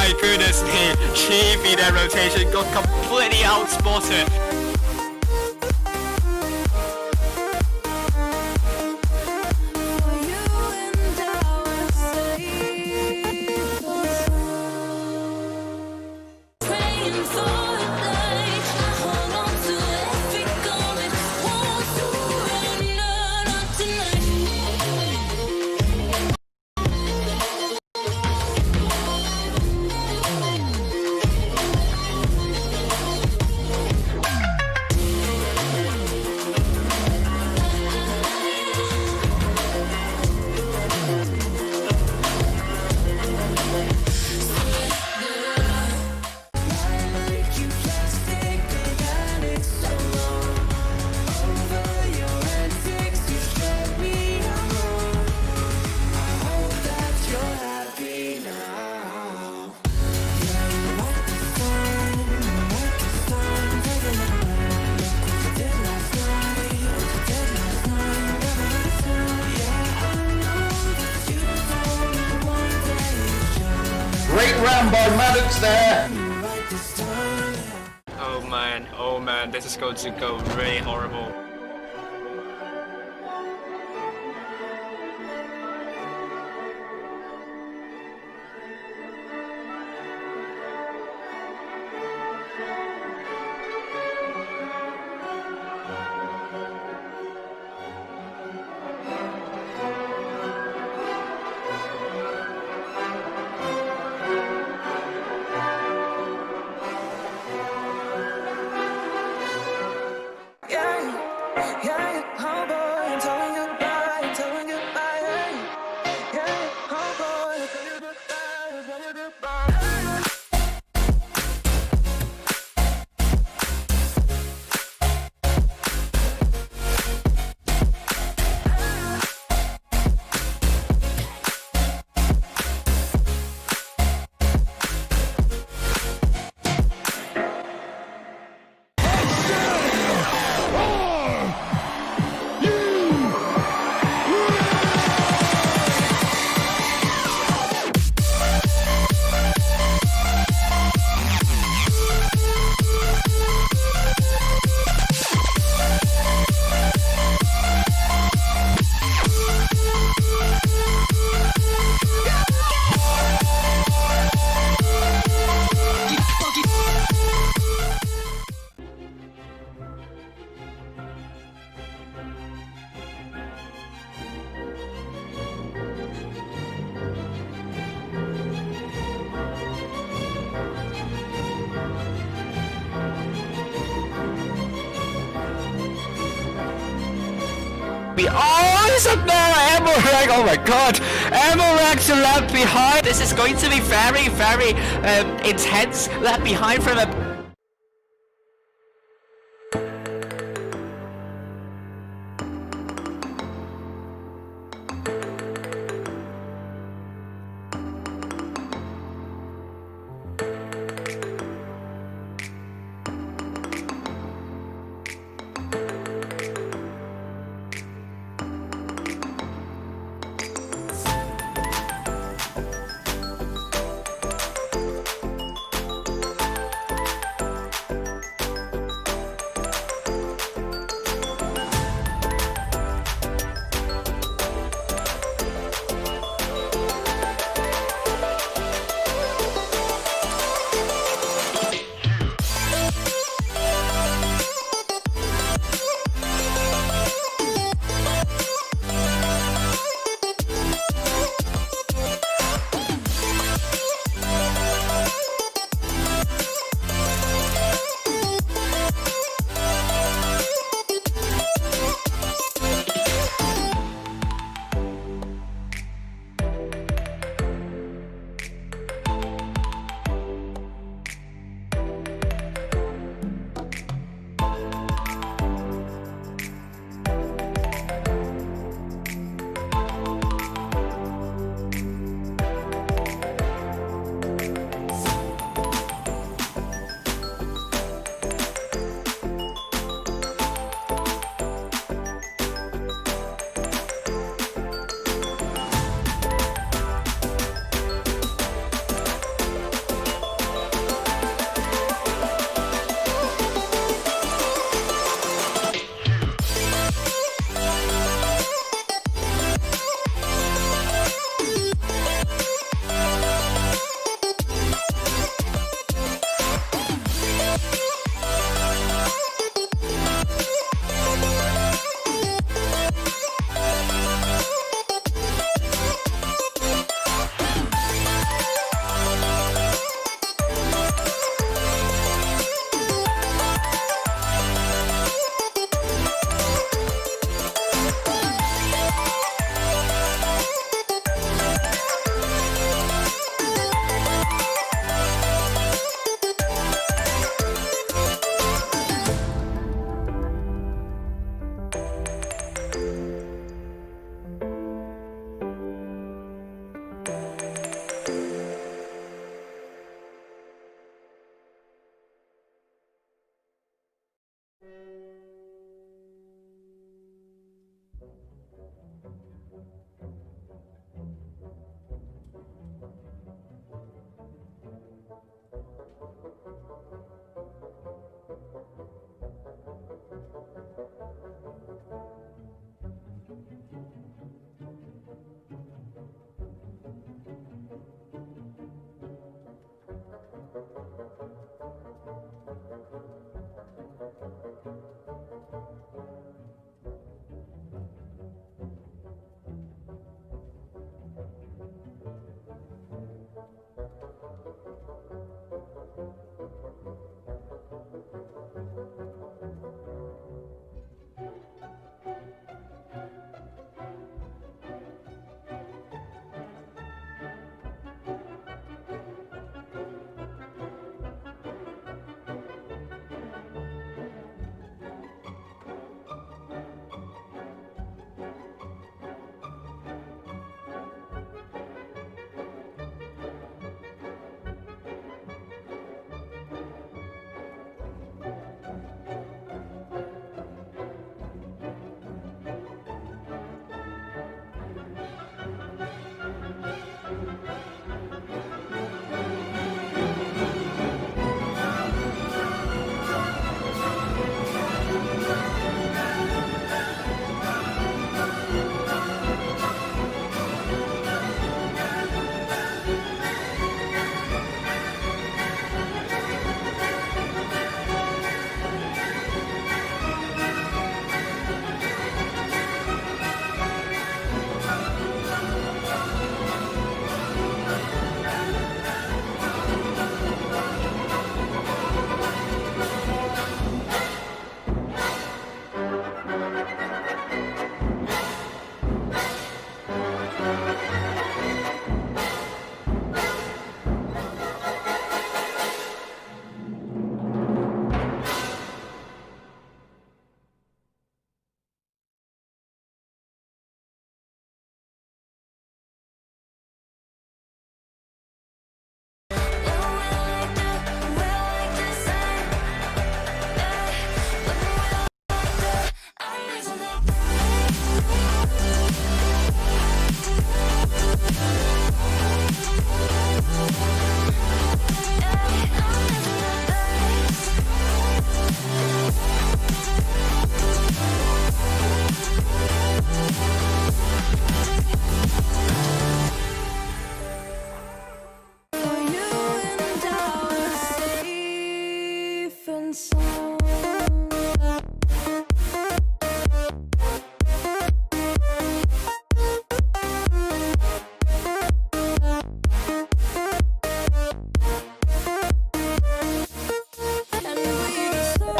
my goodness me, Chiefy, that rotation got completely outspotted. Great round by Mabbox there. Oh man, this is going to go really horrible. Oh, it's up there, Amorag! Oh my god! Amorag's left behind! This is going to be very, very intense. Left behind from a...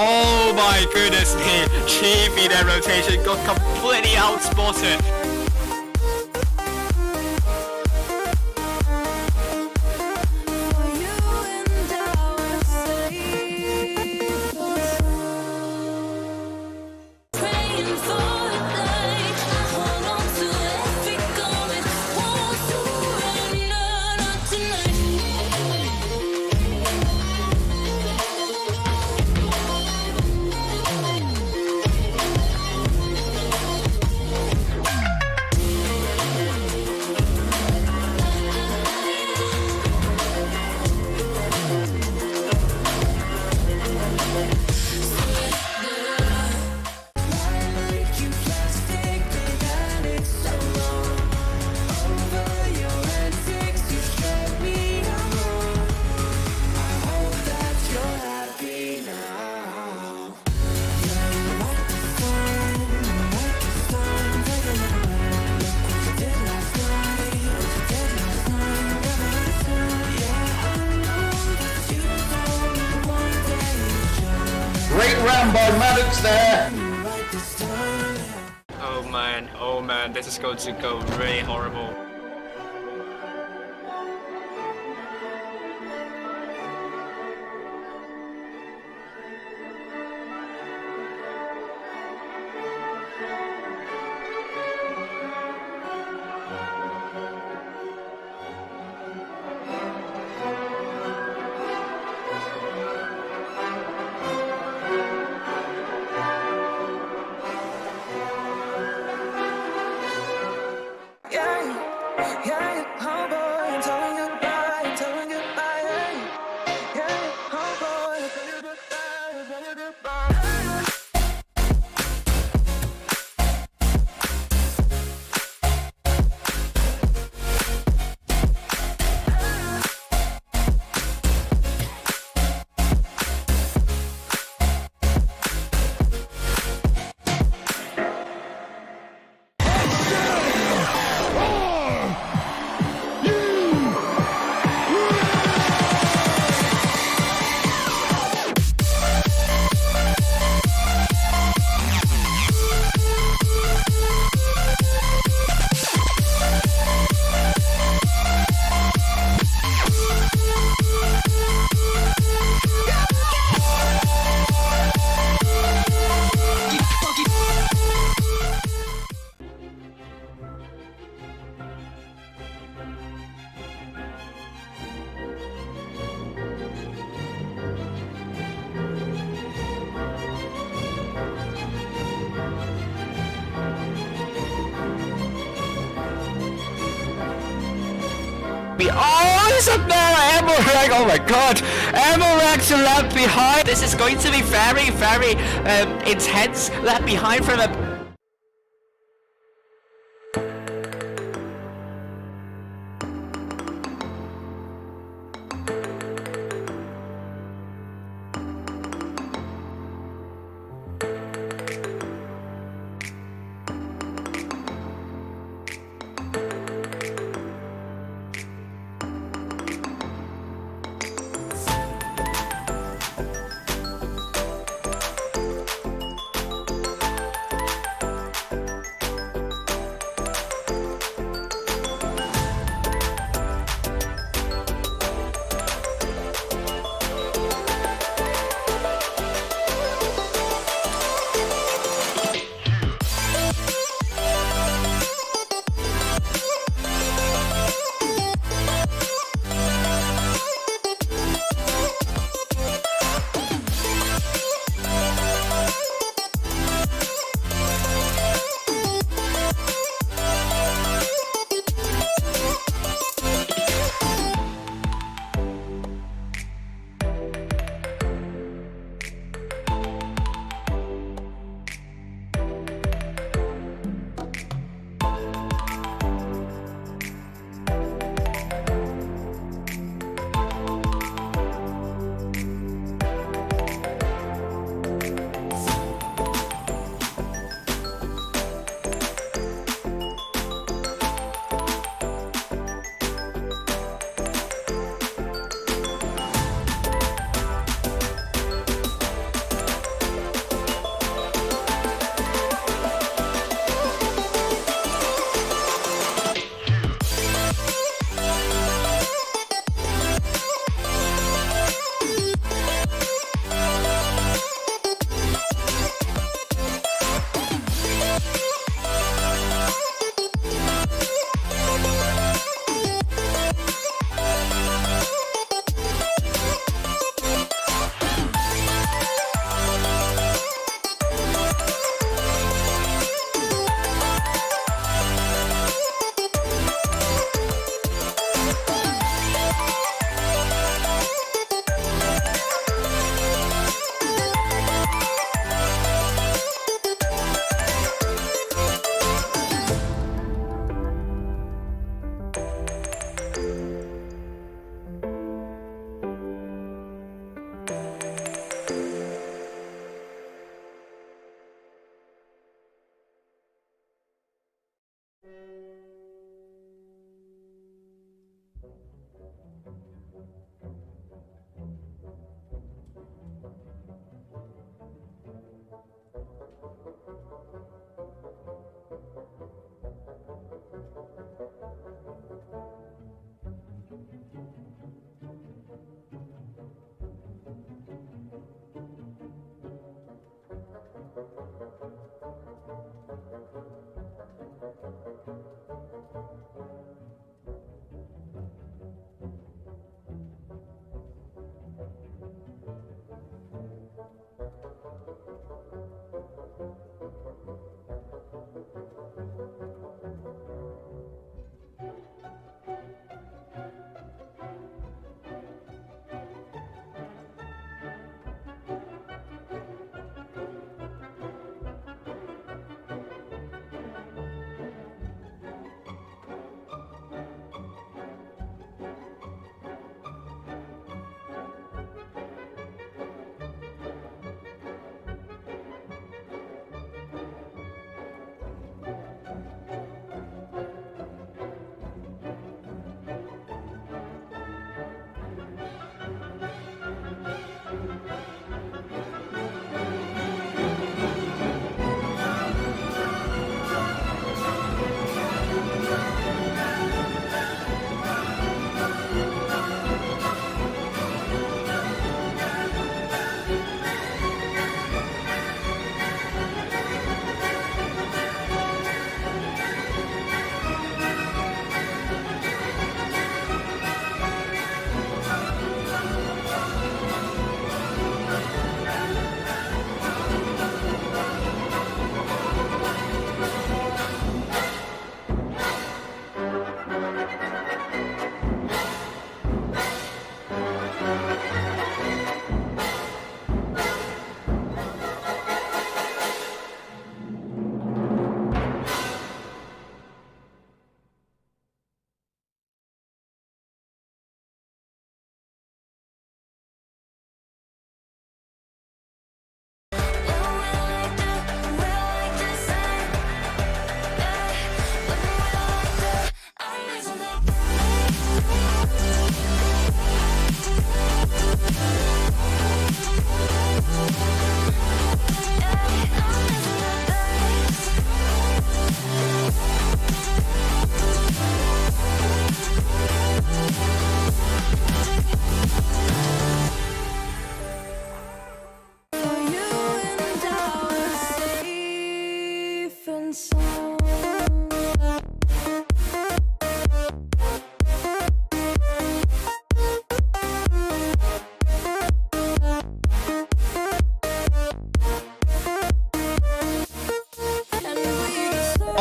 Oh my goodness me, Chiefy, that rotation got completely outspotted. Great round by Mabbox there. Oh man, this is going to go really horrible. Oh, it's up there, Amorag, oh my god, Amorag's left behind. This is going to be very intense, left behind from a...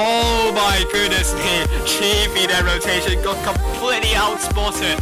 Oh my goodness me, Chiefy, that rotation got completely outspotted.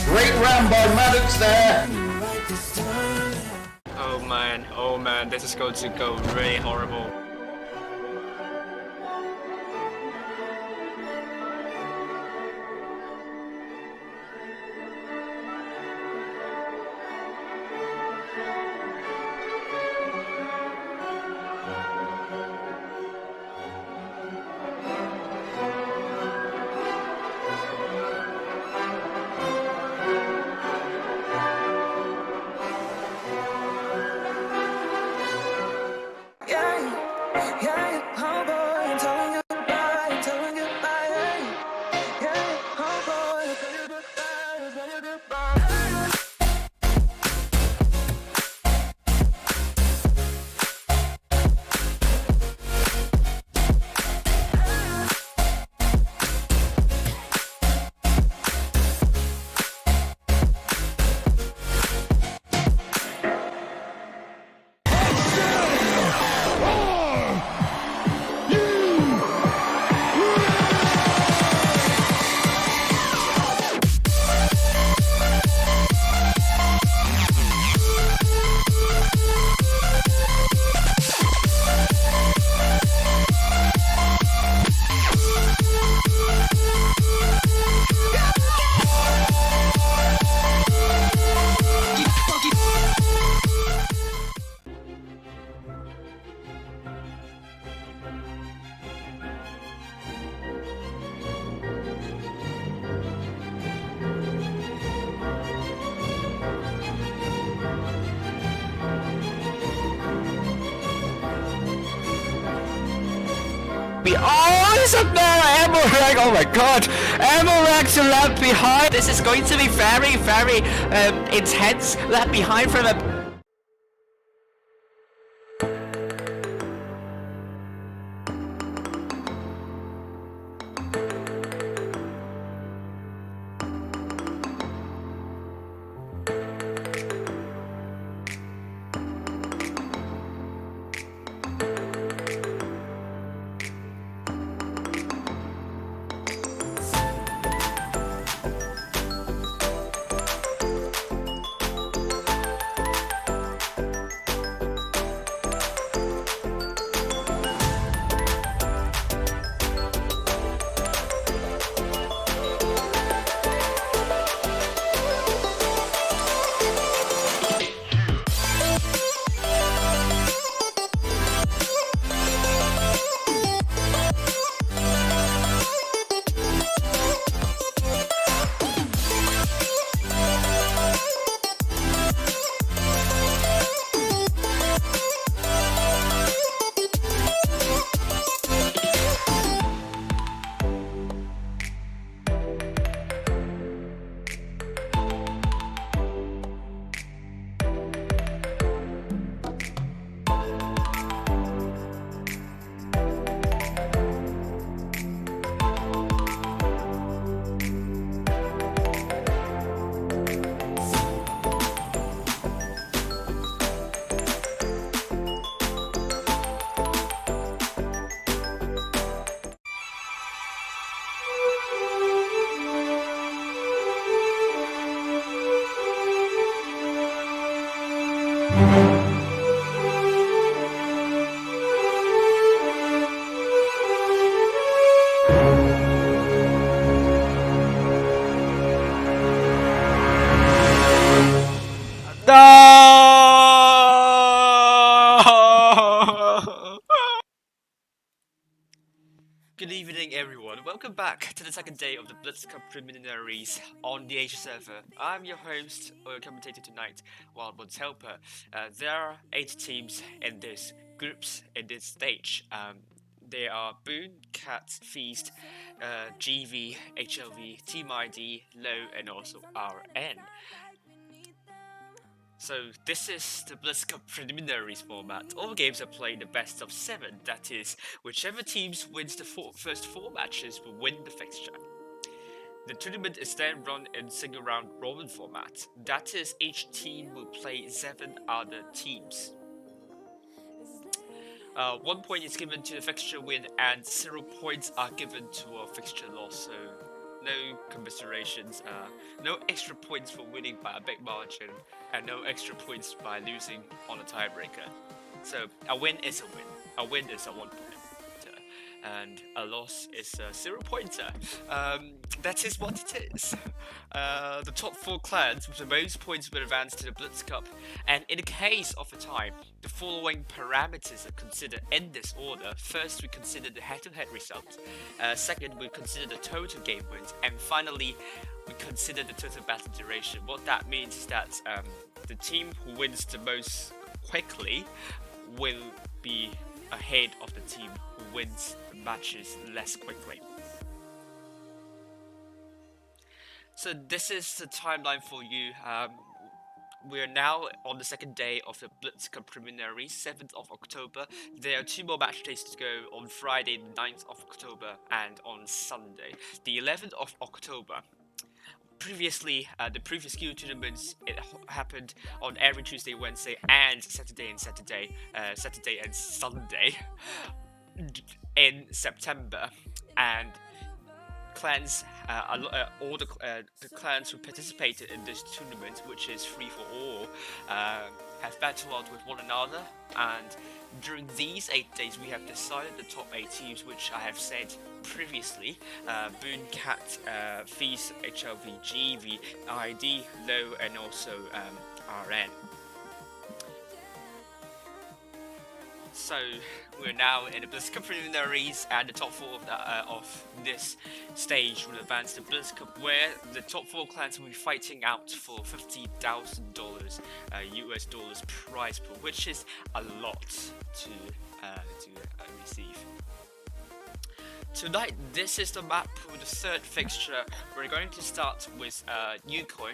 Great round by Mabbox there. Oh man, this is going to go really horrible. Oh, there's a ammo rack. Oh my god. Ammo racks are left behind. This is going to be very, very intense. Left behind from a... No! Good evening, everyone. Welcome back to the second day of the Blitz preliminaries on the Asia server. I'm your host or commentator tonight, Wildwood's helper. There are 8 teams in this groups in this stage. There are Boone, Cat, Feast, GV, HLV, Team ID, Low, and also RN. So this is the Blitz Cup preliminaries format. All games are played the best of 7, that is, whichever teams wins the first 4 matches will win the fixture. The tournament is then run in single round robin format, that is, each team will play 7 other teams. 1 point is given to the fixture win and 0 points are given to a fixture loss, so no commiserations, no extra points for winning by a big margin, and no extra points by losing on a tiebreaker. So a win is a win. A win is a 1 pointer, and a loss is a 0 pointer. That is what it is. The top 4 clans with the most points will advance to the Blitz Cup, and in the case of a tie, the following parameters are considered in this order. First, we consider the head-to-head result. Second, we consider the total game wins, and finally, we consider the total battle duration. What that means is that the team who wins the most quickly will be ahead of the team who wins the matches less quickly. So this is the timeline for you. We are now on the second day of the Blitz Cup preliminaries, 7th of October. There are 2 more match days to go on Friday, the 9th of October, and on Sunday, the 11th of October. Previously, the previous Q tournaments, it happened on every Tuesday, Wednesday, and Saturday and Sunday in September, and clans, all the clans who participated in this tournament, which is free for all, have battled out with one another, and during these 8 days we have decided the top 8 teams, which I have said previously: Boone, Cat, Feast, HLV, GV, ID, Low, and also RN. So we're now in the Blitz Cup preliminaries, and the top 4 of this stage will advance to Blitz Cup, where the top 4 clans will be fighting out for $50,000 US dollars prize pool, which is a lot to receive. Tonight, this is the map for the third fixture. We're going to start with Yukon,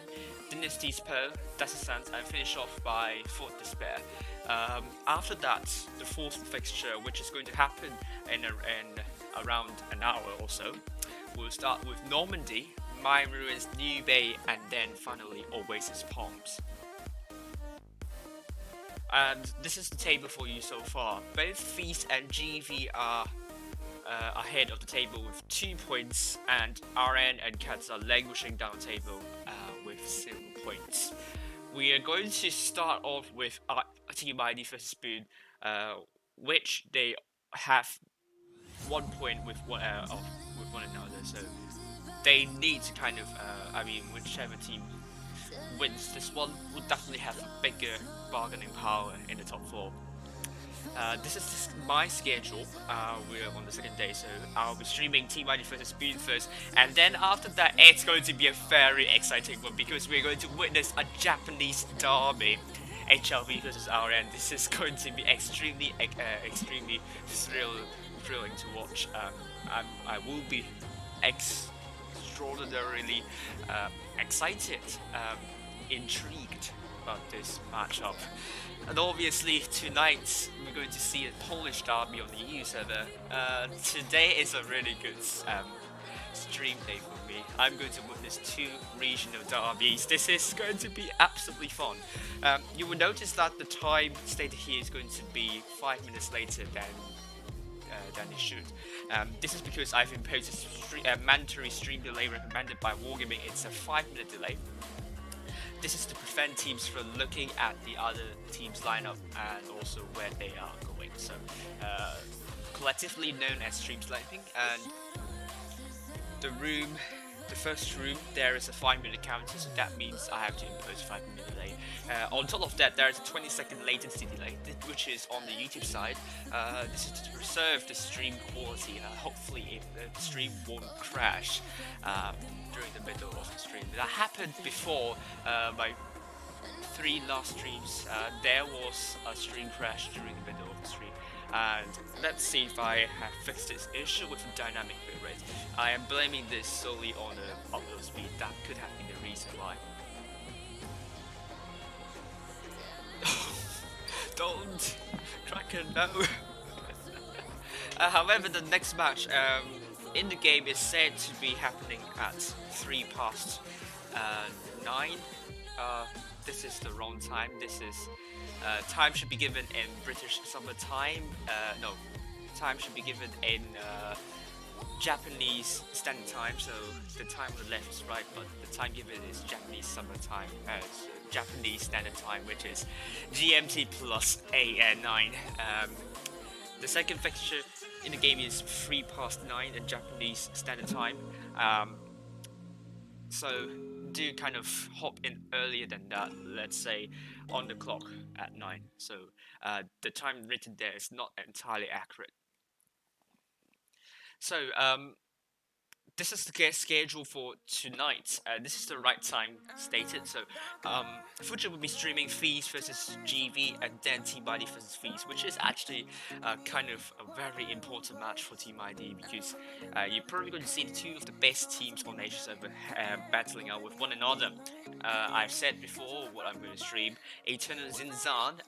Dynasty's Pearl, Descent, and finish off by Fort Despair. After that, the fourth fixture, which is going to happen in around an hour or so, we'll start with Normandy, Mine Ruins, New Bay, and then finally Oasis Palms. And this is the table for you so far. Both Feast and GV are ahead of the table with 2 points, and RN and Cats are languishing down the table with 0 points. We are going to start off with Team ID versus Spoon, which they have 1 point with one another, so they need to kind of, whichever team wins this one will definitely have a bigger bargaining power in the top 4. This is my schedule. We're on the second day, so I'll be streaming Team ID versus Spoon first, and then after that it's going to be a very exciting one because we're going to witness a Japanese derby, HLV versus RN. This is going to be extremely thrilling to watch. I will be extraordinarily excited, intrigued about this matchup. And obviously tonight we're going to see a Polish derby on the EU server. Today is a really good stream day for me. I'm going to witness 2 regional derbies. This is going to be absolutely fun. You will notice that the time stated here is going to be 5 minutes later than it should. This is because I've imposed a mandatory stream delay recommended by Wargaming. It's a 5-minute delay. This is to prevent teams from looking at the other team's lineup and also where they are going. So, collectively known as stream sniping. And the first room, there is a 5-minute counter, so that means I have to impose a 5-minute delay. On top of that, there is a 20-second latency delay, which is on the YouTube side. This is to preserve the stream quality. Hopefully, the stream won't crash during the middle of the stream. That happened before my 3 last streams. There was a stream crash during the middle of the stream. And let's see if I have fixed this issue with dynamic bitrate. I am blaming this solely on the upload speed. That could have been the reason why. Don't, Cracker, no. However, the next match in the game is said to be happening at 9:03. This is the wrong time. This is time should be given in British Summer Time. No, time should be given in Japanese Standard Time. So the time on the left is right, but the time given is Japanese Summer Time, Japanese Standard Time, which is GMT plus AN9. The second fixture in the game is 9:03 in Japanese Standard Time. So do kind of hop in earlier than that, let's say on the clock at 9. So the time written there is not entirely accurate. So this is the schedule for tonight. This is the right time stated. So Fuji will be streaming Feast versus GV and then Team ID versus Feast, which is actually kind of a very important match for Team ID because you're probably going to see the 2 of the best teams on Asia server battling out with one another. I've said before what I'm going to stream. Eternal Zinzan,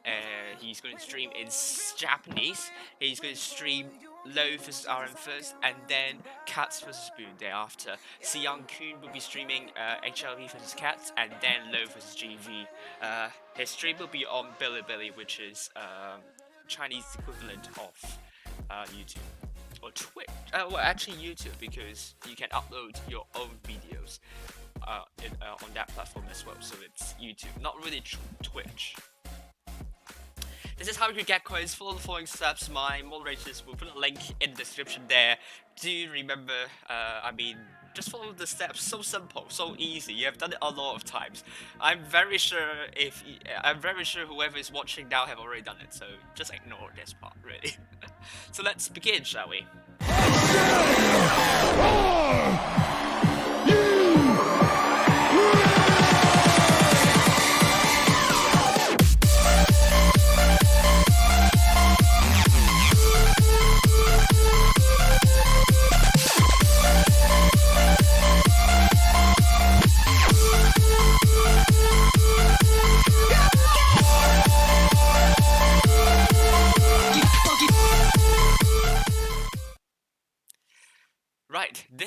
he's going to stream in Japanese. He's going to stream Low versus RM first, and then Cats versus Spoon thereafter. Siang Kun will be streaming HLV versus Cats, and then Low versus GV. His stream will be on Bilibili, which is Chinese equivalent of YouTube or Twitch. Well, actually YouTube, because you can upload your own videos on that platform as well. So it's YouTube, not really Twitch. This is how you get coins. Follow the following steps. My moderators will put a link in the description there. Do remember, just follow the steps. So simple, so easy. You have done it a lot of times. I'm very sure whoever is watching now have already done it. So just ignore this part, really. So let's begin, shall we?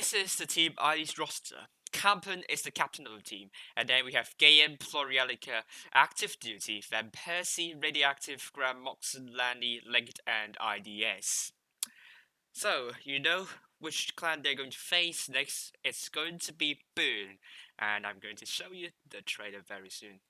this is the team ID's roster. Campen is the captain of the team, and then we have Gayen, Florialica, Active Duty, Van Persie, Radioactive, Graham, Moxon, Lanny, Linked, and IDS. So, you know which clan they're going to face next. It's going to be Boone, and I'm going to show you the trailer very soon.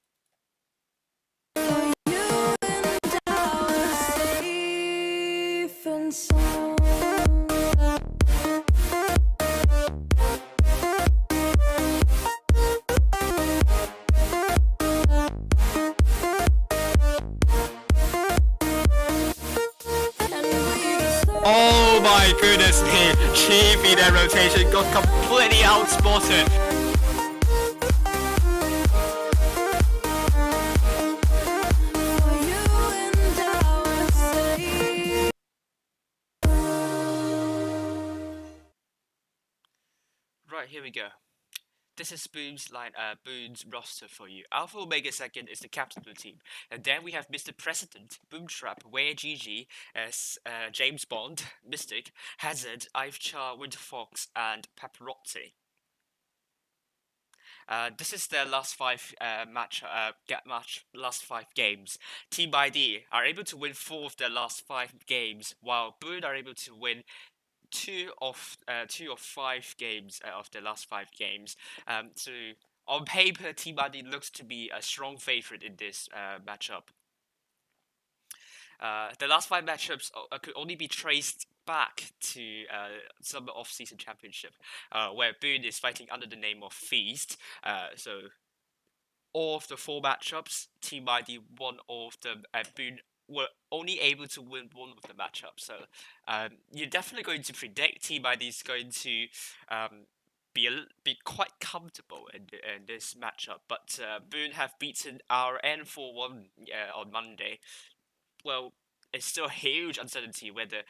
Oh my goodness me, Chief in that rotation got completely outspotted. Right, here we go. This is Boone's roster for you. Alpha Omega second is the captain of the team, and then we have Mr. President, Boomtrap, Where GG as James Bond, Mystic, Hazard, Ivechar, Winterfox, and Paparazzi. This is their last five last 5 games. Team ID are able to win 4 of their last 5 games, while Boone are able to win 2 of 5 games of the last 5 games. So on paper, Team ID looks to be a strong favorite in this matchup. The last 5 matchups could only be traced back to Summer Off-Season Championship, where Boone is fighting under the name of Feast. So all of the 4 matchups, Team ID won all of them, and Boone were only able to win 1 of the matchups. So you're definitely going to predict Team ID is going to be quite comfortable in this matchup. But Boone have beaten RN 4-1 on Monday. Well, it's still a huge uncertainty whether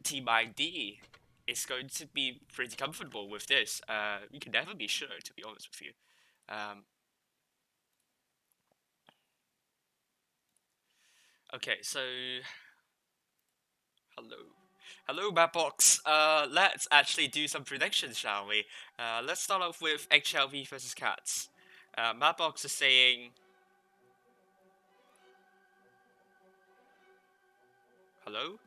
Team ID is going to be pretty comfortable with this. You can never be sure, to be honest with you. Okay, so hello Mabbox. Let's actually do some predictions, shall we? Let's start off with HLV versus Cats. Mabbox is saying hello.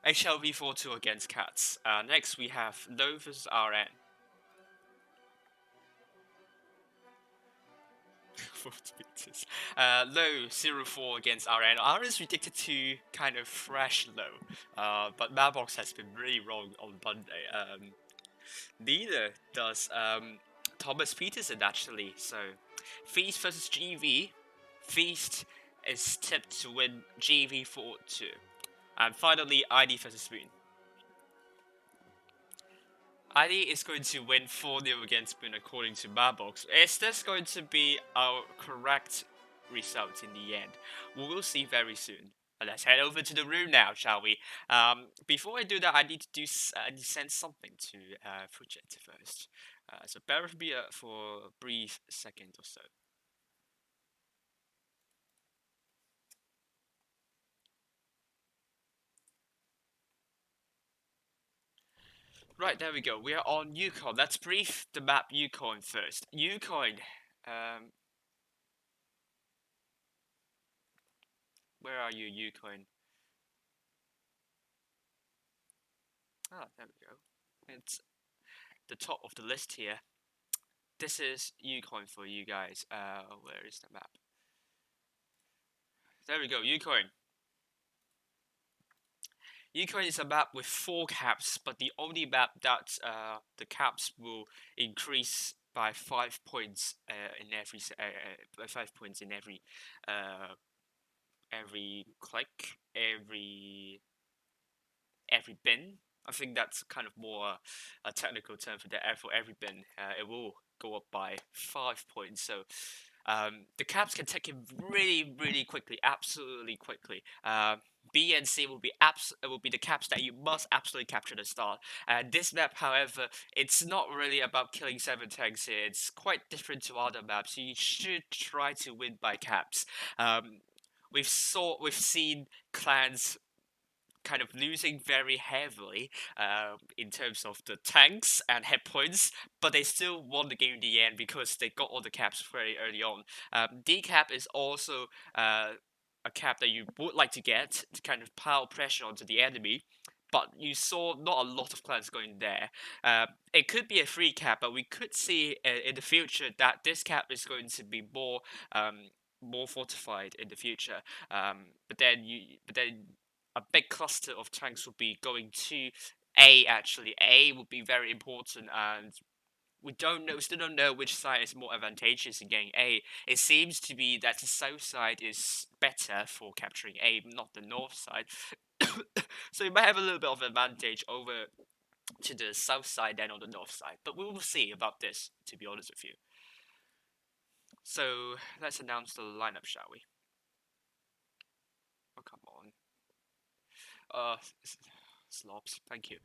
HLV 4-2 against Cats. Next we have Low versus RN. Low 0-4 against RN. RN is predicted to kind of thrash Low, but Mabbox has been really wrong on Monday. Neither does Thomas Peterson actually. So Feast versus GV. Feast is tipped to win GV 4-2. And finally, ID versus Spoon. ID is going to win 4-0 against Spoon according to Mabbox. Is this going to be our correct result in the end? We will see very soon. Let's head over to the room now, shall we? Before I do that, I need to send something to Fujit first. So bear with me for a brief second or so. Right, there we go. We are on Yukon. Let's brief the map Yukon first. Yukon, where are you, Yukon? Ah, there we go. It's the top of the list here. This is Yukon for you guys. Where is the map? There we go, Yukon. Yukon is a map with 4 caps, but the only map that the caps will increase by 5 points in every by 5 points in every click, every bin. I think that's kind of more a technical term for that. For every bin, it will go up by 5 points. So the caps can take it really quickly, absolutely quickly. B and C will be the caps that you must absolutely capture at the start. And this map, however, it's not really about killing 7 tanks here. It's quite different to other maps. So you should try to win by caps. We've seen clans kind of losing very heavily in terms of the tanks and hit points, but they still won the game in the end because they got all the caps very early on. D cap is also a cap that you would like to get to kind of pile pressure onto the enemy. But you saw not a lot of clans going there. It could be a free cap, but we could see in the future that this cap is going to be more fortified in the future. But then a big cluster of tanks will be going to A. Actually, A would be very important, and we still don't know which side is more advantageous in getting A. It seems to be that the south side is better for capturing A, not the north side. So you might have a little bit of advantage over to the south side than on the north side. But we will see about this, to be honest with you. So let's announce the lineup, shall we? Oh, come on. Slops, thank you.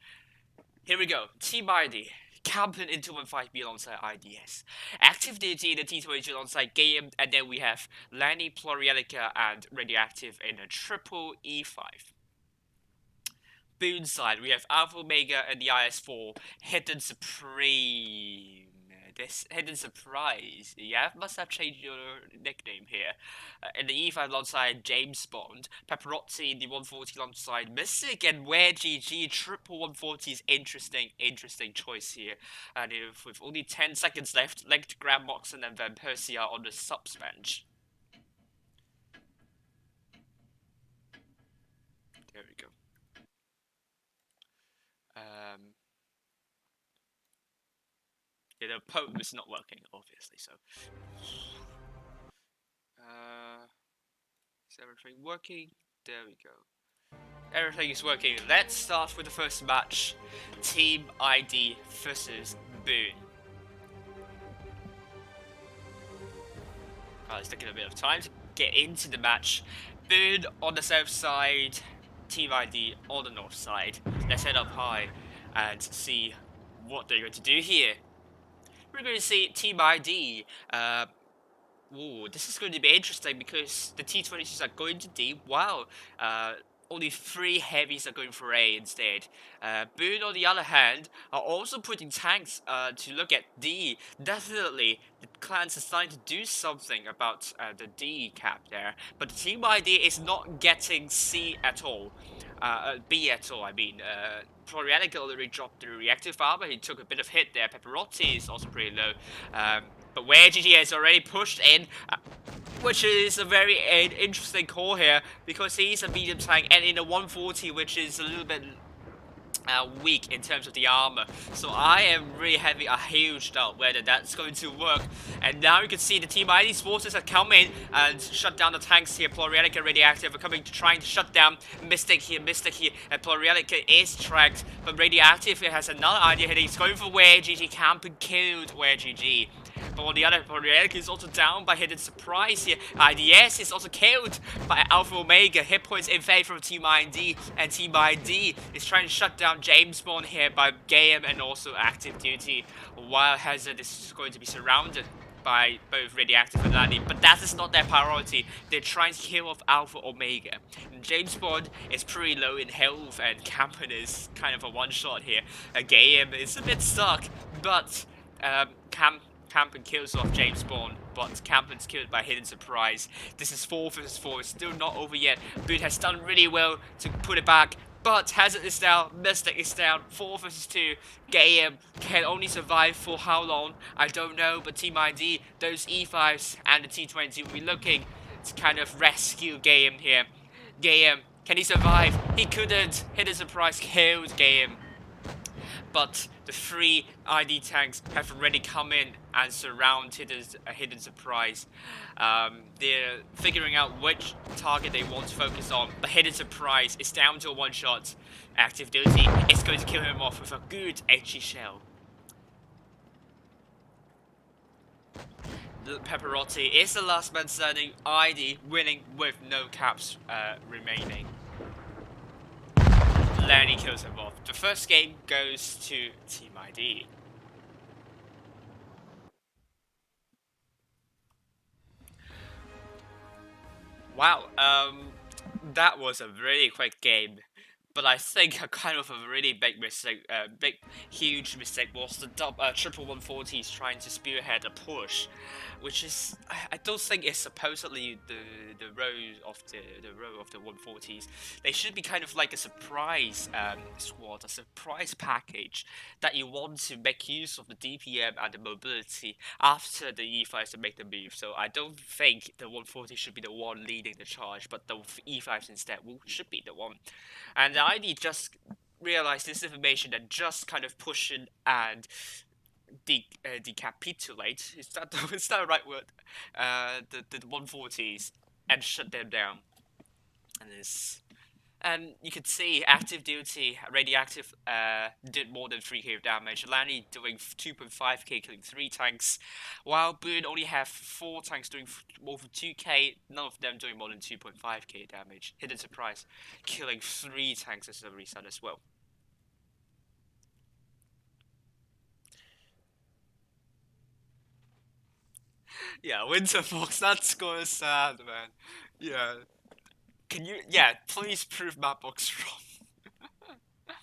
Here we go. Team ID. Campen in 215B alongside IDS. Active duty in the T22 alongside Game, and then we have Lanny, Plurielica, and Radioactive in a triple E5. Boon side, we have Alpha Omega and the IS4 Hidden Supreme. This Hidden Surprise. Yeah, must have changed your nickname here. In the E5 alongside James Bond, Paparazzi in the 140 alongside Mystic, and Where GG triple 140 is interesting choice here. And if with only 10 seconds left, Link, Graham Moxon, and Van Persie are on the subs bench. There we go. Yeah, the poem is not working, obviously, so. Is everything working? There we go. Everything is working. Let's start with the first match. Team ID versus Boon. It's taking a bit of time to get into the match. Boon on the south side, Team ID on the north side. Let's head up high and see what they're going to do here. We're going to see Team ID. Ooh, this is going to be interesting because the T22s are going to D. Wow. Only 3 heavies are going for A instead. Boon, on the other hand, are also putting tanks to look at D. Definitely, the clans are starting to do something about the D cap there. But the Team ID is not getting C at all. B at all, I mean. Plurielica already dropped the reactive armor. He took a bit of hit there. Paparazzi is also pretty low. But where GG has already pushed in, which is a very interesting call here, because he's a medium tank and in a 140, which is a little bit weak in terms of the armor. So I am really having a huge doubt whether that's going to work. And now you can see the Team ID's forces have come in and shut down the tanks here. Plurielica Radioactive are coming to trying to shut down Mystic here, and Plurielica is tracked, but Radioactive has another idea here. He's going for Where GG. Camp and killed Where GG. But on the other, Plurielica is also down by Hidden Surprise here. IDS is also killed by Alpha Omega. Hit points in favor of Team ID, and Team ID is trying to shut down James Bond here by Game and also Active Duty, while Hazard is going to be surrounded by both Radioactive and Lanny, but that is not their priority. They're trying to kill off Alpha Omega. And James Bond is pretty low in health, and Campen is kind of a one-shot here. Game is a bit stuck, but Campen kills off James Bond, but Campen's killed by Hidden Surprise. This is 4 vs 4, it's still not over yet. Boot has done really well to put it back, but Hazard is down, Mystic is down, 4 vs 2. Game can only survive for how long? I don't know, but Team ID, those E5s and the T20 will be looking to kind of rescue Game here. Game, can he survive? He couldn't. Hidden Surprise killed Game. But the 3 ID tanks have already come in and surrounded a Hidden Surprise. They're figuring out which target they want to focus on, but Hidden Surprise is down to a one-shot. Active Duty is going to kill him off with a good HE shell. Paparazzi is the last man standing, ID winning with no caps remaining. Lanny kills him off. The first game goes to Team ID. Wow, that was a really quick game. But I think a kind of a really big mistake, huge mistake was the triple 140s trying to spearhead a push, which is I don't think it's supposedly the row of the 140s. They should be kind of like a surprise squad, a surprise package that you want to make use of the DPM and the mobility after the E5s to make the move. So I don't think the 140 should be the one leading the charge, but the E5s instead should be the one. And the ID just realized this information and just kind of push it and decapitulate. Is that the right word? The 140s and shut them down. And you could see active duty radioactive did more than 3k of damage. Lanny doing 2.5k, killing 3 tanks, while Boone only have 4 tanks doing over 2k. None of them doing more than 2.5k damage. Hidden surprise, killing 3 tanks as a reset as well. Yeah, Winter Fox, that's going sad, man. Yeah. Can you, please prove Mabbox wrong.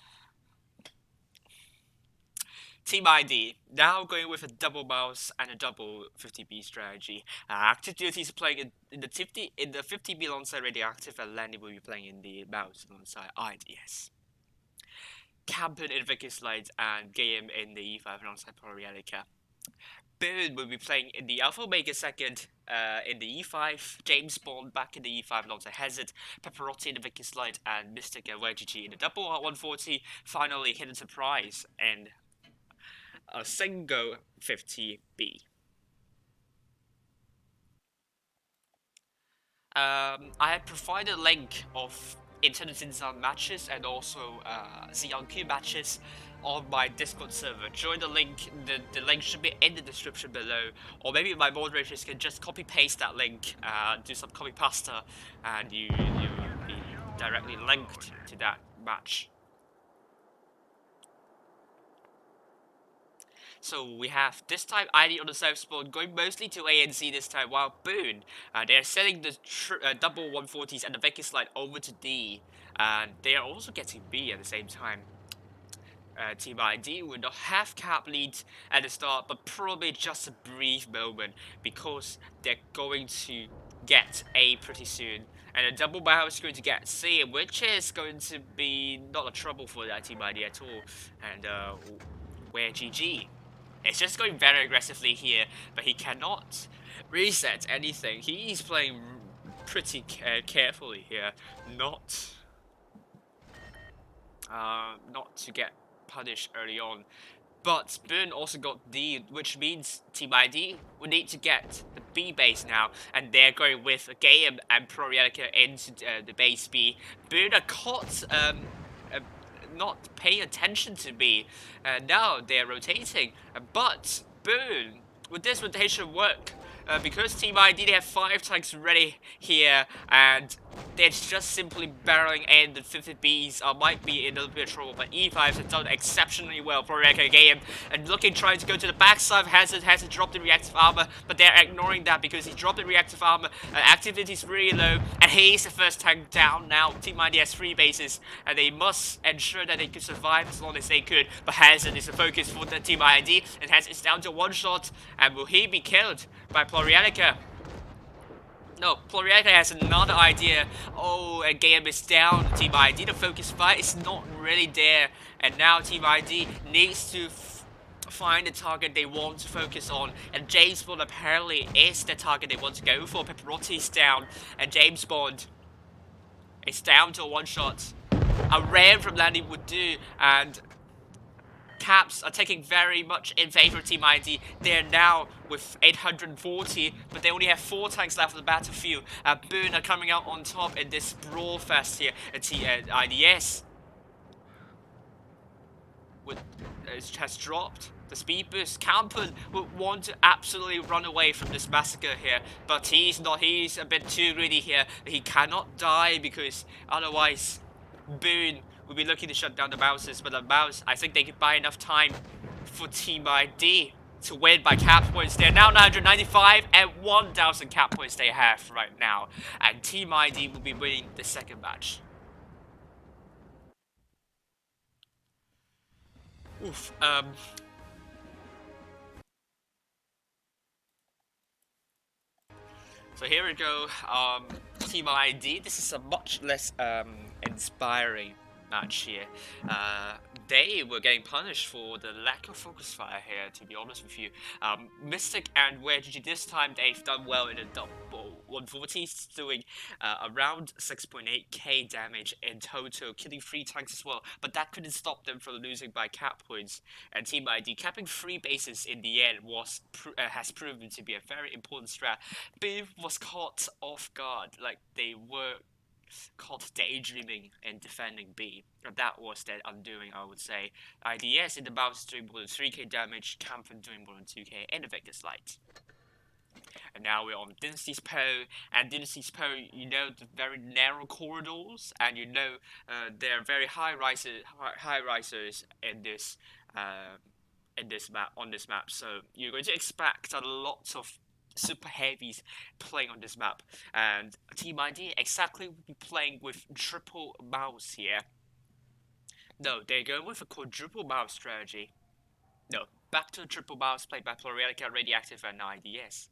Team ID, now going with a double mouse and a double 50B strategy. Active duty is playing in the 50B alongside radioactive, and Lanny will be playing in the mouse alongside IDS. Campen in Vicky's Light and Game in the E5 alongside Preliminaries. Boone will be playing in the Alpha Omega second in the E5, James Bond back in the E5 alongside Hazard, Pepperotti in the Vicky's Light, and Mystic and YGG in the double 140, finally Hidden Surprise and a single 50B. I have provided a link of Internet Insight matches and also ZonQ matches on my Discord server. Join the link, the link should be in the description below, or maybe my moderators can just copy paste that link, do some copy pasta, and you'll be directly linked to that match. So we have this time ID on the south spawn going mostly to ANC this time, while Boone, they're sending the double 140s and the Vicky's Light over to D, and they are also getting B at the same time. Team ID will not have cap lead at the start, but probably just a brief moment because they're going to get A pretty soon. And a double barrel is going to get C, which is going to be not a trouble for that Team ID at all. And where GG. It's just going very aggressively here, but he cannot reset anything. He's playing pretty carefully here, not to get punished early on. But Boone also got D, which means Team ID will need to get the B base now, and they're going with a Game and Prorielica into the base B. Boone are caught not paying attention to B. Now they're rotating, but Boone, would this rotation work? Because Team ID, they have 5 tanks ready here, and they're just simply barreling in the 50Bs. Might be in a little bit of trouble, but E5s have done exceptionally well for Reactor Game. And trying to go to the backside of Hazard. Hazard dropped the reactive armor, but they're ignoring that because he dropped the reactive armor. Activity is really low, and he's the first tank down now. Team ID has 3 bases, and they must ensure that they could survive as long as they could. But Hazard is the focus for the Team ID, and Hazard is down to 1 shot. And will he be killed by Prorielica? No, Prorielica has another idea. Oh, and Game is down. Team ID, the focus fight is not really there. And now Team ID needs to find the target they want to focus on. And James Bond apparently is the target they want to go for. Pepperotti's down. And James Bond is down to a 1 shot. A ram from Lanny would do. And caps are taking very much in favor of Team ID. They're now with 840, but they only have 4 tanks left on the battlefield. Boone are coming out on top in this brawl fest here at IDS. Has dropped the speed boost. Campen would want to absolutely run away from this massacre here, but he's not. He's a bit too greedy here. He cannot die because otherwise Boone will be looking to shut down the Mouses, but the Mouse, I think they could buy enough time for Team ID to win by cap points. They're now 995 and 1,000 cap points they have right now. And Team ID will be winning the second match. Oof. So here we go. Team ID. This is a much less inspiring match here. They were getting punished for the lack of focus fire here, to be honest with you. Mystic and WereGG this time, they've done well in a double 140s, doing around 6.8k damage in total, killing 3 tanks as well. But that couldn't stop them from losing by cap points. And Team ID capping 3 bases in the end has proven to be a very important strat. B was caught off guard, like they were caught daydreaming and defending B. And that was their undoing, I would say. IDS in the bounce doing more than 3k damage, Camphor doing more than 2k, and the Vector's Light. And now we're on Dynasty's Poe, and Dynasty's Poe, you know, the very narrow corridors, and you know they're very high risers in this on this map. So you're going to expect a lot of super heavies playing on this map, and Team ID exactly will be playing with triple mouse here. No, they're going with a quadruple mouse strategy. No, back to triple mouse played by Plurielica, Radioactive, and IDS.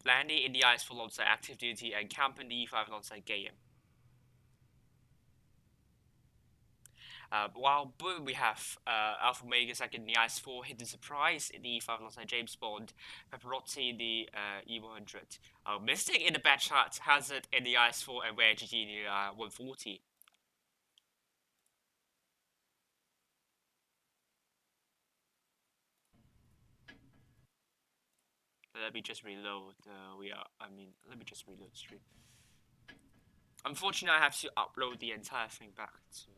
Landy in the ice full alongside Active Duty, and Camp in the E5 alongside Gaium. While boom, we have Alpha Omega second in the IS-4, Hidden Surprise in the E5 alongside James Bond, Pepperotti in the E100, Mystic in the bad chat, Hazard in the IS-4, and WereGG in the 140. Let me just reload. Let me just reload the stream. Unfortunately, I have to upload the entire thing back today.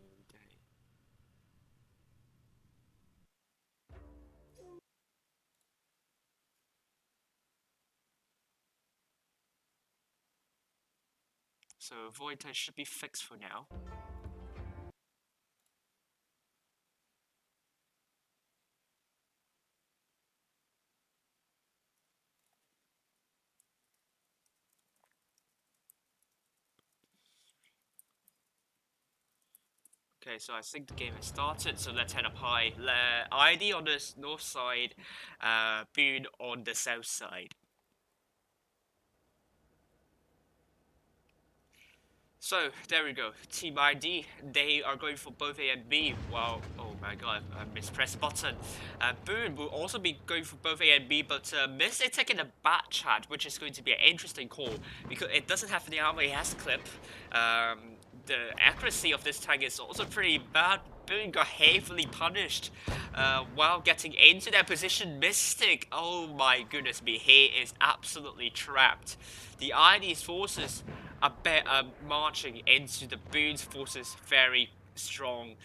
So void test should be fixed for now. Okay, so I think the game has started, so let's head up high. ID on the north side, Boone on the south side. So, there we go. Team ID, they are going for both A and B. Wow, oh my god, I mispressed the button. Boone will also be going for both A and B, but Miss is taking a bat chat, which is going to be an interesting call, because it doesn't have the armor, it has clip. The accuracy of this tank is also pretty bad. Boone got heavily punished while getting into that position. Mystic, oh my goodness me, he is absolutely trapped. The ID's forces are marching into the Boone's forces very strong,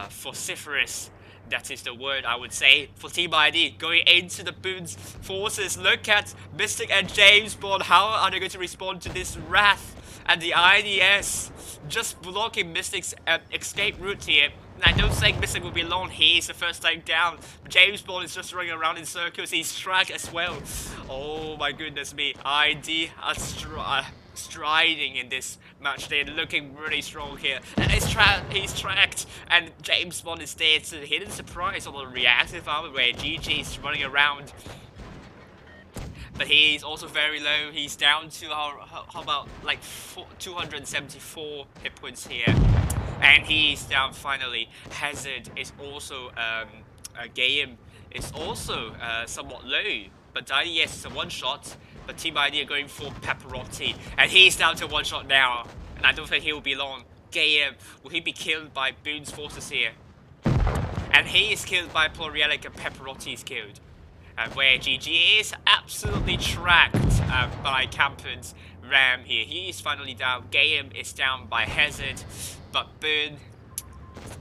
vociferous. That is the word I would say for Team ID going into the Boone's forces. Look at Mystic and James Bond. How are they going to respond to this wrath? And the IDS just blocking Mystic's escape route here. I don't think Mystic will be alone. He's the first time down. James Bond is just running around in circles. He's tracked as well. Oh my goodness me. ID are striding in this match. They're looking really strong here. And he's tracked. And James Bond is there. It's a hidden surprise on the reactive armor where GG is running around. But he's also very low. He's down to how about like 274 hit points here. And he's down finally. Hazard is also Gaium is also somewhat low. But IDS is a one shot. But Team ID are going for Pepperotti. And he's down to one shot now. And I don't think he will be long. Gaium, will he be killed by Boone's forces here? And he is killed by Plurielica. Pepperotti is killed. WereGG is absolutely tracked by Camphor's Ram here. He is finally down. Gaium is down by Hazard, but Boone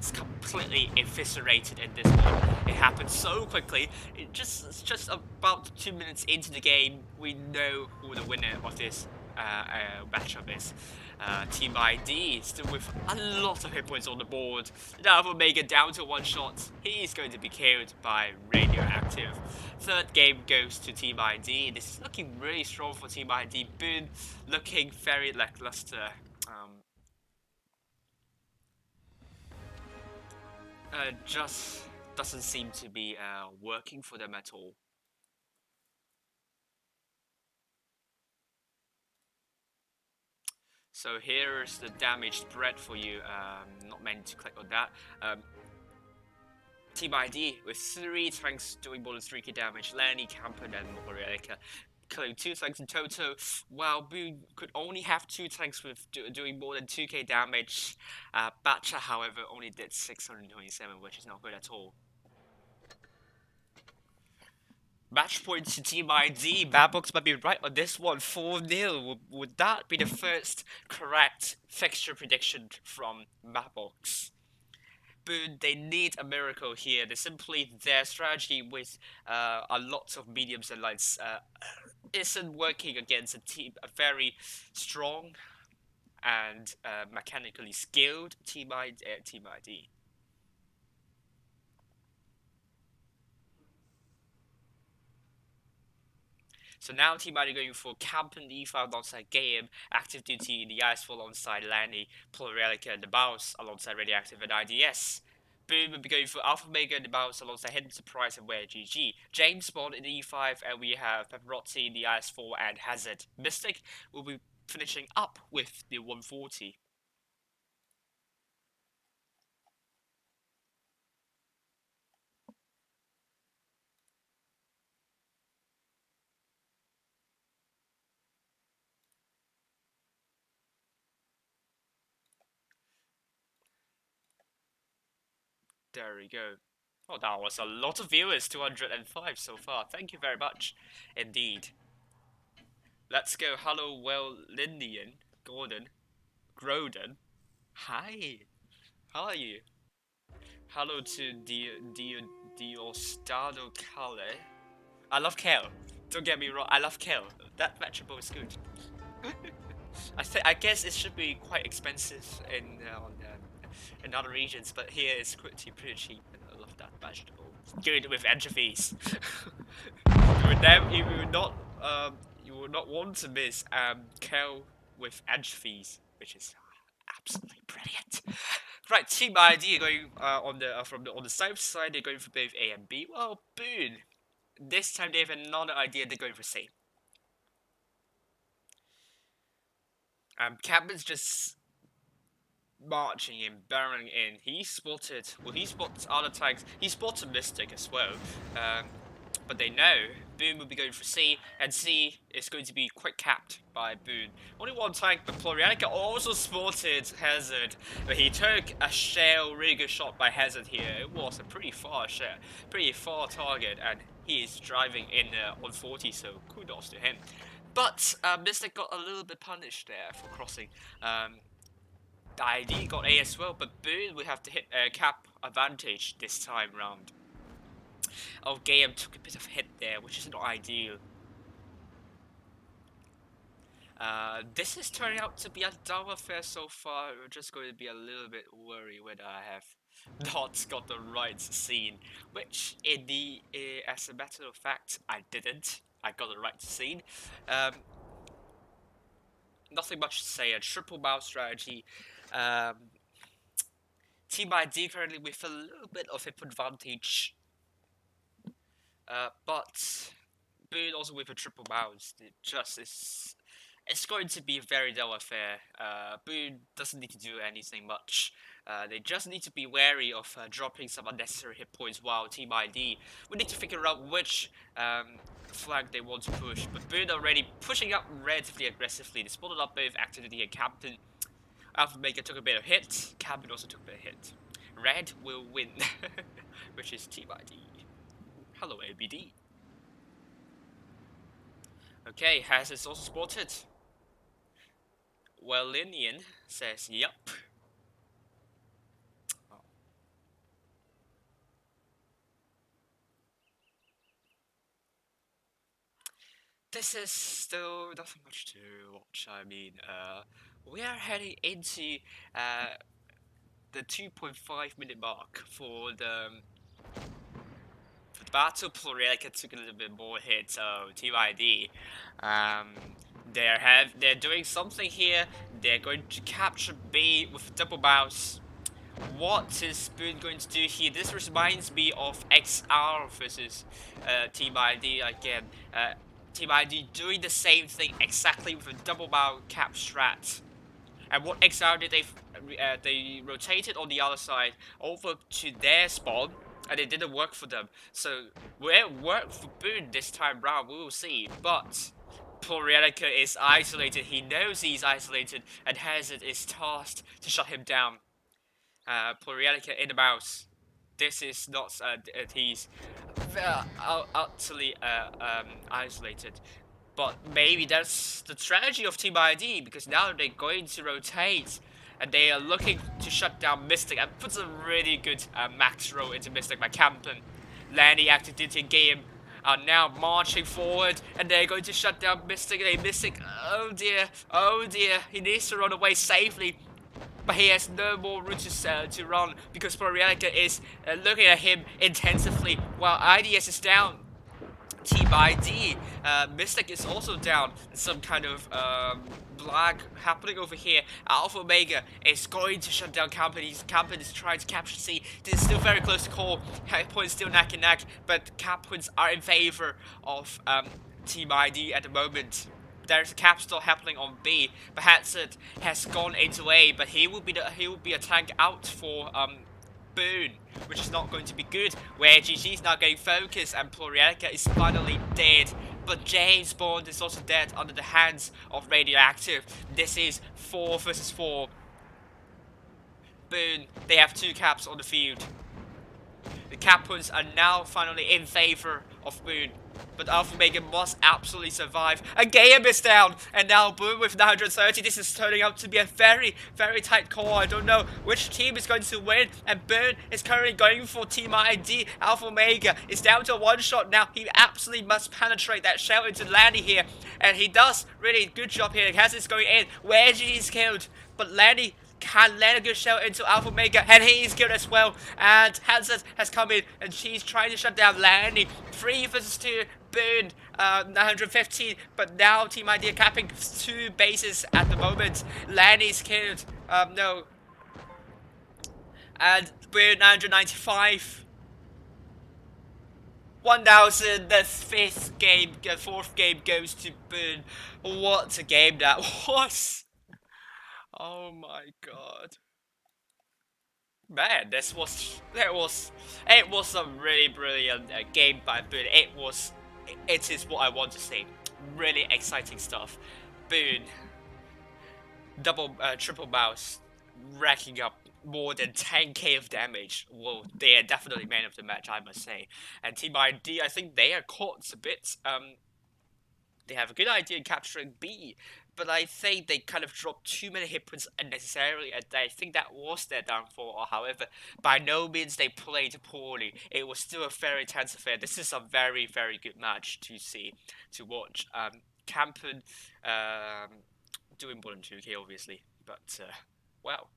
is completely eviscerated in this one. It happened so quickly. It's just about 2 minutes into the game, we know who the winner of this matchup is. Team ID still with a lot of hit points on the board. Now for Omega down to one shot. He's going to be killed by Radioactive. Third game goes to Team ID. This is looking really strong for Team ID. Boone looking very lackluster. Just doesn't seem to be working for them at all. So here's the damage spread for you. Not meant to click on that. Team ID with 3 tanks doing more than 3k damage. Lanny, Camper, and Morielka killing 2 tanks in total. While Boone could only have 2 tanks with doing more than 2k damage. Batcha, however, only did 627, which is not good at all. Match point to Team ID. Mabbox might be right on this one. 4-0. Would that be the first correct fixture prediction from Mabbox? But they need a miracle here. They simply, their strategy with a lot of mediums and lights isn't working against a very strong and mechanically skilled Team ID. So now Team ID going for Camp and E5 alongside Game, Active Duty in the Icefall alongside Lanny, Polarica and the Bounce alongside Radioactive and IDS. Boom will be going for Alpha Mega and the Bounce alongside Hidden Surprise and Where GG. James Bond in the E5 and we have Pepperotti in the Icefall and Hazard. Mystic will be finishing up with the 140. There we go. Oh, that was a lot of viewers, 205 so far. Thank you very much, indeed. Let's go. Hello, well, Lindian, Gordon, Groden. Hi. How are you? Hello to Diostado Kale. I love kale. Don't get me wrong. I love kale. That vegetable is good. I guess it should be quite expensive in other regions, but here it's pretty cheap, and I love that vegetable. Good with anchovies. You will not want to miss kale with anchovies, which is absolutely brilliant. Right, Team ID going on the south side. They're going for both A and B. Well, Boone. This time they have another idea. They're going for C. Captain's just marching in, barreling in. He spots other tanks. He spots a Mystic as well. But they know Boone will be going for C, and C is going to be quick capped by Boone. Only one tank, but Florianica also spotted Hazard, but he took a really good shot by Hazard here. It was a pretty far target, and he is driving in on 40, so kudos to him. But Mystic got a little bit punished there for crossing. The ID got A as well, but Boone would have to hit cap advantage this time round. Oh, Game took a bit of hit there, which is not ideal. This is turning out to be a dull affair so far. We're just going to be a little bit worried whether I have not got the right scene, which as a matter of fact, I didn't. I got the right scene. Nothing much to say. A triple mouse strategy. Team ID currently with a little bit of hip advantage. But Boone also with a triple mouse. It's going to be a very dull affair. Boone doesn't need to do anything much. They just need to be wary of dropping some unnecessary hit points, while Team ID we need to figure out which flag they want to push. But Boone already pushing up relatively aggressively. They spotted up both Activity and Captain. Alpha Mega took a bit of hit. Captain also took a bit of hit. Red will win, which is Team ID. Hello, ABD. Okay, has it also spotted? Well, Linian says, yup. Oh. This is still nothing much to watch. I mean, we are heading into the 2.5-minute mark for the battle. Plurielica took a little bit more hits. So Team ID, they're doing something here. They're going to capture B with a double bounce. What is Spoon going to do here? This reminds me of XR versus Team ID again. Team ID doing the same thing exactly with a double barrel cap strat. And what XR did, they rotated on the other side over to their spawn, and it didn't work for them. So will it work for Boone this time round? We will see. But Plurielica is isolated. He knows he's isolated, and Hazard is tasked to shut him down. Plurielica in the mouse. This is not. He's utterly isolated. But maybe that's the strategy of Team ID, because now they're going to rotate and they are looking to shut down Mystic, and puts a really good max roll into Mystic by Campen. Lanny activity game are now marching forward, and they're going to shut down Mystic. Mystic, oh dear, he needs to run away safely. But he has no more route to run, because Plurielica is looking at him intensively while IDS is down. Team ID, Mystic is also down. Some kind of lag happening over here. Alpha Omega is going to shut down Campen. Campen is trying to capture C. This is still very close to call. Cap points still neck and neck, but cap points are in favor of Team ID at the moment. There's a cap still happening on B, but Hatzard has gone into A, but he will be a tank out for Boone, which is not going to be good, where GG is now getting focused and Plurielica is finally dead. But James Bond is also dead under the hands of Radioactive. This is 4 versus 4. Boone, they have 2 caps on the field. The cap points are now finally in favor of Boone. But Alpha Omega must absolutely survive. And Gaiam is down, and now Boone with 930. This is turning out to be a very, very tight call. I don't know which team is going to win, and Boone is currently going for Team ID. Alpha Omega is down to 1 shot now. He absolutely must penetrate that shell into Lanny here, and he does really good job here. Cass going in, Wedgie is killed, but Lanny can land a good shell into Alpha Omega, and he is killed as well. And Hansel has come in, and she's trying to shut down Lanny. 3 versus 2, Boone, 915, but now Team ID capping 2 bases at the moment. Lanny's killed, no. And Boone, 995. 1000, the 4th game goes to Boone. What a game that was. Oh my god. Man, it was a really brilliant game by Boone. It is what I want to see. Really exciting stuff. Boone, triple mouse, racking up more than 10k of damage. Whoa, they are definitely man of the match, I must say. And Team ID, I think they are caught a bit. They have a good idea in capturing B, but I think they kind of dropped too many hit points unnecessarily, and I think that was their downfall. However, by no means they played poorly. It was still a very tense affair. This is a very, very good match to see, to watch. Campen doing more than 2k, obviously, but well.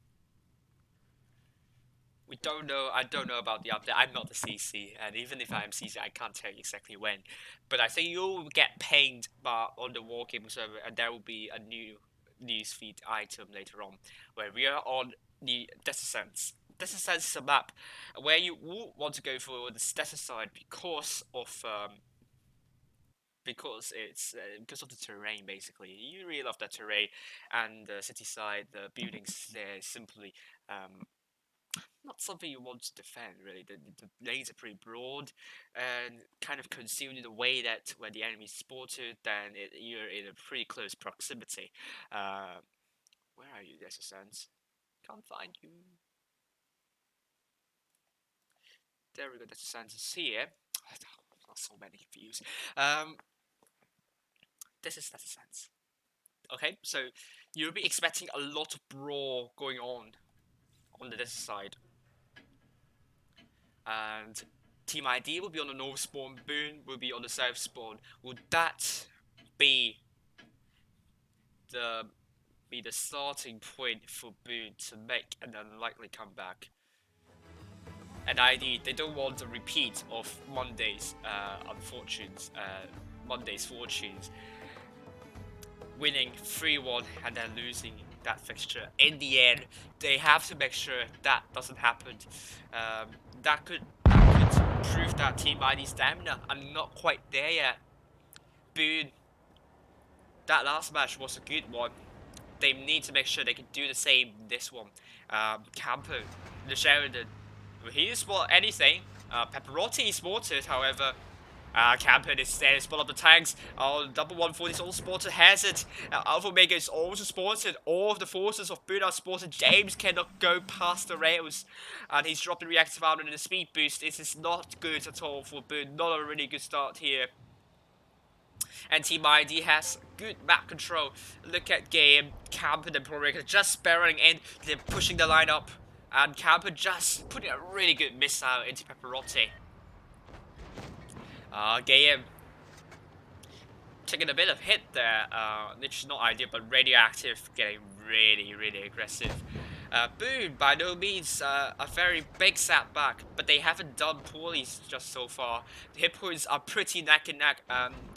We don't know. I don't know about the update. I'm not the CC, and even if I am CC, I can't tell you exactly when. But I think you'll get pinged on the Wargaming server, and there will be a new newsfeed item later on, where we are on the Descent. Descent is a map where you will want to go for the Desert side because of because of the terrain. Basically, you really love that terrain, and the city side, the buildings there simply not something you want to defend, really. The lanes are pretty broad and kind of concealed in a way that when the enemy is spotted, then you're in a pretty close proximity. Where are you, Descent? Can't find you. There we go, Descent is here. Not so many views. This is Descent. Okay, so you'll be expecting a lot of brawl going on the Desert side. And Team ID will be on the north spawn, Boone will be on the south spawn. Would that be the starting point for Boone to make an unlikely comeback? And ID, they don't want a repeat of Monday's fortunes, winning 3-1 and then losing that fixture. In the end, they have to make sure that doesn't happen. That could prove that Team ID stamina are not quite there yet. But that last match was a good one. They need to make sure they can do the same this one. Campo, the Sheridan, he didn't spot anything. Pepperotti spotted, however. Camper is there to spot up the tanks. Double 140 is all spotted. Hazard. Alpha Omega is also spotted. All of the forces of Boone are spotted. James cannot go past the rails. And he's dropping reactive armor and a speed boost. This is not good at all for Boone. Not a really good start here. And Team ID has good map control. Look at game. Camper and Prorica just barreling in. They're pushing the line up. And Camper just putting a really good missile into Pepperotti. Game taking a bit of hit there, which is not ideal, but radioactive getting really aggressive. Boone, by no means a very big setback, but they haven't done poorly just so far. The hit points are pretty neck and neck,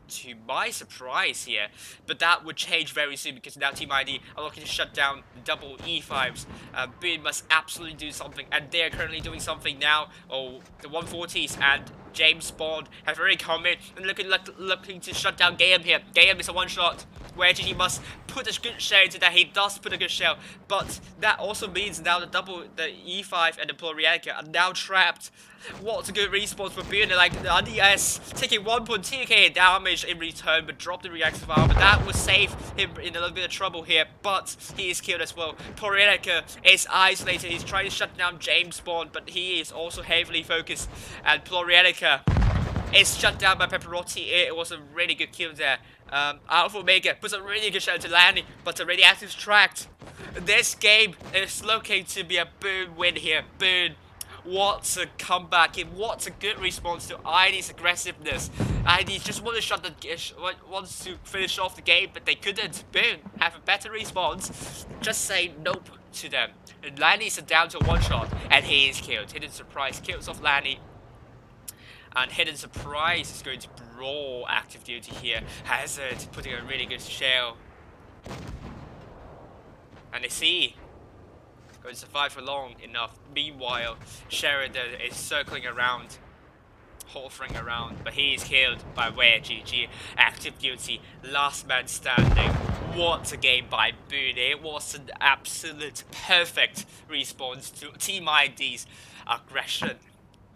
to my surprise here, but that would change very soon because now Team ID are looking to shut down the double E5s. Boone must absolutely do something, and they are currently doing something now. Oh, the 140s and James Bond have already come in and looking to shut down Gayam here. Gayam is a one-shot where he must put a good shell into that. He does put a good shell, but that also means now the E5 and the Plurianica are now trapped. What a good response for Boone. Like the RDS taking 1.2k damage in return, but dropped the reactive armor. That would save him in a little bit of trouble here, but he is killed as well. Plurianica is isolated. He's trying to shut down James Bond, but he is also heavily focused. And Plurianica is shut down by Pepperotti. It was a really good kill there. Alpha Omega puts a really good shot to Lanny, but the radioactive's tracked. This game is looking to be a Boone win here. Boone, what a comeback! What a good response to ID's aggressiveness. ID just wants to finish off the game, but they couldn't. Boone have a better response. Just say nope to them. And Lanny's down to one shot, and he is killed. Hidden surprise kills off Lanny. And Hidden Surprise is going to brawl active duty here. Hazard putting a really good shell. And they see going to survive for long enough. Meanwhile, Sheridan is circling around, hovering around, but he is killed by Where GG. Active duty, last man standing. What a game by Boone. It was an absolute perfect response to Team ID's aggression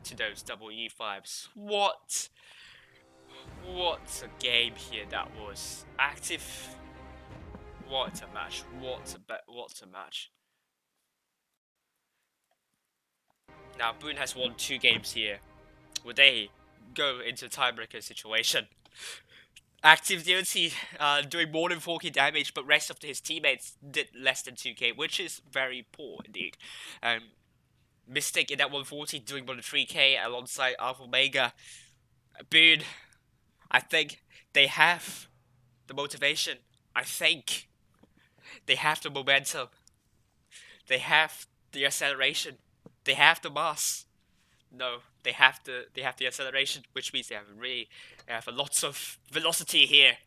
to those double E5s. What a game here that was. Active. What a match. What a match. Now Boone has won 2 games here. Would they go into a tiebreaker situation? Active duty doing more than 4k damage, but rest of his teammates did less than 2k, which is very poor indeed. Mystic in that 140 doing more than 3k alongside Alpha Omega. Boone, I think they have the motivation. I think they have the momentum. They have the acceleration. They have the mass. No, they have the acceleration, which means they have a lots of velocity here.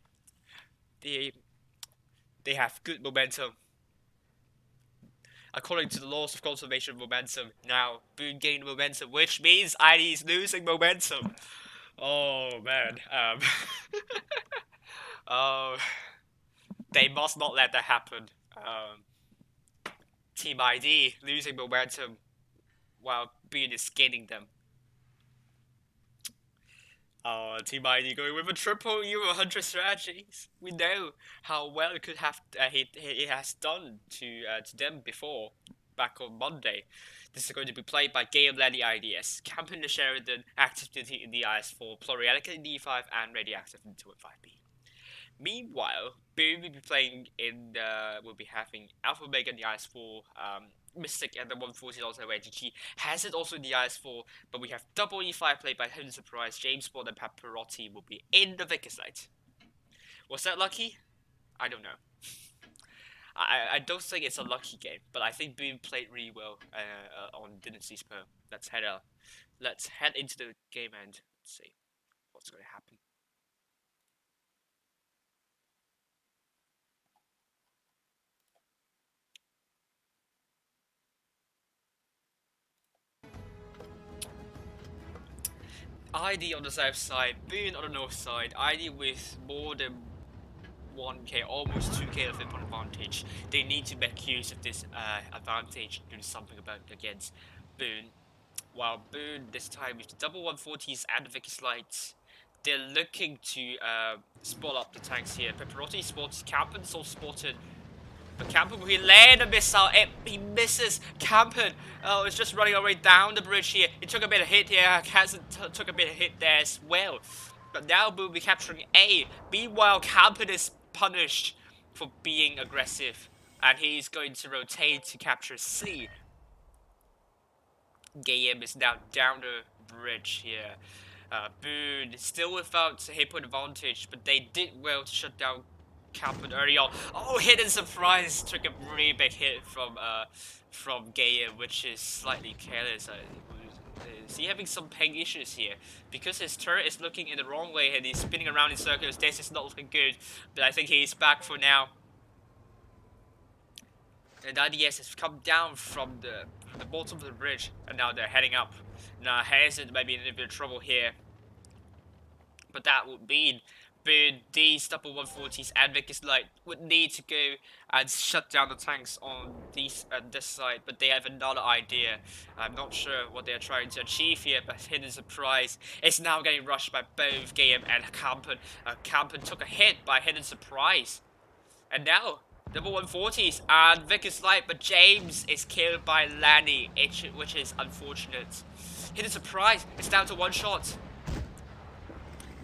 They have good momentum. According to the laws of conservation of momentum, now Boone gained momentum, which means ID is losing momentum. Oh man, they must not let that happen. Team ID losing momentum while Boone is gaining them. Team ID going with a triple Euro 100 strategies. We know how well it could have he has done to them before, back on Monday. This is going to be played by Game Lenny IDS, Camping the Sheridan, Active Duty in the IS4, Plurianica in D5, and Radioactive in 2.5B. Meanwhile, Boone will be playing in will be having Alpha Omega in the IS4, Mystic and the 140 also where GG has it also in the IS4, but we have double E5 played by Hidden Surprise. James Bond and Pepperotti will be in the Vickers Light. Was that lucky? I don't know. I don't think it's a lucky game, but I think Boone played really well on Dynasty's Pearl. Let's head into the game and see what's going to happen. ID on the south side, Boone on the north side. ID with more than 1k, almost 2k of input advantage. They need to make use of this advantage to do something about it against Boone. While Boone, this time with the double 140s and the Vickers lights, they're looking to spot up the tanks here. Pepperotti spots Campen's all spotted. But Campen, he land a missile, he misses. Campen, oh, is just running our way down the bridge here. He took a bit of hit here. Kazen took a bit of hit there as well. But now Boone will be capturing A. Meanwhile, Campen is punished for being aggressive. And he's going to rotate to capture C. Game is now down the bridge here. Boone still without hit point advantage, but they did well to shut down Campen early on. Oh, hidden surprise took a really big hit from Gaia, which is slightly careless. Is he having some ping issues here? Because his turret is looking in the wrong way and he's spinning around in circles. This is not looking good, but I think he's back for now. And IDS has come down from the bottom of the bridge, and now they're heading up. Now Hazard might be in a bit of trouble here, but that would mean these double 140s and Vickers Light would need to go and shut down the tanks on this side, but they have another idea. I'm not sure what they're trying to achieve here, but hidden surprise is now getting rushed by both Game and Campen. Campen took a hit by hidden surprise, and now double 140s and Vickers Light, but James is killed by Lanny, which is unfortunate. Hidden surprise, it's down to one shot.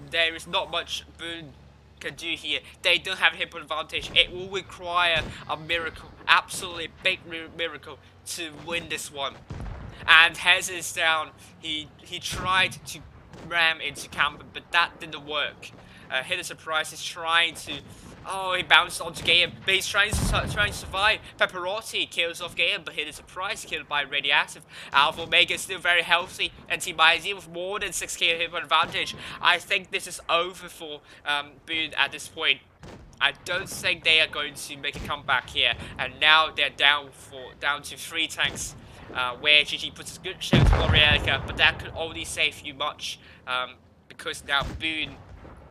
There is not much Boone can do here. They don't have a hit point advantage. It will require a miracle, absolutely big miracle, to win this one. And Hez is down. He tried to ram into Campen, but that didn't work. Hidden surprise is trying to. Oh, he bounced onto Gaia, but he's trying to survive. Pepperotti kills off Gaia, but Hidden surprise killed by Radioactive. Alpha Omega is still very healthy, and Team IZ with more than 6k hit point advantage. I think this is over for Boone at this point. I don't think they are going to make a comeback here, and now they're down to 3 tanks. Where GG puts a good show to L'Orealica, but that could only save you much, because now Boone,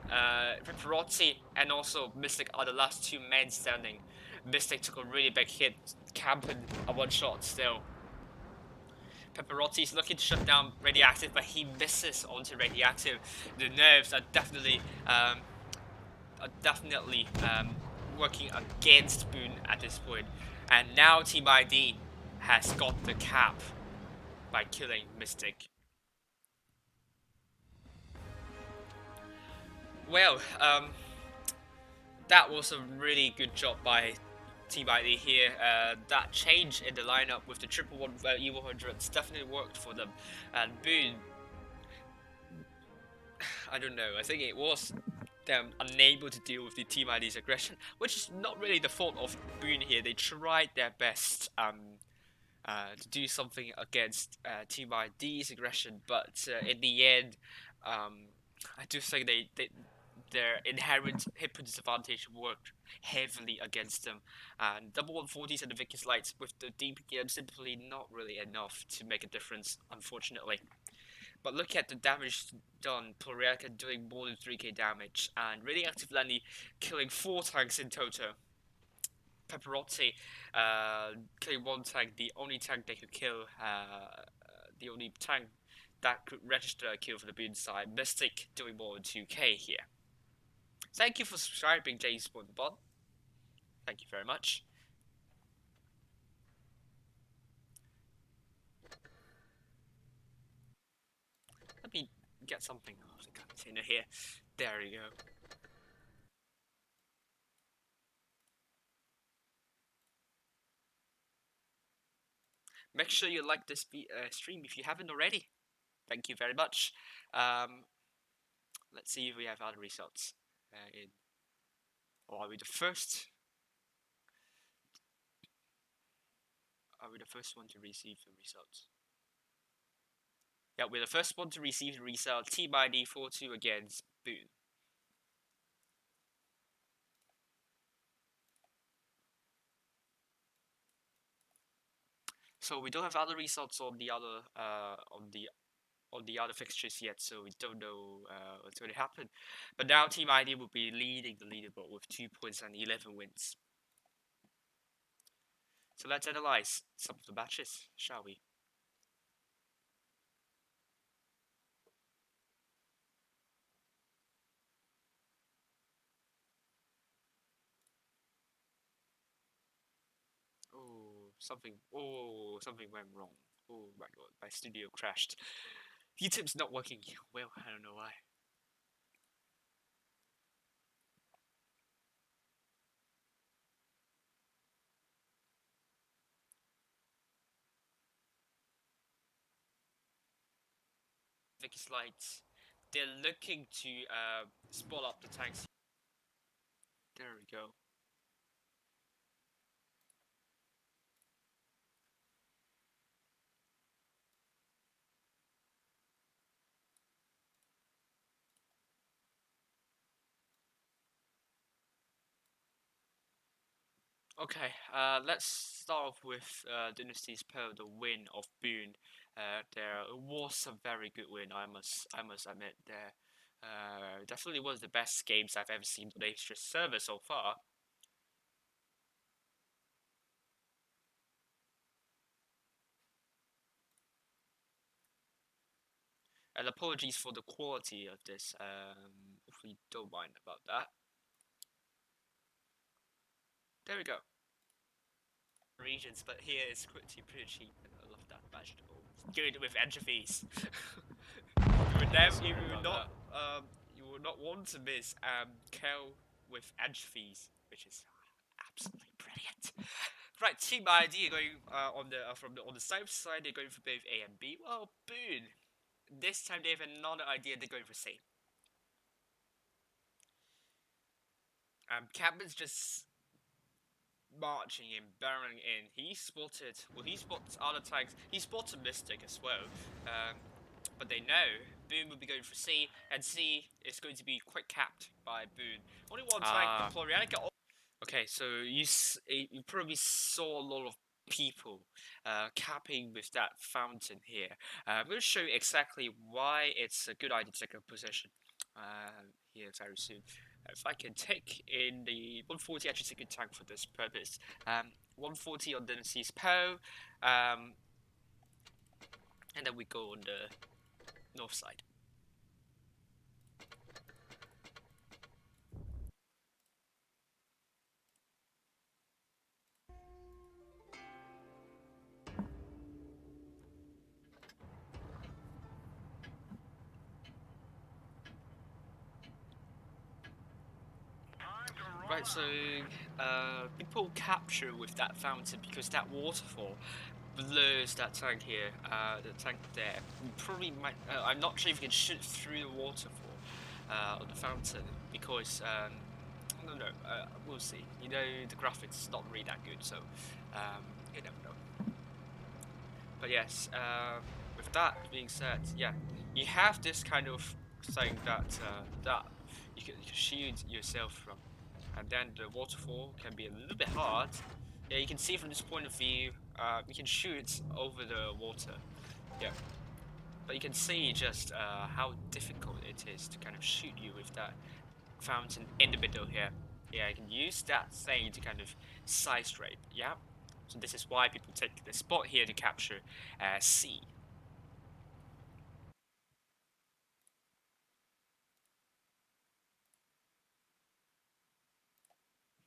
Pepperotti, and also Mystic are the last 2 men standing. Mystic took a really big hit, Campen a 1-shot still. Pepperotti is looking to shut down Radioactive, but he misses onto Radioactive. The nerves are definitely working against Boone at this point, and now Team ID has got the cap by killing Mystic. Well, that was a really good job by Team ID here. That change in the lineup with the triple one E100s definitely worked for them. And Boone, I don't know, I think it was them unable to deal with the Team ID's aggression, which is not really the fault of Boone here. They tried their best to do something against Team ID's aggression, but in the end, I do think their inherent hit point disadvantage worked heavily against them, and double 140s and the Vickers Lights with the DPM simply not really enough to make a difference, unfortunately. But look at the damage done. Pluriaca doing more than 3k damage, and Radioactive Lenny killing 4 tanks in total. Pepperotti killing 1 tank, the only tank they could kill, the only tank that could register a kill for the Boone side. Mystic doing more than 2k here. Thank you for subscribing, James Bond. Thank you very much. Let me get something off the container here. There we go. Make sure you like this stream if you haven't already. Thank you very much. Let's see if we have other results. Are we the first? Are we the first one to receive the results? Yeah, we're the first one to receive the result. Team ID 4-2 against Boone. So we don't have other results on the other on the other fixtures yet, so we don't know what's going to happen. But now Team ID will be leading the leaderboard with 2 points and 11 wins. So let's analyze some of the matches, shall we? Something went wrong. Oh my god, my studio crashed. YouTube's not working well, I don't know why. I think it's like they're looking to spot up the tanks. There we go. Okay, let's start off with Dynasty's Pearl, the win of Boone. There was a very good win, I must admit. There, definitely was the best games I've ever seen on the Astra's server so far. And apologies for the quality of this, if we don't mind about that. There we go. Regions, but here it's pretty cheap. I love that vegetable. It's good with anchovies. You would not want to miss kale with anchovies, which is absolutely brilliant. Right, Team ID going on the south side. They're going for both A and B. Well, Boone. This time they have another idea. They're going for C. Captain's just marching in, barreling in. He spots other tanks. He spots a Mystic as well. But they know Boone will be going for C, and C is going to be quick capped by Boone. Only one tank, Plorianica. Okay, so you probably saw a lot of people capping with that fountain here. I'm going to show you exactly why it's a good idea to take a position here very soon. If I can take in the 140, actually it's a good tank for this purpose. 140 on Dynasty's Poe, and then we go on the north side. Right, so people capture with that fountain because that waterfall blurs that tank here, the tank there. You probably might, I'm not sure if you can shoot through the waterfall on the fountain because, I don't know, we'll see. You know, the graphics not really that good, so you never know. But yes, with that being said, yeah, you have this kind of thing that you can shield yourself from. And then the waterfall can be a little bit hard. Yeah, you can see from this point of view, you can shoot over the water. Yeah, but you can see just how difficult it is to kind of shoot you with that fountain in the middle here. Yeah, you can use that thing to kind of side scrape. Yeah, so this is why people take the spot here to capture C.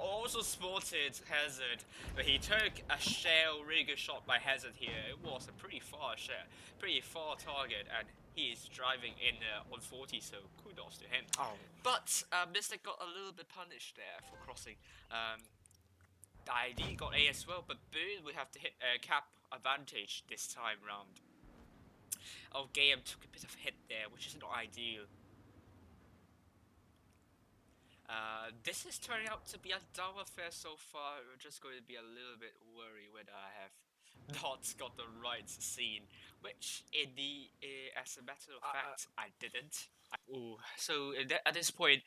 Also spotted Hazard, but he took a shell, really good shot by Hazard here. It was a pretty far shot, pretty far target, and he is driving in 140, so kudos to him. Oh. But Mystic got a little bit punished there for crossing. The ID got A as well, but Boone would have to hit cap advantage this time round. Oh, Game took a bit of hit there, which is not ideal. This is turning out to be a dull affair so far. We're just going to be a little bit worried whether I have not got the right scene, which in the as a matter of fact I didn't. Ooh, so at this point,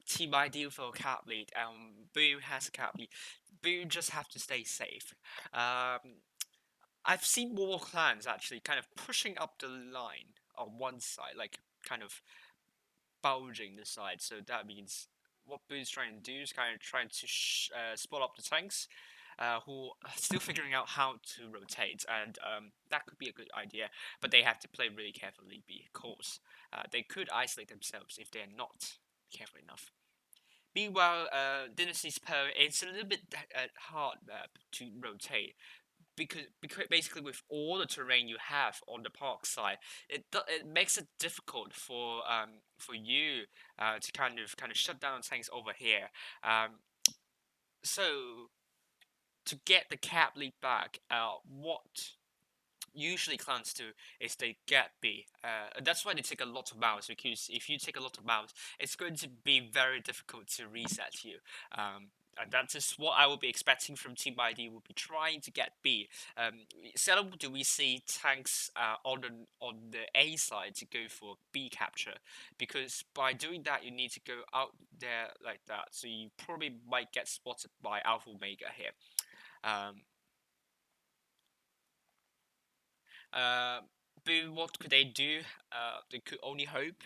Team Ideal for a cap lead. Boone has a cap lead. Boone just have to stay safe. I've seen more clans actually kind of pushing up the line on one side, like kind of bulging the side. So that means what Boone's trying to do is kind of trying to spot up the tanks, who are still figuring out how to rotate, and that could be a good idea. But they have to play really carefully because they could isolate themselves if they're not careful enough. Meanwhile, Dynasty's Poe, it's a little bit hard to rotate because basically with all the terrain you have on the park side, it makes it difficult for you to kind of shut down tanks over here. So to get the cap lead back, what usually clans do is they get B. That's why they take a lot of mouse, because if you take a lot of mouse, it's going to be very difficult to reset you. And that is what I will be expecting from Team ID. Will be trying to get B. Seldom do we see tanks on the A side to go for B capture, because by doing that you need to go out there like that. So you probably might get spotted by Alpha Omega here. But what could they do? They could only hope.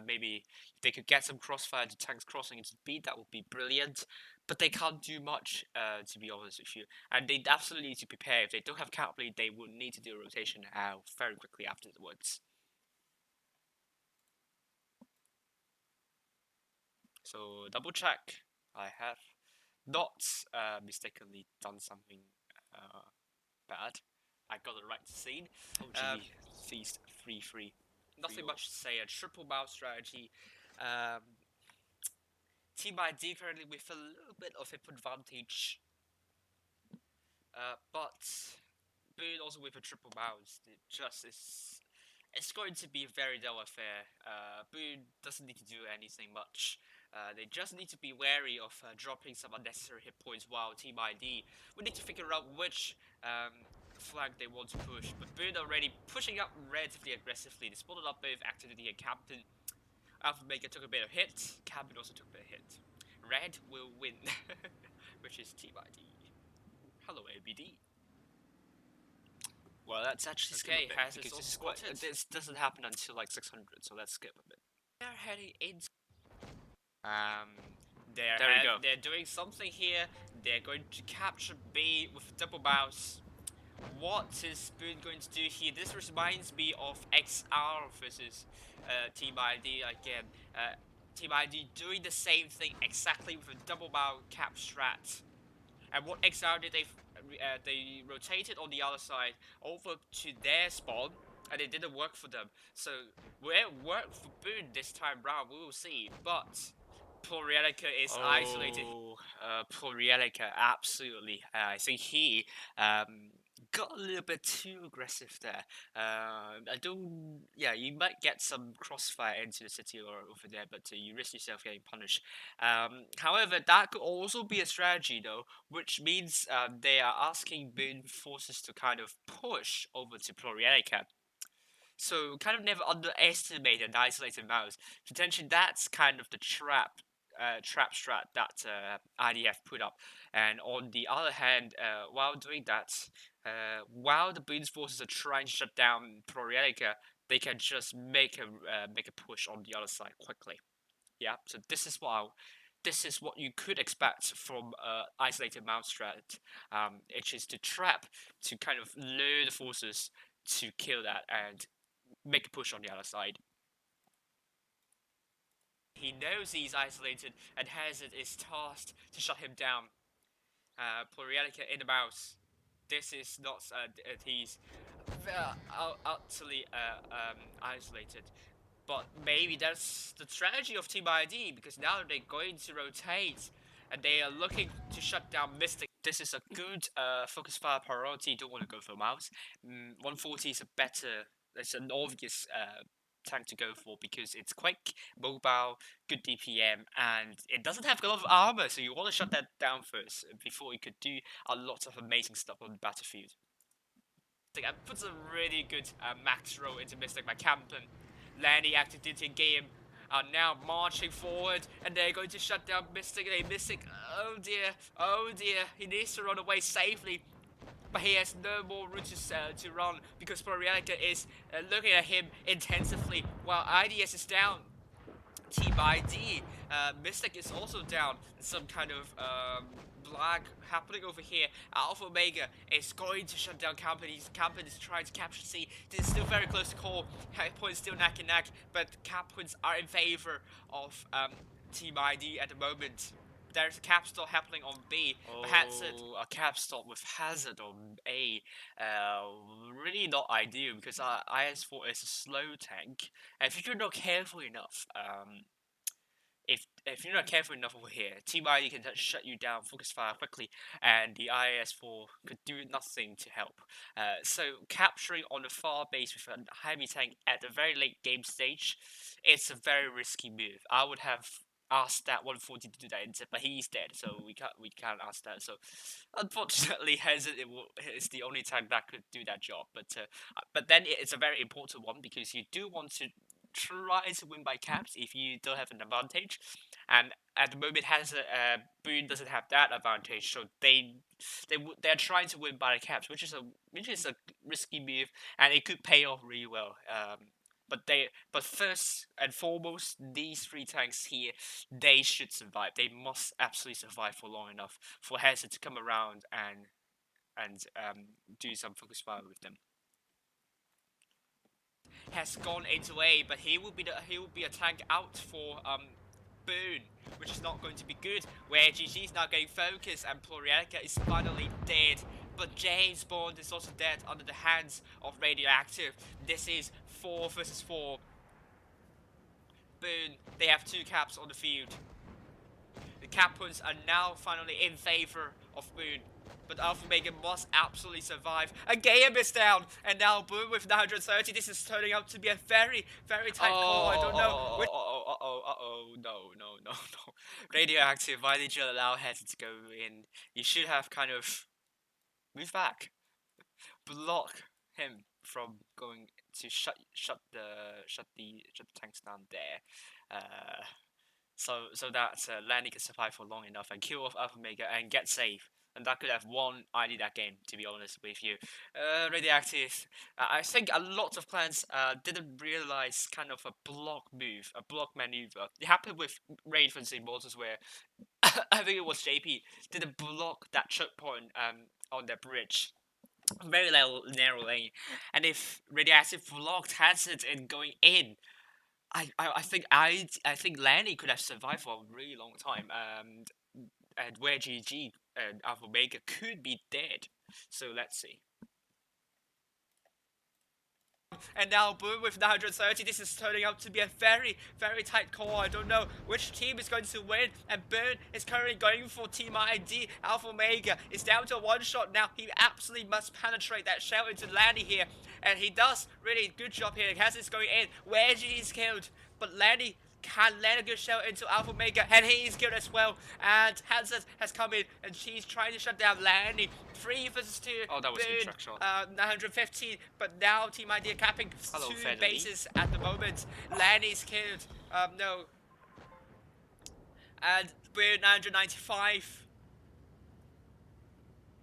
Maybe if they could get some crossfire to tanks crossing into B, that would be brilliant. But they can't do much, to be honest with you. And they absolutely need to prepare. If they don't have cap lead, they would need to do a rotation very quickly afterwards. So double check. I have not mistakenly done something bad. I got the right scene. Oh gee, feast 3-3. Nothing much to say. A triple mouse strategy. Team ID currently with a little bit of an advantage, but Boone also with a triple mouse. It's going to be a very dull affair. Boone doesn't need to do anything much. They just need to be wary of dropping some unnecessary hit points, while Team ID will need to figure out which flag they want to push. But Boone already pushing up relatively aggressively. They spotted up both Activity and Captain. Alpha Omega took a bit of hit. Captain also took a bit of hit. Red will win, which is Team ID. Hello, ABD. Well, that's actually Okay, this doesn't happen until like 600, so let's skip a bit. They're heading into. There we go. They're doing something here. They're going to capture B with a double mouse. What is Spoon going to do here? This reminds me of XR versus Team ID again. Team ID doing the same thing exactly with a double mouse cap strat. And what XR did, they rotated on the other side over to their spawn, and it didn't work for them. So where it worked for Boone this time round, we will see. But Preliminaries is isolated. Preliminaries, absolutely. I think he got a little bit too aggressive there. Yeah, you might get some crossfire into the city or over there, but you risk yourself getting punished. However, that could also be a strategy though, which means they are asking Boone forces to kind of push over to Preliminaries. So kind of never underestimate an isolated mouse. Potentially that's kind of the trap strat that IDF put up. And on the other hand, while doing that, while the Boone's forces are trying to shut down Preliminaries, they can just make a push on the other side quickly. Yeah, so this is what you could expect from isolated mouse strat. It is to trap, to kind of lure the forces to kill that and make a push on the other side. He knows he's isolated, and Hazard is tasked to shut him down. Preliminaries in the mouse. This is not. He's utterly isolated. But maybe that's the strategy of Team ID, because now they're going to rotate, and they are looking to shut down Mystic. This is a good focus fire priority. You don't want to go for mouse. 140 is a better. It's an obvious tank to go for, because it's quick, mobile, good DPM, and it doesn't have a lot of armor, so you want to shut that down first before you could do a lot of amazing stuff on the battlefield. I put a really good max roll into Mystic by Campen. Landing Activity and Game are now marching forward, and they're going to shut down Mystic. Mystic, oh dear, he needs to run away safely. but he has no more room to run because Prorealica is looking at him intensively while IDS is down. Team ID, Mystic is also down. Some kind of lag happening over here. Alpha Omega is going to shut down companies. Companies trying to capture C. This is still very close to call. Points still neck and neck, but cap points are in favor of Team ID at the moment. There's a cap stop happening on B. Hazard. A cap stop with Hazard on A. Really not ideal because IS4 is a slow tank. And if you're not careful enough, if you're not careful enough over here, Team ID can just shut you down, focus fire quickly, and the IS4 could do nothing to help. So capturing on the far base with a heavy tank at the very late game stage, it's a very risky move. I would have asked that 140 to do that, but he's dead, so we can't ask that. So unfortunately, Hazard is the only tank that could do that job. But then it's a very important one because you do want to try to win by caps if you don't have an advantage, and at the moment Boone doesn't have that advantage, so they're trying to win by caps, which is a risky move, and it could pay off really well. But first and foremost, these three tanks here, they should survive. They must absolutely survive for long enough for Hazard to come around and do some focus fire with them. Has gone into A, but he will be a tank out for Boone, which is not going to be good. Where GG is now getting focused and Prorealica is finally dead. But James Bond is also dead under the hands of Radioactive. This is 4 versus 4. Boone, they have 2 caps on the field. The cap points are now finally in favor of Boone. But Alpha Omega must absolutely survive. And Gaiam is down, and now Boone with 930. This is turning out to be a very, very tight call. I don't know. No. Radioactive, why did you allow Hazard to go in? You should have kind of moved back, block him from going to shut the tanks down there. So that Lanny can survive for long enough and kill off Alpha Omega and get safe. And that could have won ID that game, to be honest with you. Radioactive, I think a lot of clans didn't realize kind of a block move, a block maneuver. It happened with Raid for Immortals where I think it was JP didn't block that choke point on their bridge. Very narrow lane. And if Radioactive blocked Hazard and going in, I think Lanny could have survived for a really long time. And where GG and Alpha Omega could be dead. So let's see. And now Boone with 930. This is turning out to be a very, very tight call. I don't know which team is going to win. And Boone is currently going for Team ID. Alpha Omega is down to 1 shot now. He absolutely must penetrate that shell into Lanny here. And he does really good job here. Hazard's going in. Where G is killed. But Lanny can land a good shell into Alpha Omega, and he is killed as well. And Hazard has come in, and she's trying to shut down Lanny. 3 versus 2. Oh, that was a good track shot. 915, but now Team ID capping 2 bases at the moment. Lanny's killed. No. And we're 995.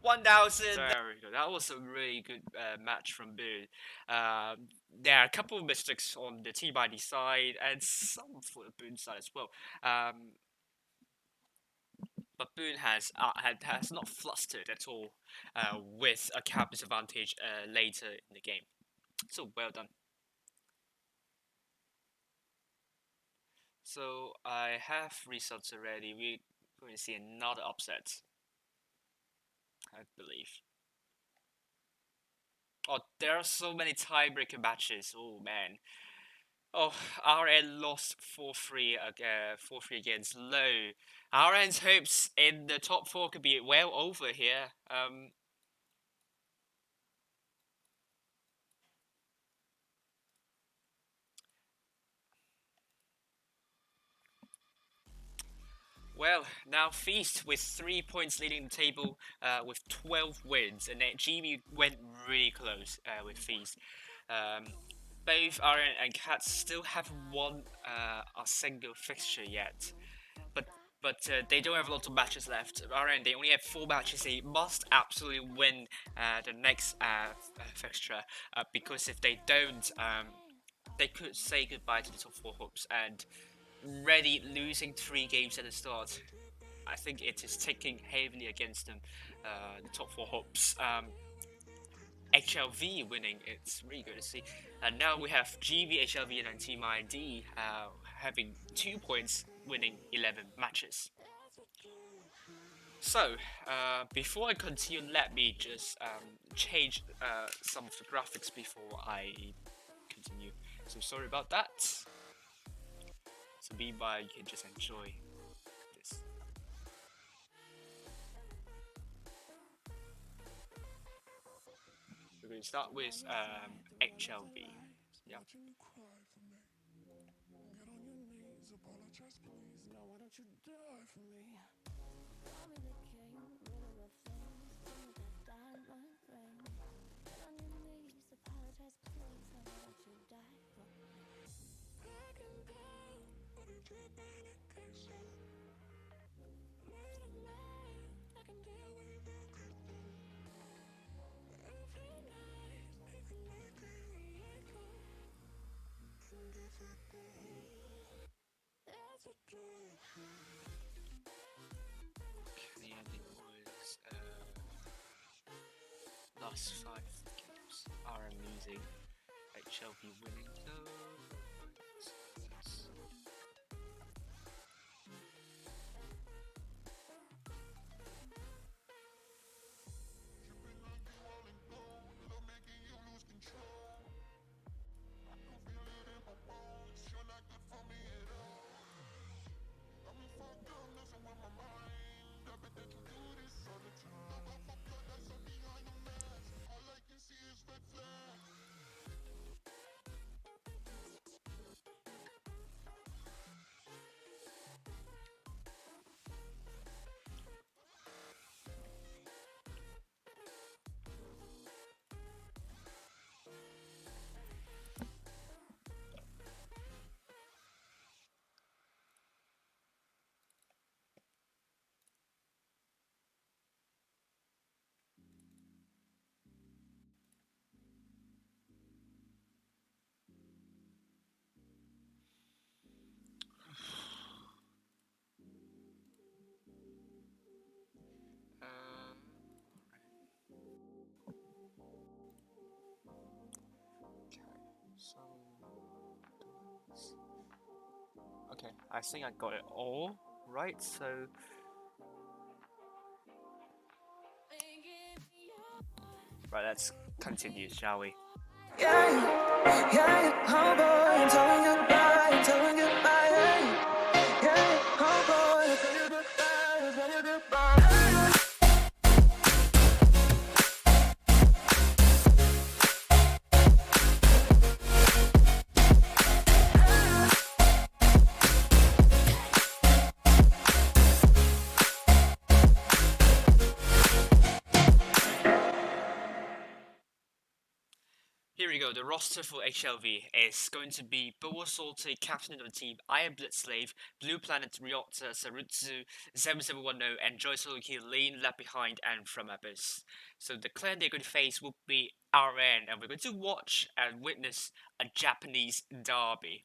1000. There we go. That was a really good match from Boone. There are a couple of mistakes on the Team ID side and some for the Boone side as well. But Boone has not flustered at all with a cap disadvantage later in the game. So well done. So I have results already. We're going to see another upset, I believe. Oh, there are so many tiebreaker matches. Oh man. Oh, RN lost 4-3 against Low. RN's hopes in the top 4 could be well over here. Well, now Feast with 3 points leading the table with 12 wins, and then GB went really close with Feast. Both Aaron and Kat still haven't won a single fixture yet, but but they don't have a lot of matches left. RN, they only have 4 matches. They must absolutely win the next fixture, because if they don't, they could say goodbye to the top 4 hopes. And already losing 3 games at the start, I think it is taking heavily against them. The top 4 hopes. HLV winning, it's really good to see. And now we have GV, HLV, and Team ID having 2 points, winning 11 matches. So, before I continue, let me just change some of the graphics before I continue. So sorry about that. So meanwhile, you can just enjoy this. We're going to start with HLV. Yeah. Last 5 games are losing, HLV winning though. Okay, I think I got it all right, so right, let's continue, shall we? Here we go, the roster for HLV is going to be Boa Salty, captain of the team, Iron Blitz Slave, Blue Planet Ryota, Sarutsu, 7710, and Joy Soloki, Lane Left Behind, and From Abyss. So the clan they're going to face will be RN, and we're going to watch and witness a Japanese derby.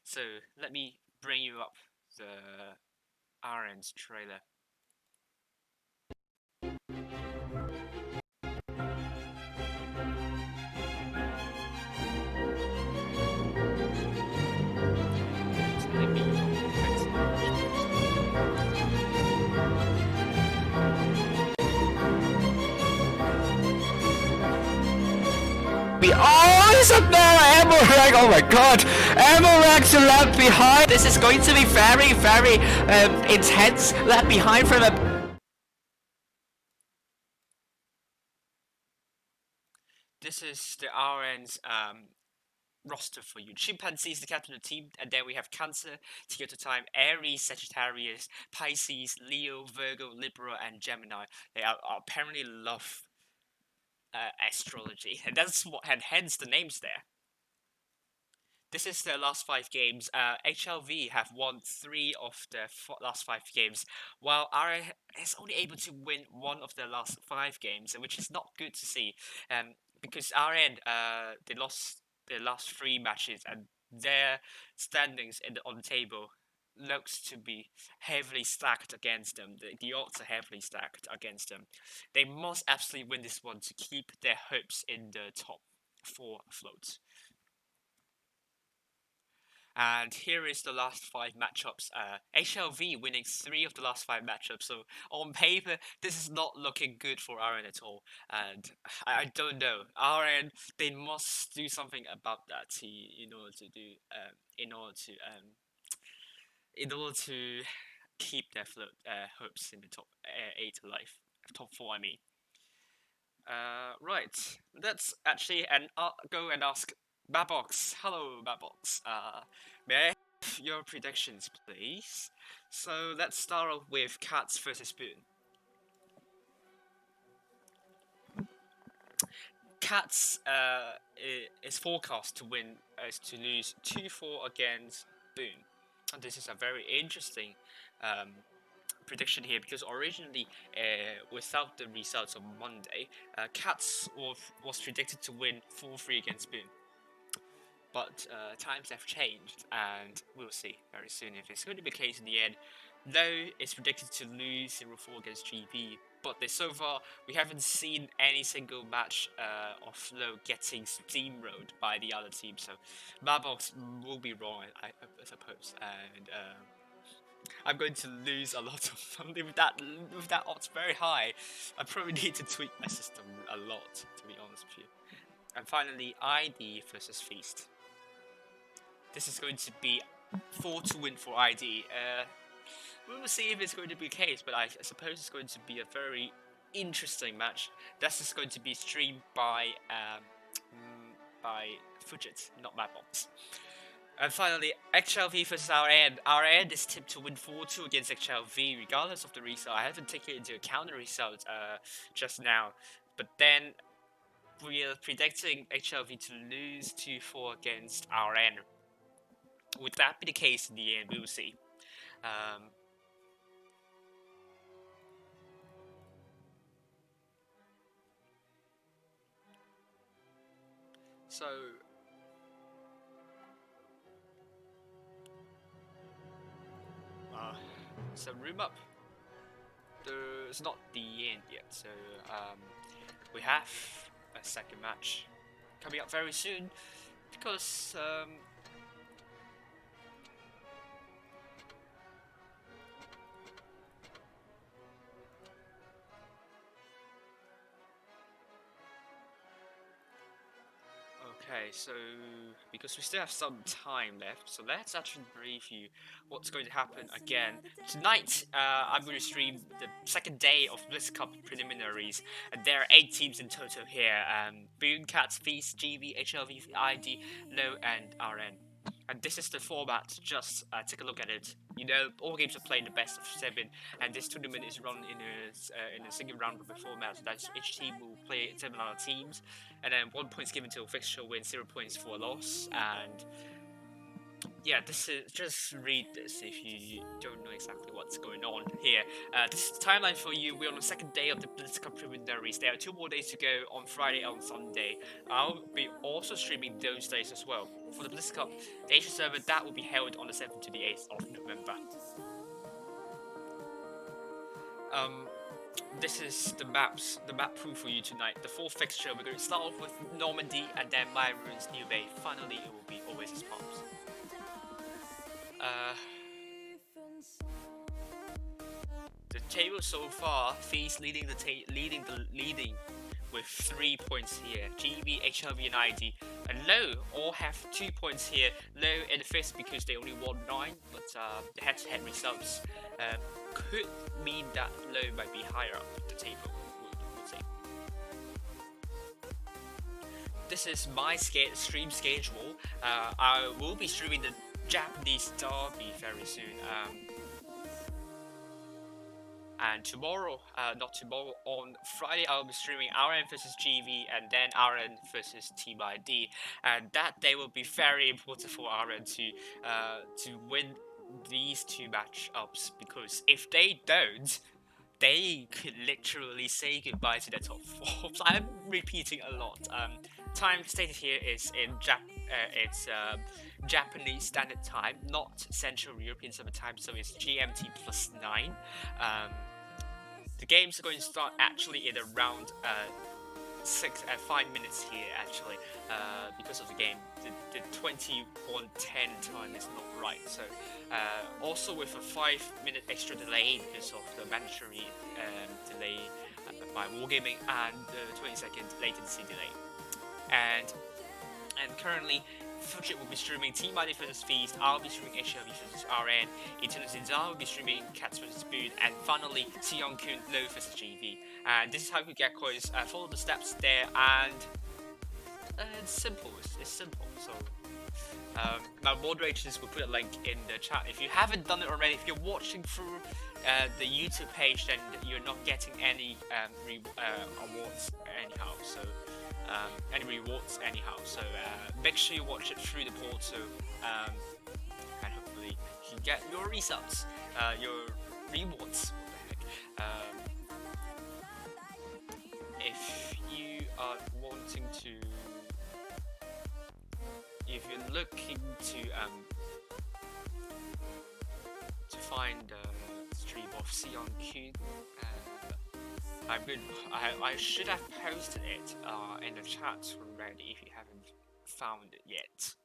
So let me bring you up the RN's trailer. Oh, it's a Amorak! Oh my god! Amorak's Left Behind! This is going to be very, very intense. Left Behind from a... This is the RN's roster for you. Chimpanzee is the captain of the team, and then we have Cancer, Toyota Time, Aries, Sagittarius, Pisces, Leo, Virgo, Libra, and Gemini. They apparently love astrology, and that's what, and hence the names there. This is their last 5 games. HLV have won 3 of their last 5 games, while RA is only able to win 1 of their last 5 games, which is not good to see. Because RN they lost their last 3 matches, and their standings on the table looks to be heavily stacked against them. The odds are heavily stacked against them. They must absolutely win this one to keep their hopes in the top 4 afloat. And here is the last 5 matchups. HLV winning 3 of the last 5 matchups. So on paper, this is not looking good for RN at all. And I don't know. RN, they must do something about that in order to do in order to keep their hopes in the top 8 alive. Top 4, I mean. Right. Let's actually go and ask Mabbox. Hello, Mabbox. May I have your predictions, please? So let's start off with Cats versus Spoon. Cats is forecast to lose 2-4 against Boone. And this is a very interesting prediction here, because originally, without the results on Monday, Cats was predicted to win 4-3 against Boone. But times have changed, and we'll see very soon if it's going to be the case in the end. Low is predicted to lose 0-4 against GB, but so far we haven't seen any single match of Low getting steamrolled by the other team, so Mabbox will be wrong, I suppose, and I'm going to lose a lot of money with that odds very high. I probably need to tweak my system a lot, to be honest with you. And finally, ID versus Feast. This is going to be 4-win for ID. We will see if it's going to be the case, but I suppose it's going to be a very interesting match. This is going to be streamed by Fujit, not Mabbox. And finally, HLV versus RN. RN is tipped to win 4-2 against HLV, regardless of the result. I haven't taken into account the result just now, but then we are predicting HLV to lose 2-4 against RN. Would that be the case in the end? We will see. So room up. It's not the end yet, so we have a second match coming up very soon, because okay, so because we still have some time left, so let's actually review what's going to happen again. Tonight, I'm going to stream the second day of Blitz Cup preliminaries, and there are 8 teams in total here. Boone, Cats, Feast, GB, HLV, ID, Low, and RN. And this is the format, just take a look at it. You know, all games are played in the best of 7, and this tournament is run in a single round robin format. So that each team will play 7 other teams, and then 1 point is given to a fixture win, 0 points for a loss. And yeah, this is, just read this if you don't know exactly what's going on here. This is the timeline for you. We're on the second day of the Blitz Cup preliminaries. There are 2 more days to go on Friday and on Sunday. I'll be also streaming those days as well. For the Blitz Cup, the Asia server, that will be held on the 7th to the 8th of November. This is the map pool for you tonight. The 4th fixture, we're going to start off with Normandy, and then My Ruins, New Bay. Finally, it will be Oasis Palms. The table so far, Feast leading with 3 points here. GB, HLV, and ID, and Low all have 2 points here. Low in the 5th because they only won 9, but the head-to-head results could mean that Low might be higher up the table. We'll see. This is my stream schedule. I will be streaming the Japanese derby very soon. And tomorrow, not tomorrow, on Friday, I'll be streaming RN versus GV and then RN versus Team ID. And that day will be very important for RN to win these two matchups, because if they don't, they could literally say goodbye to the top four. I'm repeating a lot. Time stated here is in Japanese Standard Time, not Central European Summer Time, so it's GMT plus 9. The games are going to start actually in around 5 minutes here actually, because of the game. The 21:10 time is not right. So also with a 5-minute extra delay because of the mandatory delay by wargaming and the 20-second latency delay. And currently, Fixture will be streaming Team ID vs Feast, I'll be streaming HLV vs RN, Eternal Zinzar will be streaming Cats vs Spoon, and finally, Sion Kun Low vs GV. And this is how you get coins. Follow the steps there, and it's simple. It's simple. So my moderators will put a link in the chat. If you haven't done it already, if you're watching through the YouTube page, then you're not getting any awards anyhow. So any rewards anyhow. So make sure you watch it through the portal, and hopefully you can get your results, your rewards. What the heck? If you are wanting to, if you're looking to find the stream of Sion Kun, I should have posted it in the chat already if you haven't found it yet.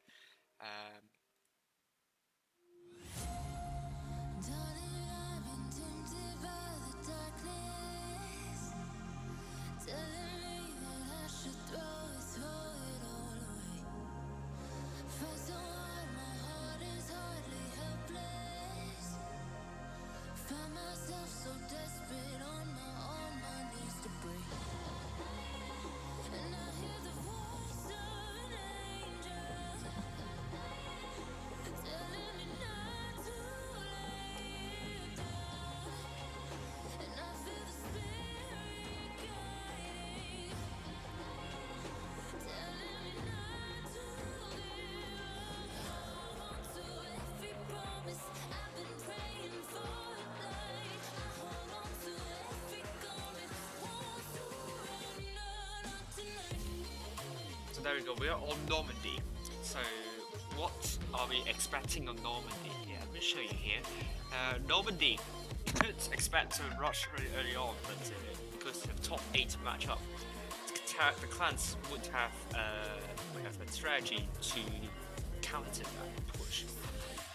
There we go, we are on Normandy. So what are we expecting on Normandy here? Let me show you here. Normandy, you could expect to rush really early on, but because of the top 8 matchup, the clans would have a strategy to counter that push.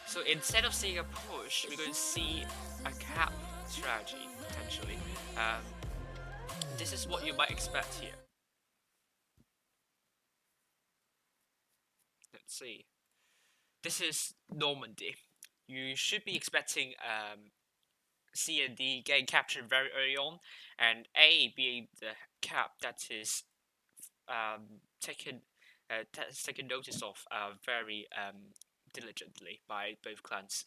So instead of seeing a push, we're going to see a cap strategy potentially. This is what you might expect here. Let's see. This is Normandy. You should be expecting C and D getting captured very early on, and A being the cap that is taken notice of very diligently by both clans.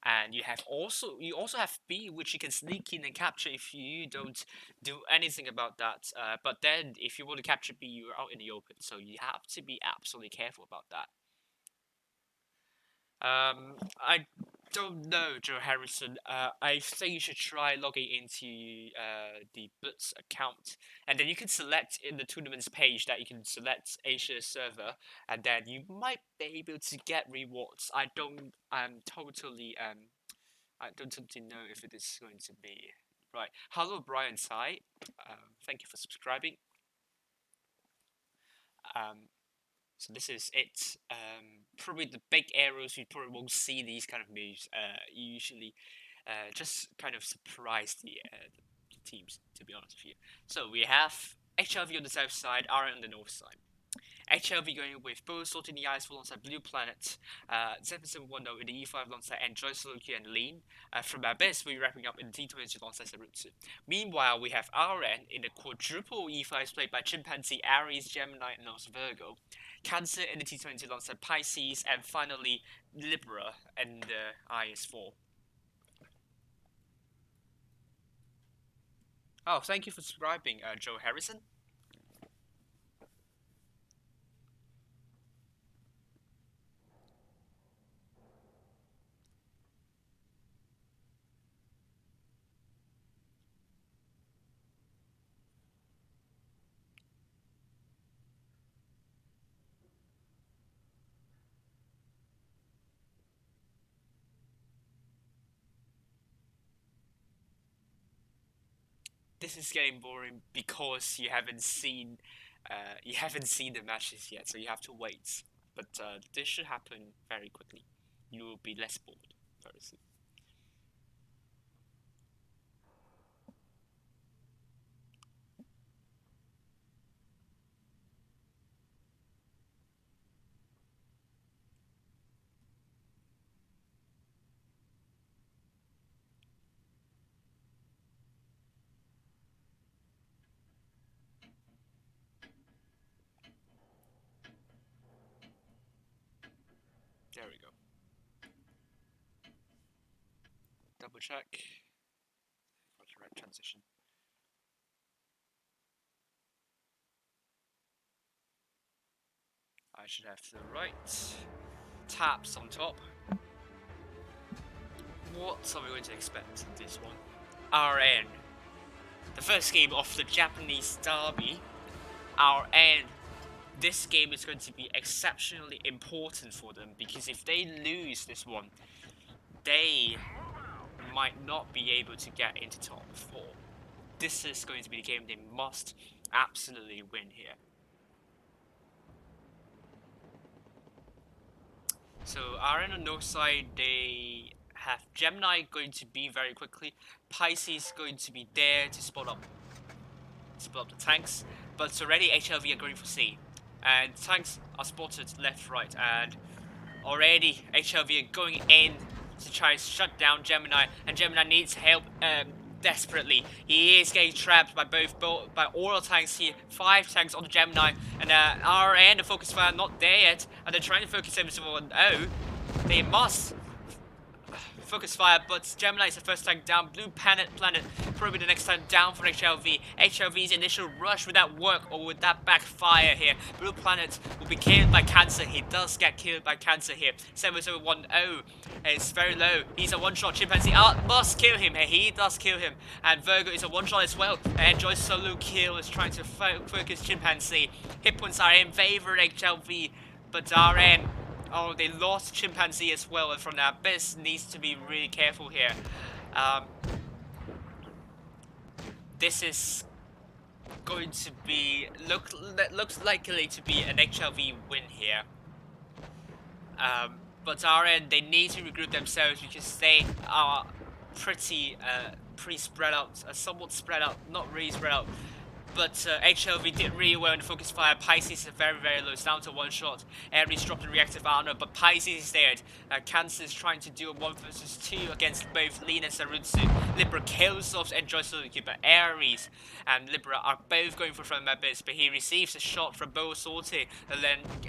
And you also have B, which you can sneak in and capture if you don't do anything about that. But then if you want to capture B, you're out in the open, so you have to be absolutely careful about that. I don't know, Joe Harrison. I think you should try logging into the Blitz account, and then you can select in the tournaments page that you can select Asia server, and then you might be able to get rewards. I don't totally know if it is going to be right. Hello, Brian Tsai. Thank you for subscribing. So this is it. Probably the big arrows, you probably won't see these kind of moves. Usually, just kind of surprise the teams, to be honest with you. So we have HLV on the south side, RN on the north side. HLV going with Bo Salt in the Ice alongside Blue Planet, 7710 in the E5 alongside Enjoy Soloki and Lean. From Abyss, we're wrapping up in the T20 alongside Sarutsu. Meanwhile, we have RN in the quadruple E5s played by Chimpanzee, Aries, Gemini, and also Virgo. Cancer in the T20 alongside Pisces, and finally Libra in the IS4. Oh, thank you for subscribing, Joe Harrison. This is getting boring because you haven't seen the matches yet, so you have to wait. But this should happen very quickly. You will be less bored very soon. There we go. Double check. Got the right transition. I should have to the right. Taps on top. What are we going to expect in this one? RN. The first game of the Japanese derby. RN. This game is going to be exceptionally important for them because if they lose this one, they might not be able to get into top 4. This is going to be the game they must absolutely win here. So RN on north side, they have Gemini going to be very quickly, Pisces going to be there to spot up the tanks, but already HLV are going for C, and tanks are spotted left, right, and already HLV are going in to try to shut down Gemini, and Gemini needs help desperately. He is getting trapped by by all tanks here. 5 tanks on the Gemini, and RN, the focus fire, not there yet, and they're trying to focus everything on O. They must focus fire, but Gemini is the first tank down. Blue Planet probably the next tank down for HLV. HLV's initial rush, would that work or would that backfire here? Blue Planet will be killed by Cancer. He does get killed by Cancer here. 7010 is very low. He's a one-shot chimpanzee. Must kill him. He does kill him. And Virgo is a one-shot as well. And Joyce solo kill is trying to focus chimpanzee. Hit points are in favor of HLV, but RN, oh, they lost Chimpanzee as well, and from that, Abyss needs to be really careful here. This is going to be looks likely to be an HLV win here. But RN, they need to regroup themselves because they are pretty spread out, somewhat spread out, not really spread out. But HLV did really well in the focus fire. Pisces is very, very low. It's down to 1 shot. Ares dropped the reactive armor, but Pisces is there. Cancer is trying to do a 1 versus 2 against both Lean and Sarutsu. Libra kills off and enjoys the keeper. Ares and Libra are both going for front Mabbox, but he receives a shot from Bo Sorte,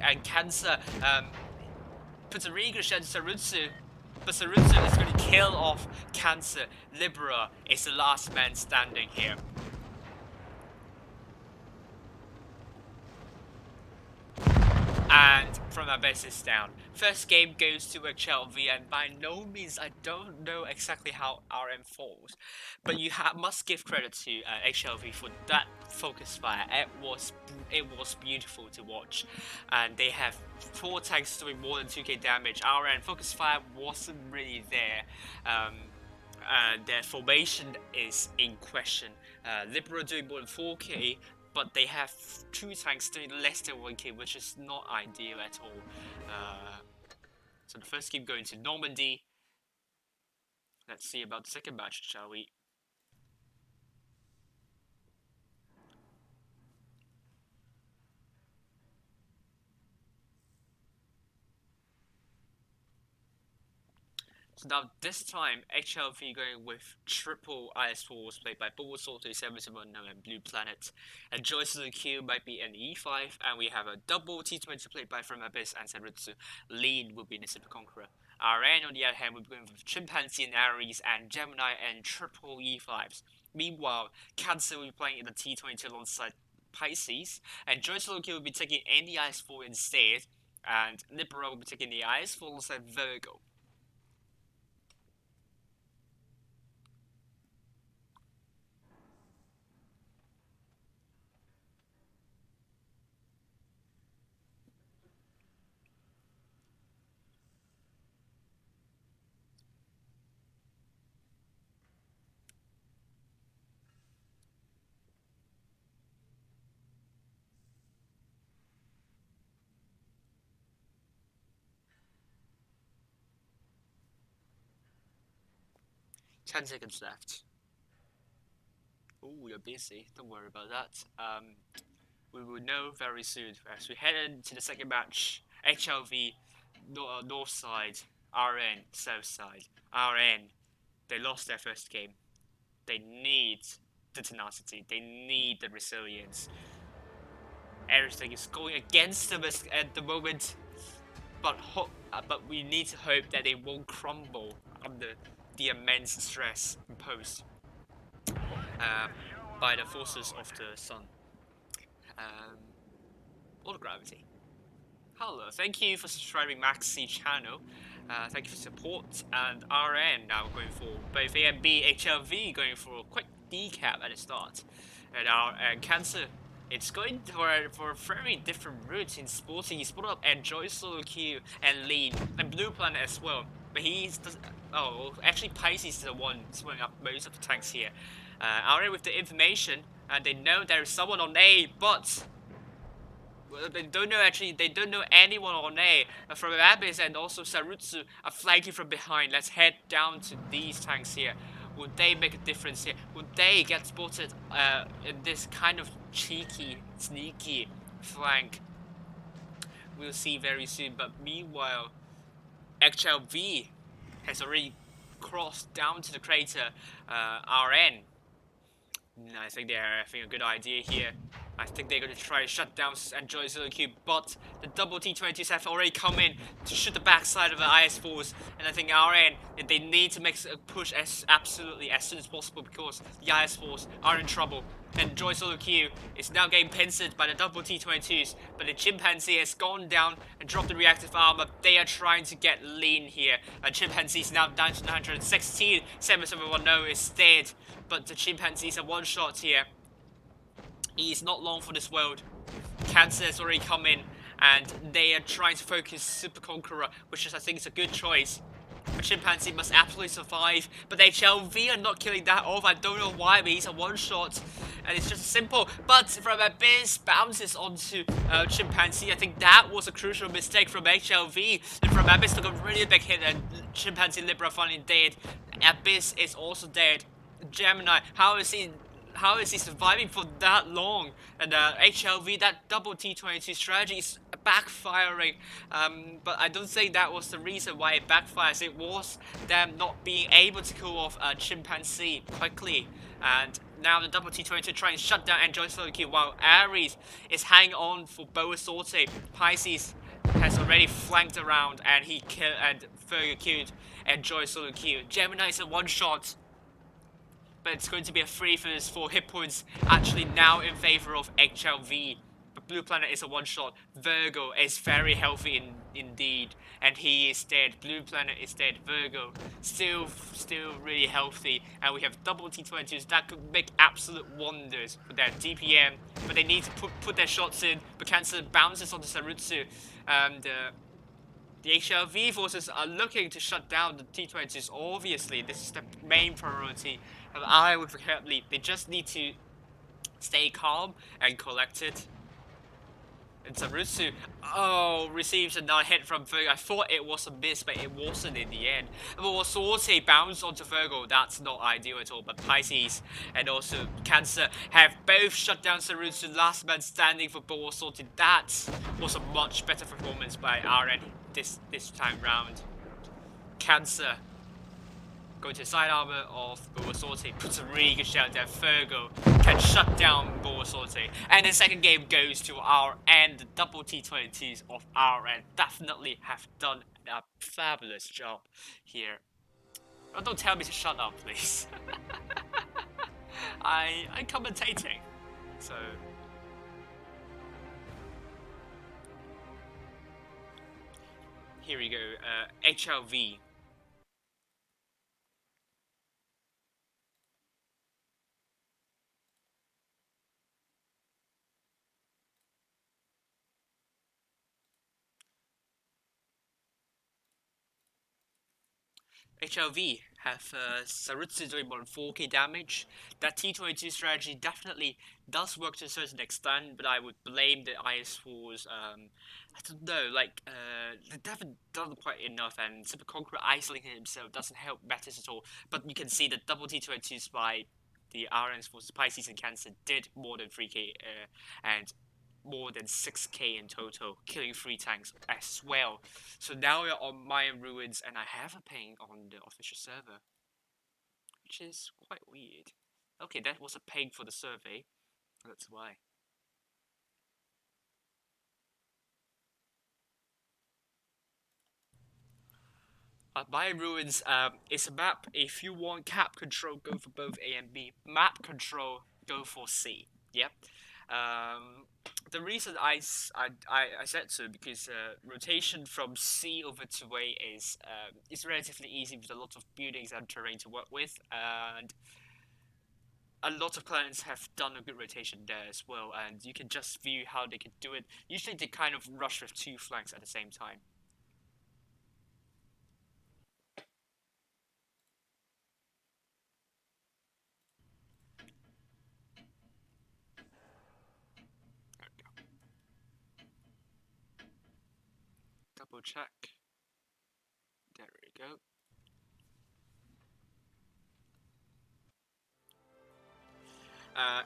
and Cancer puts a really good shot to Sarutsu. But Sarutsu is going to kill off Cancer. Libra is the last man standing here. And from our basis down. First game goes to HLV, and by no means I don't know exactly how RM falls, but you must give credit to HLV for that focus fire. It was beautiful to watch, and they have 4 tanks doing more than 2k damage. RM focus fire wasn't really there. Their formation is in question. Libra doing more than 4k. But they have 2 tanks doing less than 1k, which is not ideal at all. So the first game going to Normandy. Let's see about the second match, shall we? So now this time, HLV going with triple IS4 was played by Bulbasaur 37 and Blue Planet. And Joyce of the Q might be an E5, and we have a double T20 played by From Abyss and Sarutsu. Lean will be in the Super Conqueror. RN on the other hand will be going with Chimpanzee and Ares and Gemini and triple E5s. Meanwhile, Cancer will be playing in the T22 alongside Pisces, and Joyce Loki will be taking in the IS-4 instead, and Libra will be taking the IS-4 alongside Virgo. Ten seconds left. Oh, you're busy. Don't worry about that. We will know very soon as we head into the second match. HLV, north side, RN, south side. RN, they lost their first game. They need the tenacity. They need the resilience. Everything is going against them at the moment, but we need to hope that they won't crumble under the immense stress imposed by the forces of the sun or the gravity. Hello, thank you for subscribing Maxi channel. Thank you for support. And RN now going for both A and B. HLV going for a quick decap at the start. And our Cancer, it's going for a very different route in sporting. He split up Enjoy Solo Q and Lean and Blue Planet as well. But actually Pisces is the one splitting up most of the tanks here. RN with the information, and they know there is someone on A, but they don't know anyone on A. From Abyss and also Sarutsu are flanking from behind. Let's head down to these tanks here. Would they make a difference here? Would they get spotted in this kind of cheeky, sneaky flank? We'll see very soon. But meanwhile, HLV has already crossed down to the crater. RN, I think they're having a good idea here. I think they're going to try to shut down Enjoy Zero Cube, but the double T20s have already come in to shoot the backside of the IS-4s, and I think RN, they need to make a push absolutely as soon as possible because the IS-4s are in trouble. And Joy Solo Q is now getting pincered by the double T22s, but the Chimpanzee has gone down and dropped the reactive armor. They are trying to get lean here. Chimpanzee is now down to 916. 7710 is dead, but the Chimpanzee is a one-shot here. He is not long for this world. Cancer has already come in, and they are trying to focus Super Conqueror, which is, I think, is a good choice. But Chimpanzee must absolutely survive, but HLV are not killing that off. I don't know why, but he's a one-shot, and it's just simple. But from Abyss bounces onto Chimpanzee. I think that was a crucial mistake from HLV, and from Abyss took a really big hit, and Chimpanzee Libra finally dead. Abyss is also dead. Gemini, how is he surviving for that long? And HLV, that double T22 strategy is backfiring, but I don't think that was the reason why it backfires. It was them not being able to kill off Chimpanzee quickly, and now the double T22 trying to shut down Enjoy Solo Q while Ares is hanging on for Boa Sorte. Pisces has already flanked around, and he killed and further killed Enjoy Solo Q. Gemini is a one-shot, but it's going to be a 3 versus 4 hit points actually now in favor of HLV. But Blue Planet is a one-shot. Virgo is very healthy indeed, and he is dead. Blue Planet is dead. Virgo still really healthy, and we have double T20s that could make absolute wonders for their DPM, but they need to put their shots in. But Cancer bounces onto Sarutsu, and the HLV forces are looking to shut down the T20s. Obviously, this is the main priority. And I would forget, they just need to stay calm and collected. And Sarutsu, receives another hit from Virgo. I thought it was a miss, but it wasn't in the end. Boa Sorte bounced onto Virgo. That's not ideal at all. But Pisces and also Cancer have both shut down Sarutsu. Last man standing for Boa Sorte. That was a much better performance by RN this time round. Cancer going to the side armor of Boa Sorte, puts a really good shot there. Virgo can shut down Boa Sorte. And the second game goes to RN. The double T22s of RN definitely have done a fabulous job here. Oh, don't tell me to shut up, please. I'm commentating. So here we go. HLV. HLV have Sarutsu doing more than 4k damage. That T22 strategy definitely does work to a certain extent, but I would blame the IS Force. I don't know, like, they haven't done quite enough, and Super Conqueror isolating himself doesn't help matters at all. But you can see the double T22s by the RN's Forces Pisces and Cancer did more than 3k, and more than 6k in total, killing 3 tanks as well. So now we're on Mayan Ruins, and I have a ping on the official server, which is quite weird. Okay, that was a ping for the survey. That's why. Mayan Ruins is a map. If you want cap control, go for both A and B. Map control, go for C. Yep. The reason I said so because rotation from C over to A is relatively easy with a lot of buildings and terrain to work with, and a lot of clients have done a good rotation there as well, and you can just view how they can do it. Usually they kind of rush with 2 flanks at the same time. Double check. There we go.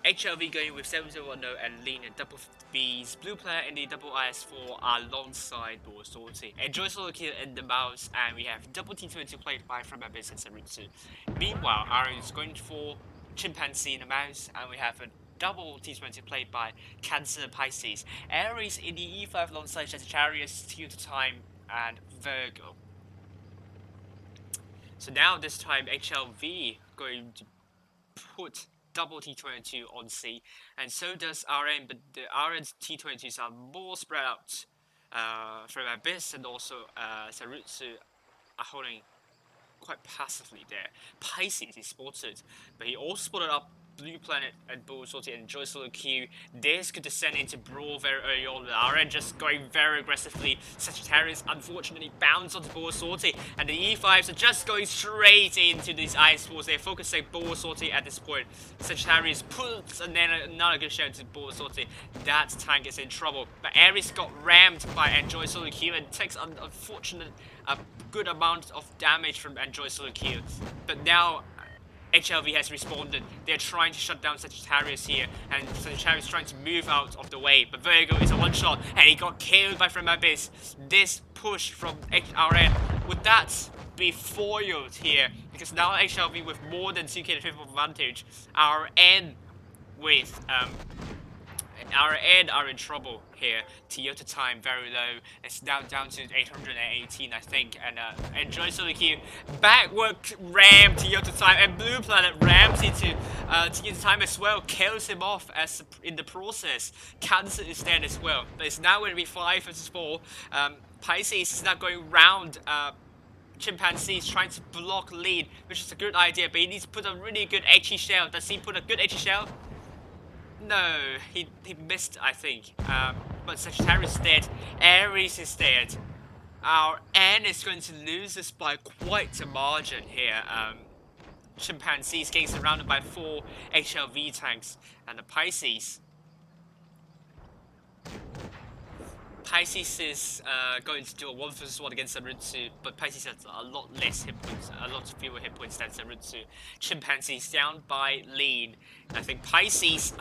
HLV going with 7010 and Lean and double Bs. Blue player in the double IS4 alongside Borsorti. Enjoy solo kill in the mouse, and we have double T22 played by from Abyss and Sarutsu. Meanwhile, Aaron is going for Chimpanzee in the mouse, and we have a double T20 played by Cancer Pisces. Aries in the E5 alongside Sagittarius, Teal to Time, and Virgo. So now this time HLV going to put double T22 on C, and so does RN, but the RN's T22s are more spread out from Abyss, and also Sarutsu are holding quite passively there. Pisces he spotted, but he also spotted up Blue Planet and Borsorti and Enjoy Solo Q. This could descend into Brawl very early on. The RN just going very aggressively. Sagittarius unfortunately bounced onto Borsorti, and the E5s are just going straight into these Ice Force. They're focusing Borsorti at this point. Sagittarius puts another good shot to Borsorti. That tank is in trouble. But Ares got rammed by Enjoy Solo Q and takes an unfortunate good amount of damage from Enjoy Solo Q. But now HLV has responded. They're trying to shut down Sagittarius here, and Sagittarius is trying to move out of the way. But Virgo is a one-shot, and he got killed by From Abyss. This push from RN, would that be foiled here? Because now HLV with more than 2k to 5 advantage, RN with RN are in trouble here. Toyota time very low. It's now down to 818, I think. And Enjoy Solo Q backward ram Toyota time, and Blue Planet rams into Toyota time as well, kills him off as in the process. Cancer is dead as well. But it's now going to be 5 versus 4. Pisces is now going round. Chimpanzee is trying to block lead, which is a good idea, but he needs to put a really good HE shell. Does he put a good HE shell? No, he missed, I think. But Sagittarius is dead. Ares is dead. Our N is going to lose this by quite a margin here. Chimpanzee is getting surrounded by 4 HLV tanks, and the Pisces is going to do a 1 vs 1 against Sarutsu, but Pisces has a lot less hit points, a lot fewer hit points than Sarutsu. Chimpanzee is down by lead. I think Pisces,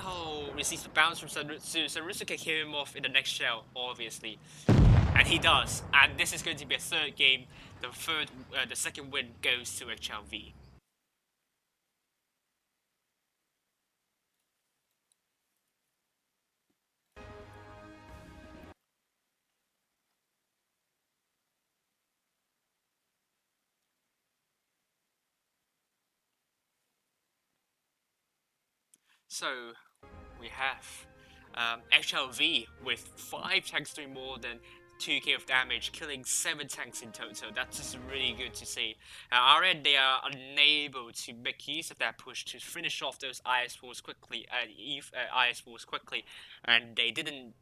receives the bounce from Sarutsu. Sarutsu can kill him off in the next shell, obviously. And he does. And this is going to be a 3rd game. The second win goes to HLV. So we have HLV with 5 tanks doing more than 2k of damage, killing 7 tanks in total. That's just really good to see. Our end, they are unable to make use of that push to finish off those IS-4s quickly, IS-4s quickly, and they didn't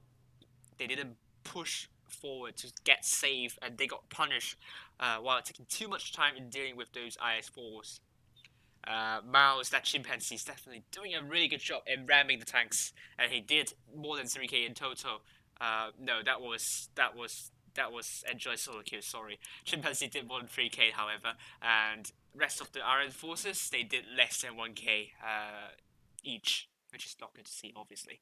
push forward to get safe, and they got punished while taking too much time in dealing with those IS-4s. Miles, that chimpanzee, is definitely doing a really good job in ramming the tanks, and he did more than 3k in total. No, that was Enjoy Solo Kill, sorry. Chimpanzee did more than 3k, however, and rest of the RN forces, they did less than 1k each, which is not good to see, obviously.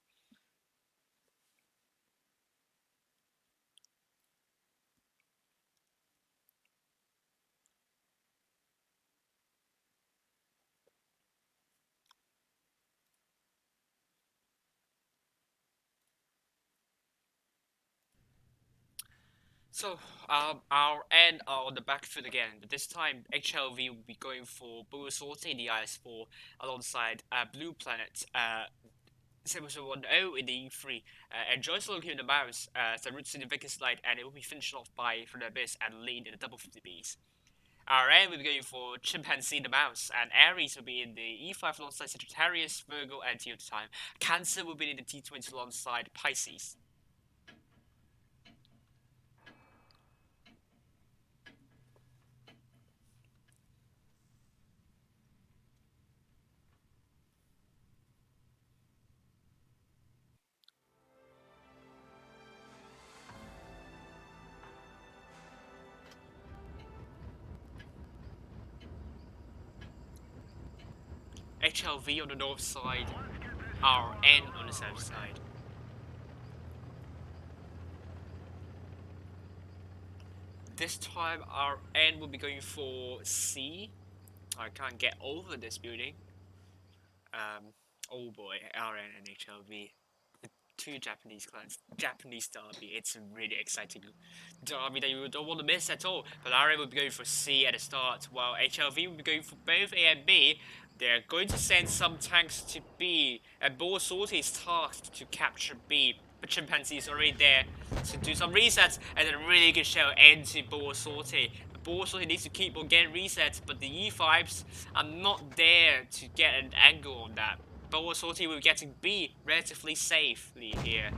So, our end are on the back foot again, but this time HLV will be going for Blue Sortie, the IS-4, alongside Blue Planet, 710 in the E3. Enjoy Solo Kill in the Mouse, the roots in the Vickers Light, and it will be finished off by From the Abyss and Lead in the double 50Bs. Our end will be going for Chimpanzee the Mouse, and Aries will be in the E5 alongside Sagittarius, Virgo, and T of the Time. Cancer will be in the T20 alongside Pisces. HLV on the north side, RN on the south side. This time RN will be going for C. I can't get over this building. Oh boy, RN and HLV. The two Japanese clans, Japanese derby. It's a really exciting derby that you don't want to miss at all. But RN will be going for C at the start, while HLV will be going for both A and B. They're going to send some tanks to B, and Bull Sortie is tasked to capture B, but Chimpanzee is already there to do some resets, and then a really good shell into Bull Sortie. Bull Sortie needs to keep on getting resets, but the E5s are not there to get an angle on that. Bull Sortie will be getting B relatively safely here.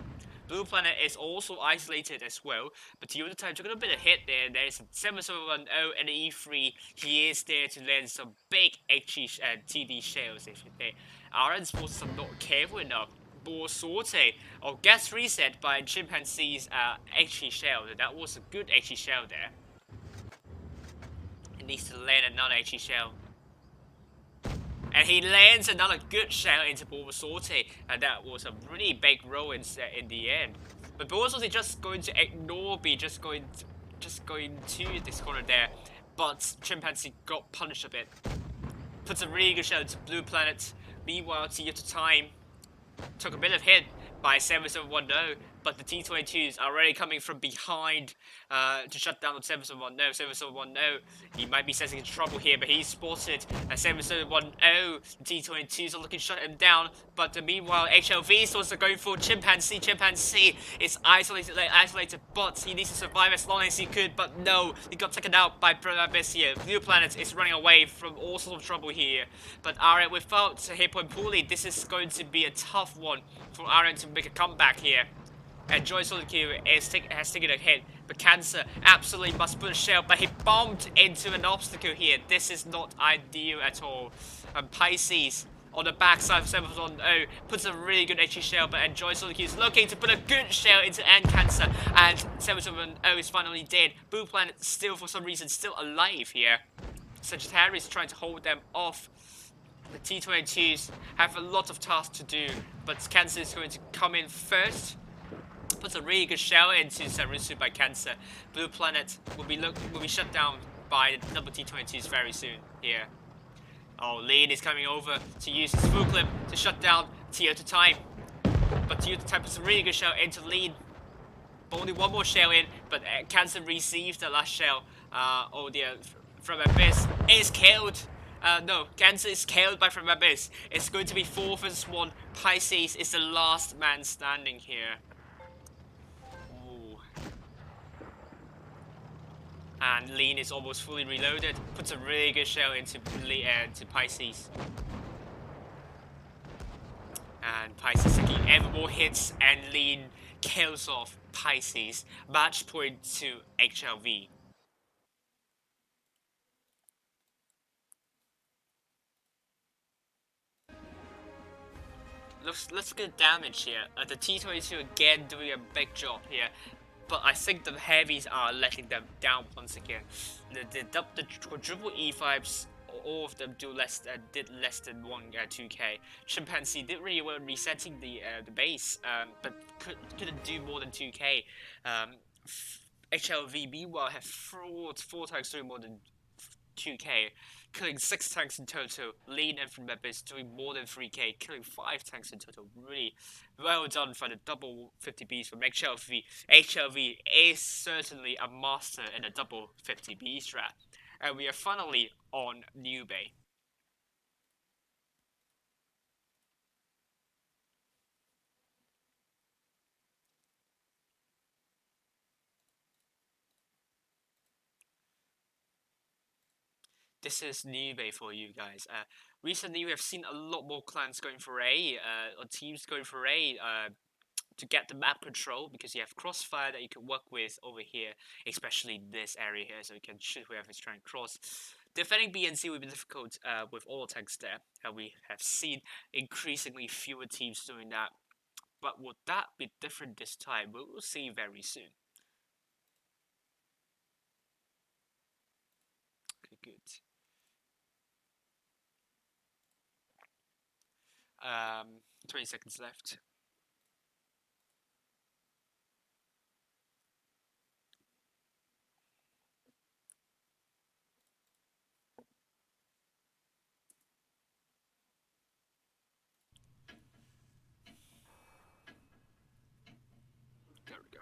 Blue Planet is also isolated as well, but the other time took a bit of hit there. There's a 7710 and an E3. He is there to land some big HE TD shells, if you think. RN's forces are not careful enough. Bull Sortie gets reset by Chimpanzee's HE shell. That was a good HE shell there. He needs to land another HE shell. And he lands another good shell into Bull Sortie, and that was a really big roll in the end. But Bull Sortie just going to ignore B, just going to this corner there. But Chimpanzee got punished a bit. Puts a really good shell into Blue Planet. Meanwhile, T at the time took a bit of hit by 7710, but the T22s are already coming from behind to shut down on 7710. 7710, he might be sensing trouble here, but he's spotted. And 7710, the T22s are looking to shut him down, but meanwhile, HLV stores are going for Chimpanzee. Chimpanzee is isolated, but he needs to survive as long as he could, but no, he got taken out by Abyss here. Blue Planet is running away from all sorts of trouble here, but RN without hit point pooling, this is going to be a tough one for RN to make a comeback here. And Joy Solo Q has taken a hit, but Cancer absolutely must put a shell, but he bumped into an obstacle here. This is not ideal at all. And Pisces on the backside of 710 puts a really good HE shell, but Enjoy Solo Q is looking to put a good shell into End Cancer, and 710 is finally dead. Blue Planet still, for some reason, still alive here. Sagittarius is trying to hold them off. The T22s have a lot of tasks to do, but Cancer is going to come in first. Puts a really good shell into Sarusu by Cancer. Blue Planet will be shut down by the double T22s very soon here. Oh, Lead is coming over to use his full clip to shut down T at a time. But T at a time puts a really good shell into Lead. Only one more shell in, but Cancer receives the last shell. Oh dear, from Abyss is killed. No, Cancer is killed by from Abyss. It's going to be 4 vs 1. Pisces is the last man standing here. Ooh. And Lean is almost fully reloaded. Puts a really good shell into Pisces. And Pisces taking ever more hits, and Lean kills off Pisces. Match point to HLV. Let's get damage here. The T22 again doing a big job here, but I think the heavies are letting them down once again. The quadruple E5s, all of them did less than 2k. Chimpanzee did really well resetting the base, but couldn't do more than 2k. HLV meanwhile have four times doing more than 2k, killing 6 tanks in total. Lean and from Mabbox doing more than 3k, killing 5 tanks in total. Really well done for the double 50Bs from HLV. HLV is certainly a master in the double 50B strat. And we are finally on New Bay. This is New Bay for you guys. Recently we have seen a lot more clans going for A, or teams going for A, to get the map control, because you have crossfire that you can work with over here, especially this area here, so you can shoot whoever's trying to cross. Defending B and C will be difficult with all tanks there, and we have seen increasingly fewer teams doing that. But would that be different this time? We will see very soon. Okay, good. 20 seconds left. There we go.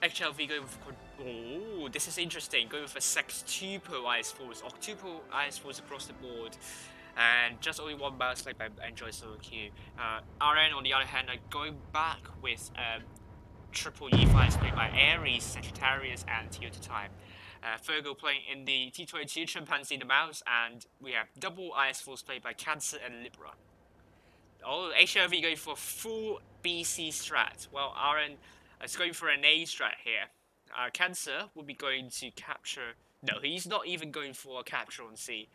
HLV going for... Oh, this is interesting. Going for sextuple Ice Force, octuple Ice Force across the board. And just only one mouse like by Enjoy Solo Q. RN on the other hand are going back with triple E5s played by Aries, Sagittarius, and Toyota Time. Virgo playing in the T22, Chimpanzee the mouse, and we have double Ice Force played by Cancer and Libra. Oh, HLV going for full BC strat. Well, RN is going for an A strat here. Cancer will be going to capture... No, he's not even going for a capture on C.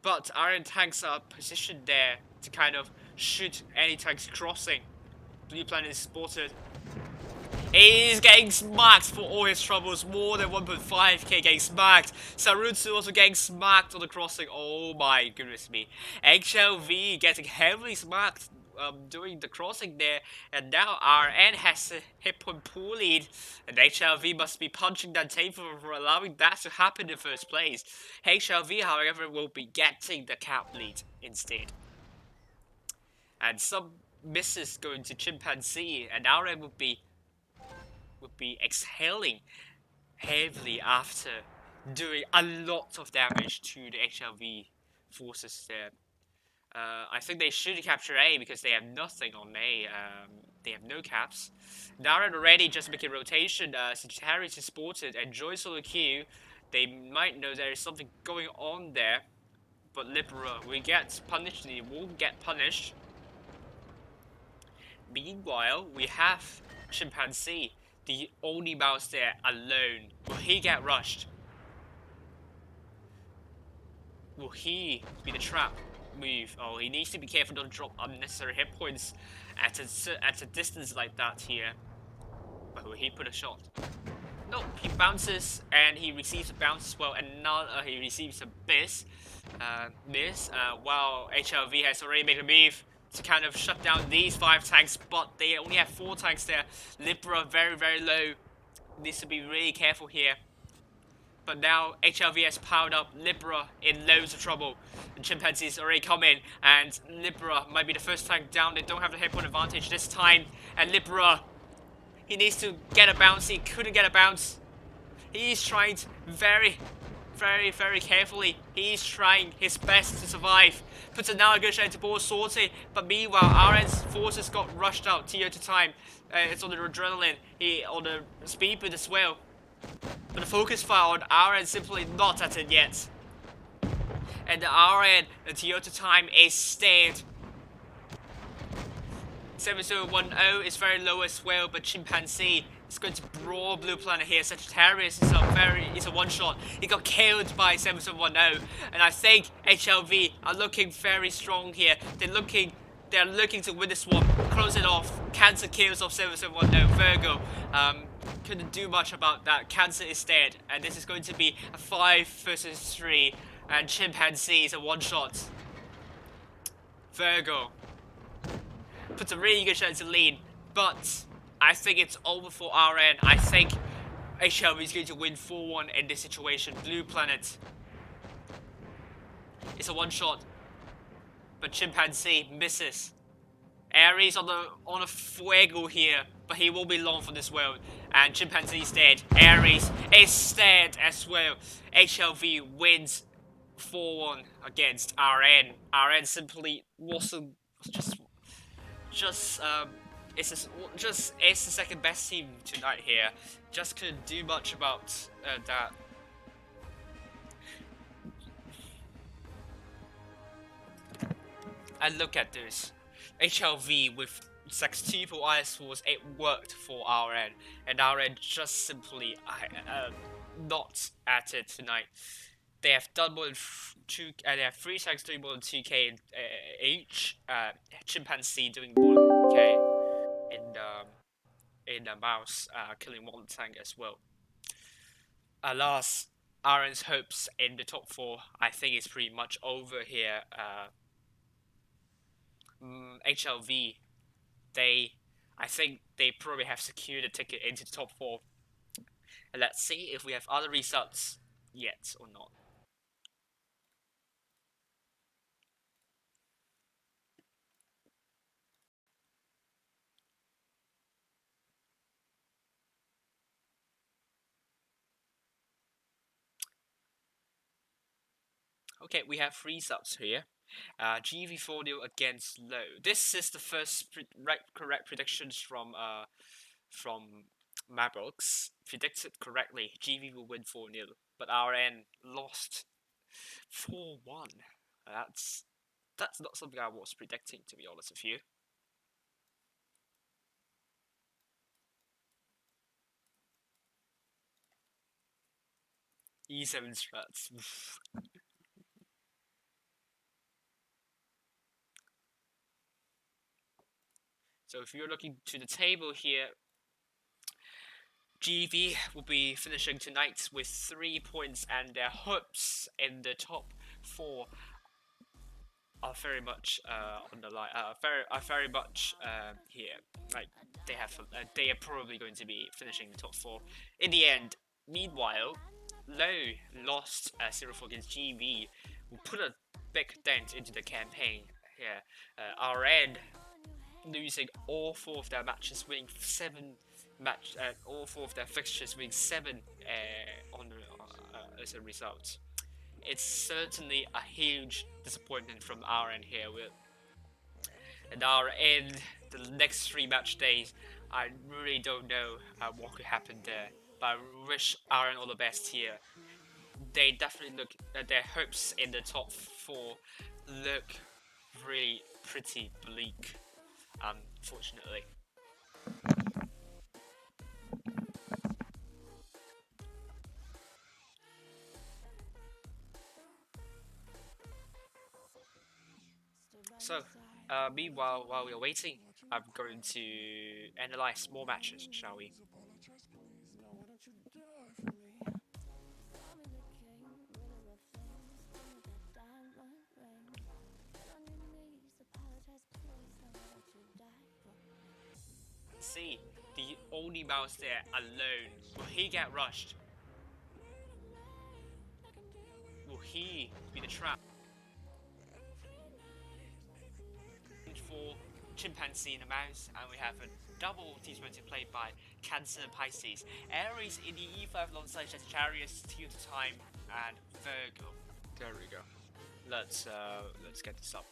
But RN tanks are positioned there to kind of shoot any tanks crossing. Blue planet is spotted. He's getting smacked for all his troubles. More than 1.5k getting smacked. Sarutsu also getting smacked on the crossing. Oh my goodness me. HLV getting heavily smacked doing the crossing there. And now RN has a hit point pool lead. And HLV must be punching that table for allowing that to happen in first place. HLV, however, will be getting the cap lead instead. And some misses going to Chimpanzee. And RN would be exhaling heavily after doing a lot of damage to the HLV forces there. I think they should capture A because they have nothing on A. They have no caps. Darren already just making rotation. Sagittarius is spotted. Enjoy Solo Q. They might know there is something going on there. But Libra will get punished. He won't get punished. Meanwhile, we have Chimpanzee, the only mouse there alone. Will he get rushed? Will he be the trap move? Oh, he needs to be careful not to drop unnecessary hit points at a distance like that here. But will he put a shot? Nope, he bounces and he receives a bounce as well, and now he receives a miss. While HLV has already made a move to kind of shut down these 5 tanks, but they only have 4 tanks there. Libra very, very low. Needs to be really careful here. But now HLV has powered up Libra in loads of trouble. The chimpanzees already come in, and Libra might be the first tank down. They don't have the hit point advantage this time. And Libra, he needs to get a bounce. He couldn't get a bounce. He's trying very carefully. He's trying his best to survive. Puts a now good shot into ball sortie, but meanwhile, RN's forces got rushed out TO to time. It's on the adrenaline, on the speed boost as well. But the focus fire on RN simply not at it yet. And the RN, the TO to time is steered. 7010 is very low as well, but Chimpanzee is going to brawl Blue Planet here. Sagittarius is a one-shot. He got killed by 7010, and I think HLV are looking very strong here. They're looking to win this one, close it off. Cancer kills off 7010. Virgo couldn't do much about that. Cancer is dead, and this is going to be a 5 versus 3, and Chimpanzee is a one-shot. Virgo puts a really good shot into lead, but I think it's over for RN. I think HLV is going to win 4-1 in this situation. Blue Planet, it's a one-shot, but Chimpanzee misses. Aries on a fuego here, but he will be long for this world. And Chimpanzee's dead. Aries is dead as well. HLV wins 4-1 against RN. RN simply wasn't it's the second best team tonight here. Just couldn't do much about that. And look at this. HLV with sextuple IS Force, it worked for RN, and RN just simply not at it tonight. They have done more than they have 3 tanks doing more than 2k each. Chimpanzee doing more than 2k in the mouse, killing 1 tank as well. Alas, RN's hopes in the top 4, I think, is pretty much over here. HLV, I think they probably have secured a ticket into the top 4. And let's see if we have other results yet or not. Okay, we have 3 subs here. GV4-0 against Low. This is the first correct predictions from Mabbox. Predicted correctly, GV will win 4-0, but RN lost 4-1. That's not something I was predicting, to be honest with you. E7 strats. So if you're looking to the table here, GV will be finishing tonight with 3 points, and their hopes in the top 4 are very much on the line. Very much here. Like they are probably going to be finishing the top 4 in the end. Meanwhile, Low lost 0-4 against GV. Will put a big dent into the campaign here. RN losing all 4 of their matches, winning 7 all 4 of their fixtures, winning 7 as a result. It's certainly a huge disappointment from RN here. And RN, the next 3 match days, I really don't know what could happen there. But I wish RN all the best here. They definitely look, their hopes in the top 4 look really pretty bleak, unfortunately. So, meanwhile, while we are waiting, I'm going to analyze more matches, shall we? See, the only mouse there alone. Will he get rushed? he be the trap for Chimpanzee and a Mouse, and we have a double T20 played by Cancer and Pisces. Aries in the E5 alongside Sagittarius, Teal to Time, and Virgo. There we go. Let's get this up.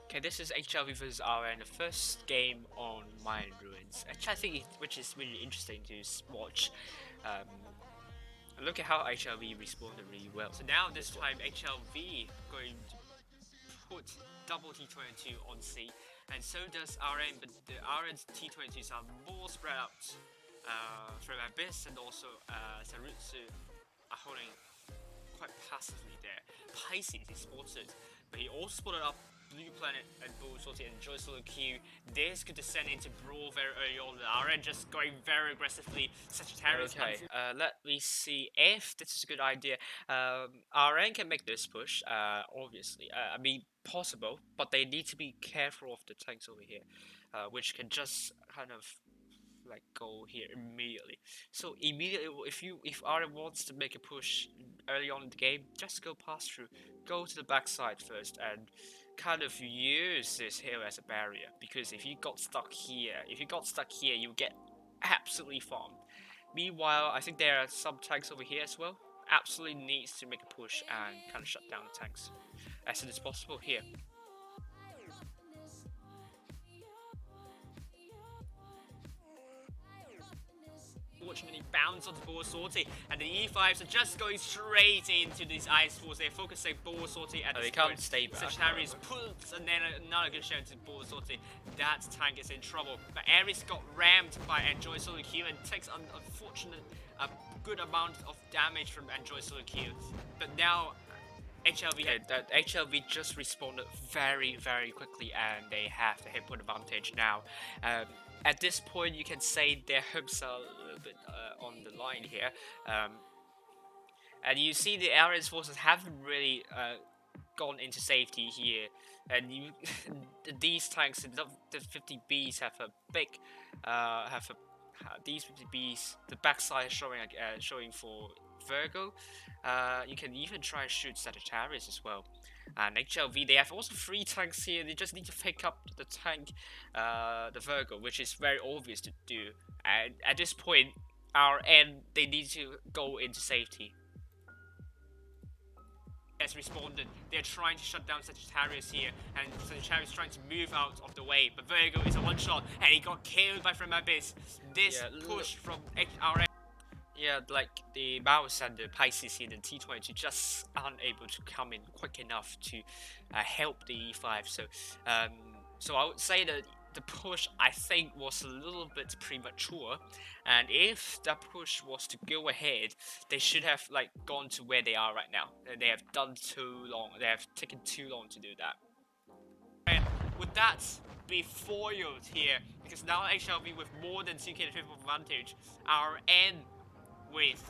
Okay, this is HLV versus RN, the first game on Mayan Ruins, which I think which is really interesting to watch. Look at how HLV responded really well. So now this time HLV going to put double T22 on C, and so does RN, but the RN's T22s are more spread out from Abyss, and also Sarutsu are holding quite passively there. Pisces is spotted, but he also spotted up Blue Planet and Bull Sortie and Joy Solo Q. This could descend into Brawl very early on. The RN just going very aggressively. Sagittarius. Okay, let me see if this is a good idea. RN can make this push, obviously. I mean, possible, but they need to be careful of the tanks over here, which can just kind of like go here immediately. So immediately, if RN wants to make a push early on in the game, just go pass through, go to the backside first, and kind of use this hill as a barrier, because if you got stuck here, you get absolutely farmed. Meanwhile, I think there are some tanks over here as well. Absolutely needs to make a push and kind of shut down the tanks as soon as possible here. Unfortunately, bounce onto Bull Sortie, and the E5s are just going straight into these Ice Force. They're focusing Bull Sortie at they can't stay back. Sagittarius pulls, and then another good shot to Bull Sortie. That tank is in trouble. But Ares got rammed by Enjoy Solo Q and takes an unfortunate, good amount of damage from Enjoy Solo Q. But now HLV that HLV just responded very, very quickly, and they have the hit point advantage now. At this point, you can say their hopes are a little bit on the line here. And you see the Ares forces haven't really gone into safety here. And these tanks, the 50Bs have a big, these 50Bs, the backside showing for Virgo. You can even try and shoot Sagittarius as well. And HLV, they have also 3 tanks here. They just need to pick up the tank, the Virgo, which is very obvious to do. And at this point, RN, they need to go into safety. Has responded. They're trying to shut down Sagittarius here, and Sagittarius trying to move out of the way. But Virgo is a one-shot, and he got killed by From Abyss. This push from RN. Yeah, like the Mouse and the Pisces here, the T22 just aren't able to come in quick enough to help the E5. So I would say that the push, I think, was a little bit premature. And if that push was to go ahead, they should have like gone to where they are right now. They have done too long. They have taken too long to do that. And would that be foiled here? Because now HLV with more than 2k advantage, RN with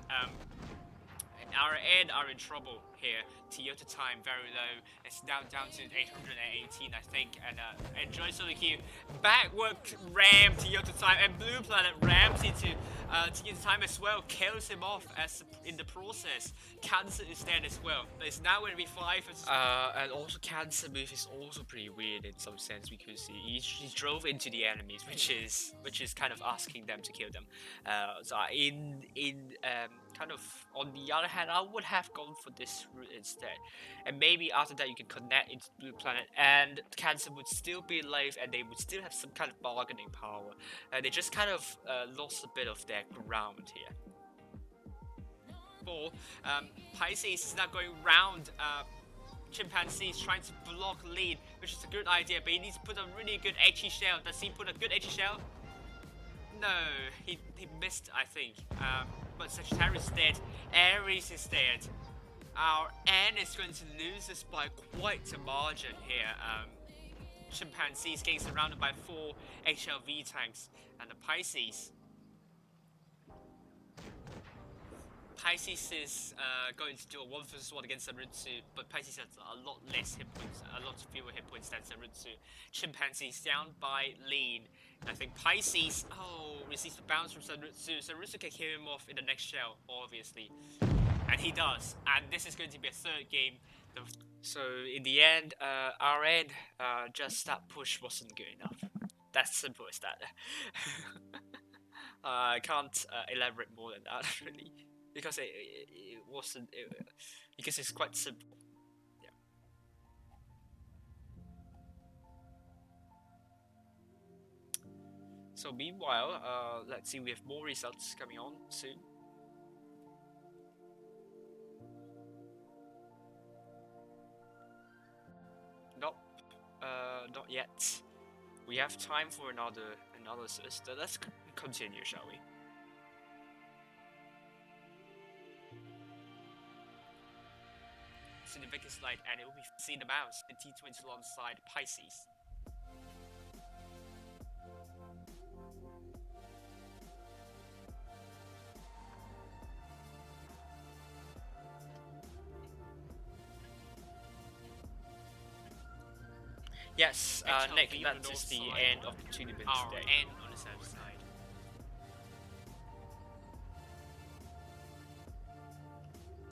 RN are in trouble here. Toyota time very low. It's now down to 818, I think. And Enjoy Solo Q backward ram Toyota time, and Blue Planet rams into Toyota time as well, kills him off as in the process. Cancer is dead as well. But it's now going to be 5 versus and also Cancer move is also pretty weird in some sense, because he drove into the enemies, which is kind of asking them to kill them. So kind of on the other hand, I would have gone for this route instead, and maybe after that you can connect into Blue Planet, and Cancer would still be alive, and they would still have some kind of bargaining power. They just kind of lost a bit of their ground here. Pisces is now going round Chimpanzees, trying to block lead, which is a good idea, but he needs to put a really good HE shell. Does he put a good HE shell? No, he missed, I think. But Sagittarius is dead. Ares is dead. Our N is going to lose this by quite a margin here. Chimpanzees getting surrounded by 4 HLV tanks, and the Pisces Pisces is going to do a 1 vs 1 against Sarutsu, but Pisces has a lot less hit points, a lot fewer hit points than Sarutsu. Chimpanzee's down by lean. I think Pisces, receives the bounce from Sarutsu. Sarutsu can kill him off in the next shell, obviously. And he does. And this is going to be a third game. So in the end, our end, just that push wasn't good enough. That's simple as that. I can't elaborate more than that, really. Because it wasn't, because it's quite simple. Yeah. So meanwhile, let's see, we have more results coming on soon. Nope, not yet. We have time for another analysis. So let's continue, shall we? See the biggest light, and it will be see the mouse, the T20 alongside Pisces. Yes, Nick, that is the end of the tournament today. End on the south side.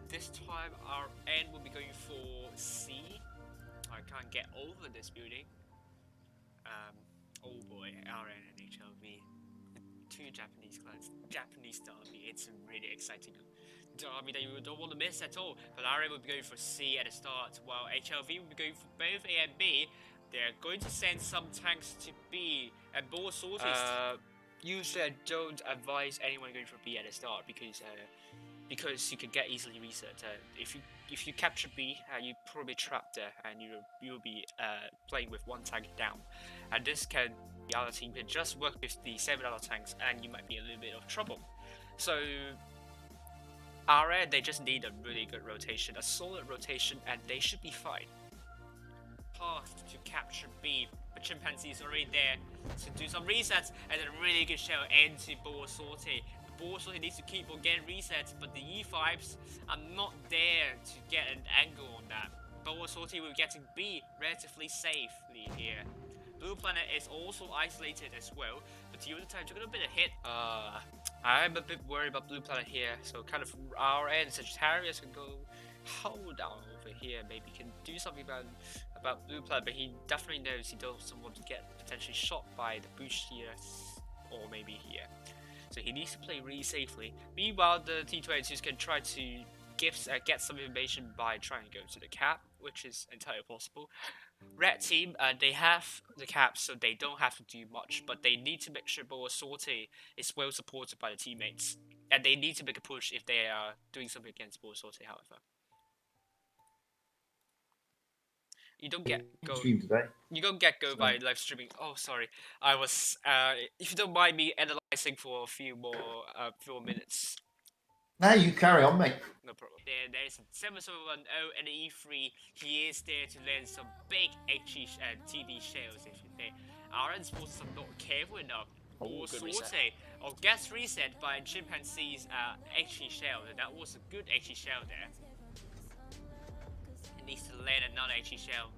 This time our end will be going for C. I can't get over this building. Oh boy, RN and HLV. Two Japanese clans, Japanese derby. It's a really exciting derby that you don't want to miss at all. But RN will be going for C at the start, while HLV will be going for both A and B. They're going to send some tanks to B, and Ball Sorties. Usually I don't advise anyone going for B at the start because you can get easily reset. If you capture B, you probably trapped there, and you'll be playing with one tank down. And this can the other team can just work with the 7 other tanks, and you might be in a little bit of trouble. So RN, they just need a really good rotation, a solid rotation, and they should be fine. Path to capture B, but Chimpanzee is already there to do some resets, and then a really good shell into Ball Sortie. Ball Sortie needs to keep on getting resets, but the E5s are not there to get an angle on that. Ball Sortie will be getting B relatively safely here. Blue Planet is also isolated as well, but the other time took a little bit of hit. I'm a bit worried about Blue Planet here, so kind of our end, Sagittarius can go hold down over here, maybe can do something about Blue Planet, but he definitely knows he doesn't want to get potentially shot by the bush here, or maybe here. So he needs to play really safely. Meanwhile, the T22s can try to get some information by trying to go to the cap, which is entirely possible. Red team, they have the cap, so they don't have to do much, but they need to make sure Ball Sortie is well supported by the teammates, and they need to make a push if they are doing something against Ball Sortie, however. You don't get go. You don't get go by live streaming. Oh, sorry. I was. If you don't mind me analyzing for a few more minutes. No, you carry on, mate. No problem. There's 7710 and E3. He is there to land some big HE and TD shells. If you think RN Sports are not careful enough. Or Sortie or gets reset by Chimpanzee's HE shell. And that was a good HE shell there. Needs to land another HE shell.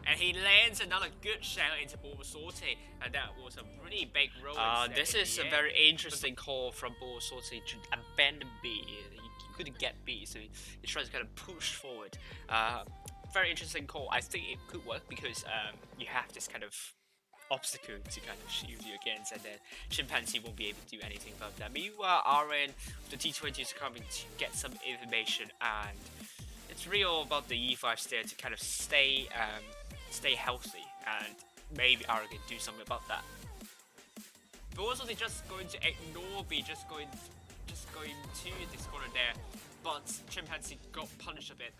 And he lands another good shell into Ball Sortie, and that was a really big roll. This is a very interesting call from Ball Sortie to abandon B. He couldn't get B, so he tries to kind of push forward. Very interesting call. I think it could work because you have this kind of obstacle to kind of shield you against, and then Chimpanzee won't be able to do anything about that. Meanwhile, RN, the T20 is coming to get some information, and it's real about the E5s there to kind of stay healthy, and maybe RN can do something about that. But also they're just going to ignore B, just going to this corner there, but Chimpanzee got punished a bit.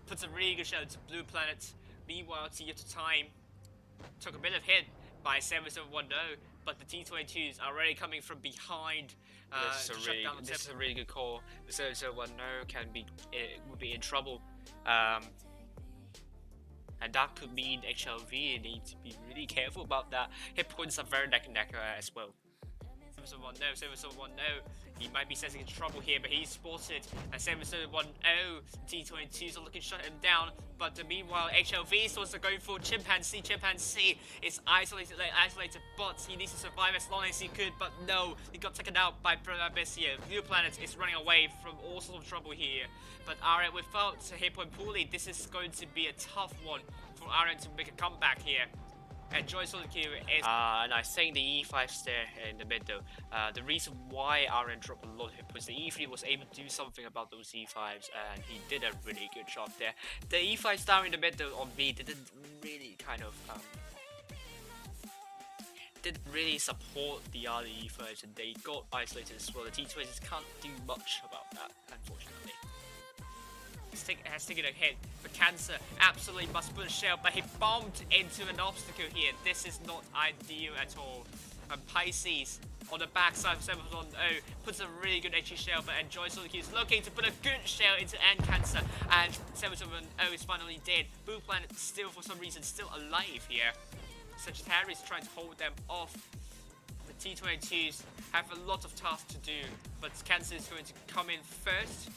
Puts a really good shot into Blue Planet. Meanwhile, T to time took a bit of hit by 7710, but the T22s are already coming from behind. This is a really good call. The 7710 would be in trouble. And that could mean HLV needs to be really careful about that. Hit points are very neck and neck as well. 7-1-0, he might be sensing trouble here, but he's spotted, and 7-1-0, T22s are looking to shut him down, but meanwhile, HLV stores are going for Chimpanzee is isolated, but he needs to survive as long as he could, but no, he got taken out by Abyss here. Blue Planet is running away from all sorts of trouble here, but RN without hit point pooling, this is going to be a tough one for RN to make a comeback here. And Joy SolidQ is and I think the E5 there in the middle. The reason why RN dropped a lot of hit points, the E3 was able to do something about those E5s, and he did a really good job there. The E5s down in the middle on B didn't really didn't really support the other E5s, and they got isolated as well. The T20s can't do much about that, unfortunately. Has taken a hit, but Cancer absolutely must put a shell, but he bumped into an obstacle here. This is not ideal at all. And Pisces on the backside of 7-1-0 puts a really good HE shell, but Enjoy Solid is looking to put a good shell into End Cancer, and 7-1-0 is finally dead. Blue Planet still, for some reason, still alive here. Sagittarius trying to hold them off. The T22s have a lot of tasks to do, but Cancer is going to come in first.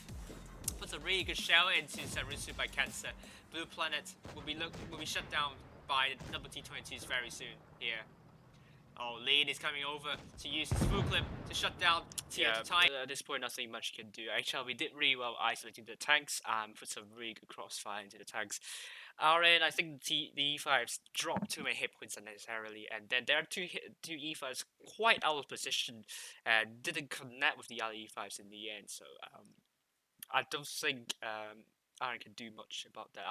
Puts a really good shell into Sarusu by Cancer. Blue Planet will be shut down by the double T22s very soon here. Oh, Lean is coming over to use his full clip to shut down time. At this point, nothing much can do. HLB did really well isolating the tanks and put some really good crossfire into the tanks. RN, I think the E5s dropped too many hit points unnecessarily, and then there are two E5s quite out of position and didn't connect with the other E5s in the end. So I don't think RN can do much about that.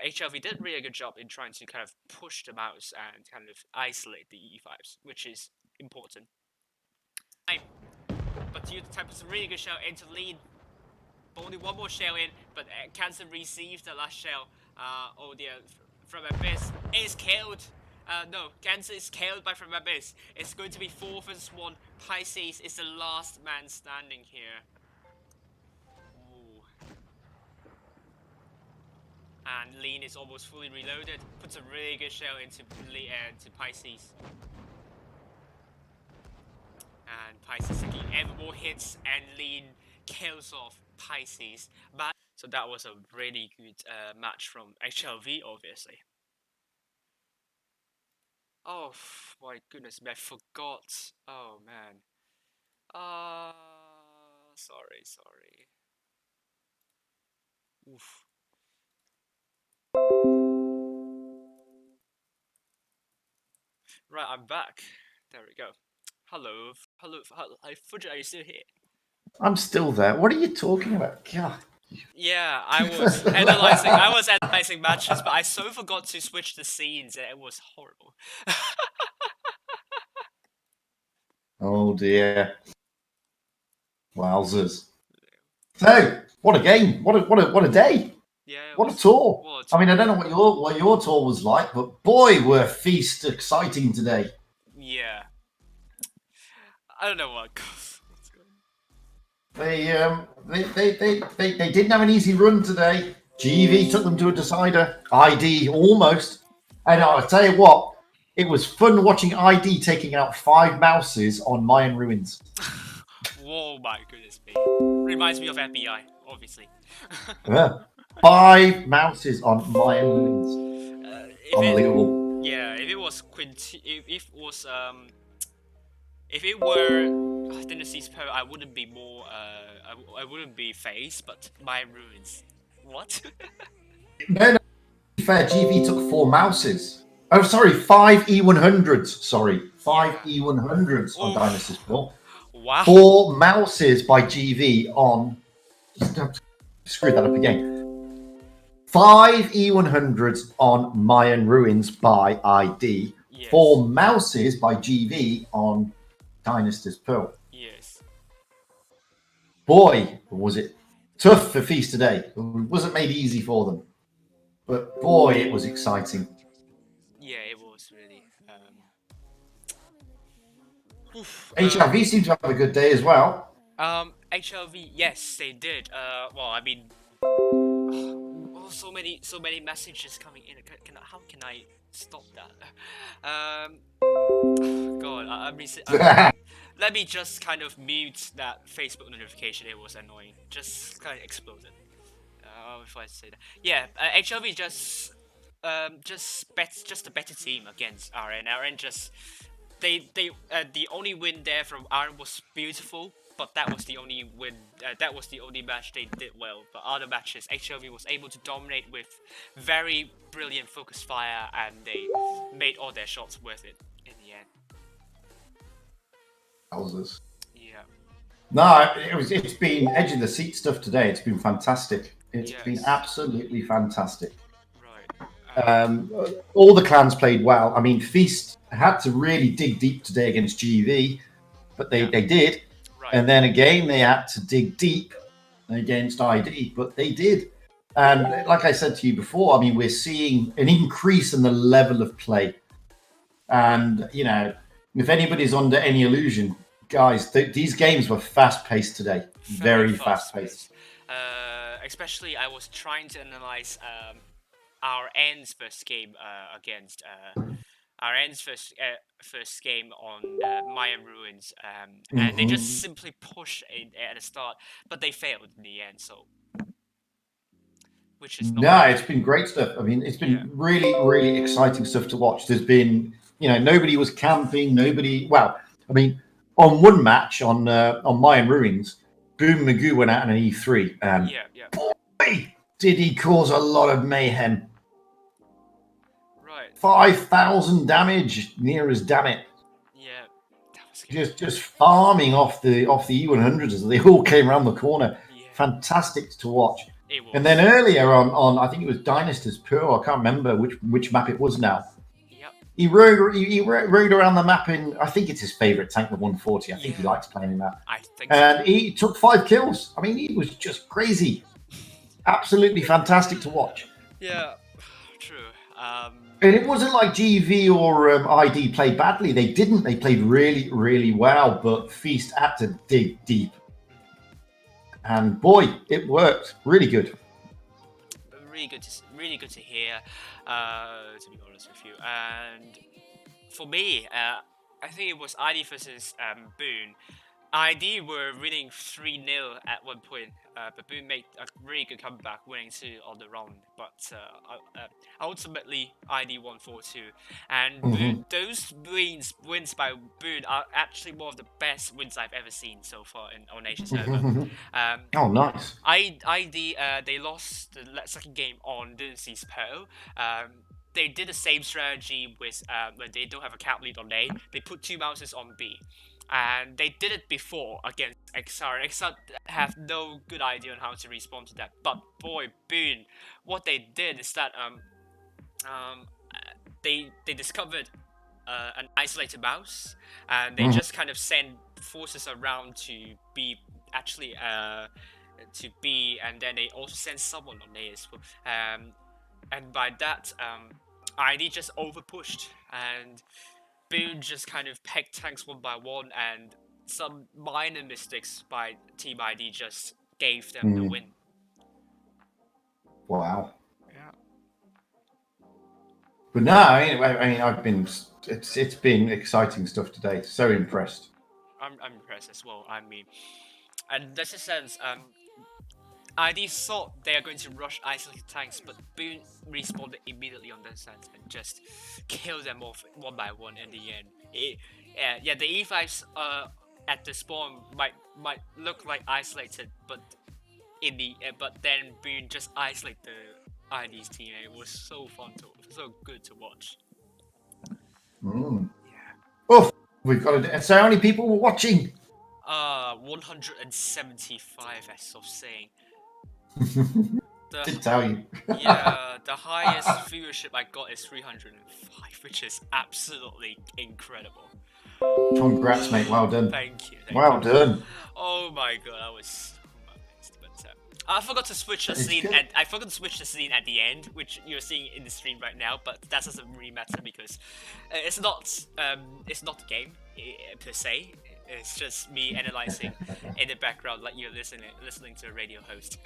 HLV did really a good job in trying to kind of push the mouse and kind of isolate the E5s, which is important. But you type a really good shell into lead. Only one more shell in, but Cancer received the last shell. Oh dear, from Abyss is killed. No, Cancer is killed by From Abyss. It's going to be 4 vs 1. Pisces is the last man standing here. And Lean is almost fully reloaded. Puts a really good shell into Pisces. And Pisces taking ever more hits, and Lean kills off Pisces. So that was a really good match from HLV, obviously. Oh my goodness, I forgot. Oh man. Sorry. Oof. Right, I'm back. There we go. Hello. Hi, Fudge, are you still here? I'm still there. What are you talking about? God. Yeah, I was analyzing matches, but I so forgot to switch the scenes, and it was horrible. Oh dear. Wowzers. So, what a game! What a day! Yeah. What a tour! I mean, I don't know what your tour was like, but boy, were feasts exciting today. Yeah. I don't know what. They didn't have an easy run today. GV took them to a decider. ID almost. And I'll tell you what, it was fun watching ID taking out 5 mouses on Mayan ruins. Whoa, my goodness me. Reminds me of FBI, obviously. Yeah. 5 mouses on Mayan ruins. Unbelievable. If it were Dynasty's Poe, I wouldn't be more I wouldn't be phased, but Mayan ruins. What? No, fair, GV took 4 mouses. Oh, sorry, 5 E100s. Sorry, 5 E100s on Dynasty's Poe. Wow. 4 mouses by GV on. Screw that up again. 5 E100s on Mayan ruins by ID. Yes. 4 mouses by GV on Dynasty's Pearl. Yes. Boy, was it tough for Feast today. It wasn't made easy for them. But boy, it was exciting. Yeah, it was really. HRV seemed to have a good day as well. HLV, yes, they did. Well, I mean, so many messages coming in. How can I stop that? God, let me just kind of mute that Facebook notification. It was annoying. Just kind of exploded. If I say that, yeah, HLV just a better team against RN. RN just the only win there from RN was beautiful, but that was the only win. That was the only match they did well. But other matches, HLV was able to dominate with very brilliant focus fire, and they made all their shots worth it in the end. Wowzers. Yeah. No, it's been edge of the seat stuff today. It's been fantastic. It's Yes. been absolutely fantastic. Right. All the clans played well. I mean, Feast had to really dig deep today against GV, but they did. Right. And then again, they had to dig deep against ID, but they did. And like I said to you before, I mean, we're seeing an increase in the level of play. And, you know, if anybody's under any illusion, guys, these games were fast-paced today. Very fast-paced. Especially, I was trying to analyze our N's first game against our N's first game on Mayan Ruins, and they just simply pushed at the start, but they failed in the end. So, which is not it's been great stuff. I mean, it's been really, really exciting stuff to watch. There's been, you know, nobody was camping. Well, I mean, on one match on Mayan Ruins, Boom Magoo went out on an E3, and boy, did he cause a lot of mayhem. Right. 5,000 damage near as damn it. Yeah, that was good. Just farming off the E100s as they all came around the corner. Yeah. Fantastic to watch. It was. And then earlier on I think it was Dynasty's Pearl. I can't remember which map it was now. Yep. He rode around the map in, I think it's his favourite tank, the 140. I think he likes playing in that. I think and so. He took 5 kills. I mean, he was just crazy. Absolutely fantastic to watch. Yeah, true. And it wasn't like GV or ID played badly. They didn't. They played really, really well. But Feast had to dig deep. And boy, it worked. Really good. Really good to hear. To be honest with you, and for me, I think it was ID versus Boone. ID were winning 3-0 at one point, but Boone made a really good comeback, winning 2 on the round. But ultimately, ID won 4-2, and Boone, those wins by Boone are actually one of the best wins I've ever seen so far on Asia server. Oh, nice. ID they lost the second game on Dynasties Pearl. They did the same strategy with when they don't have a cap lead on A. They put 2 mouses on B. And they did it before against XR. XR have no good idea on how to respond to that. But boy, Boone, what they did is that they discovered an isolated mouse, and they just kind of sent forces around to B, actually to B, and then they also sent someone on A as well. And by that, ID just overpushed, and Boone just kind of pegged tanks one by one, and some minor mistakes by Team ID just gave them the win. Wow. Yeah. But no, I mean, it's been exciting stuff today. So impressed. I'm impressed as well. I mean, and that's a sense. ID thought they are going to rush isolated tanks, but Boone responded immediately on that sense and just killed them off one by one in the end. The E5s at the spawn might look like isolated, but then Boone just isolated the ID's team. It was so good to watch. Yeah. Oh, we've got it. So how many people were watching? 175 as of saying. Did tell you. Yeah, the highest viewership I got is 305, which is absolutely incredible. Congrats, mate. Well done. Thank you. Well done. Oh my god, I was so amazed. But I forgot to switch the scene. I forgot to switch the scene at the end, which you're seeing in the stream right now. But that doesn't really matter because it's not the game per se. It's just me analyzing in the background like you're listening to a radio host.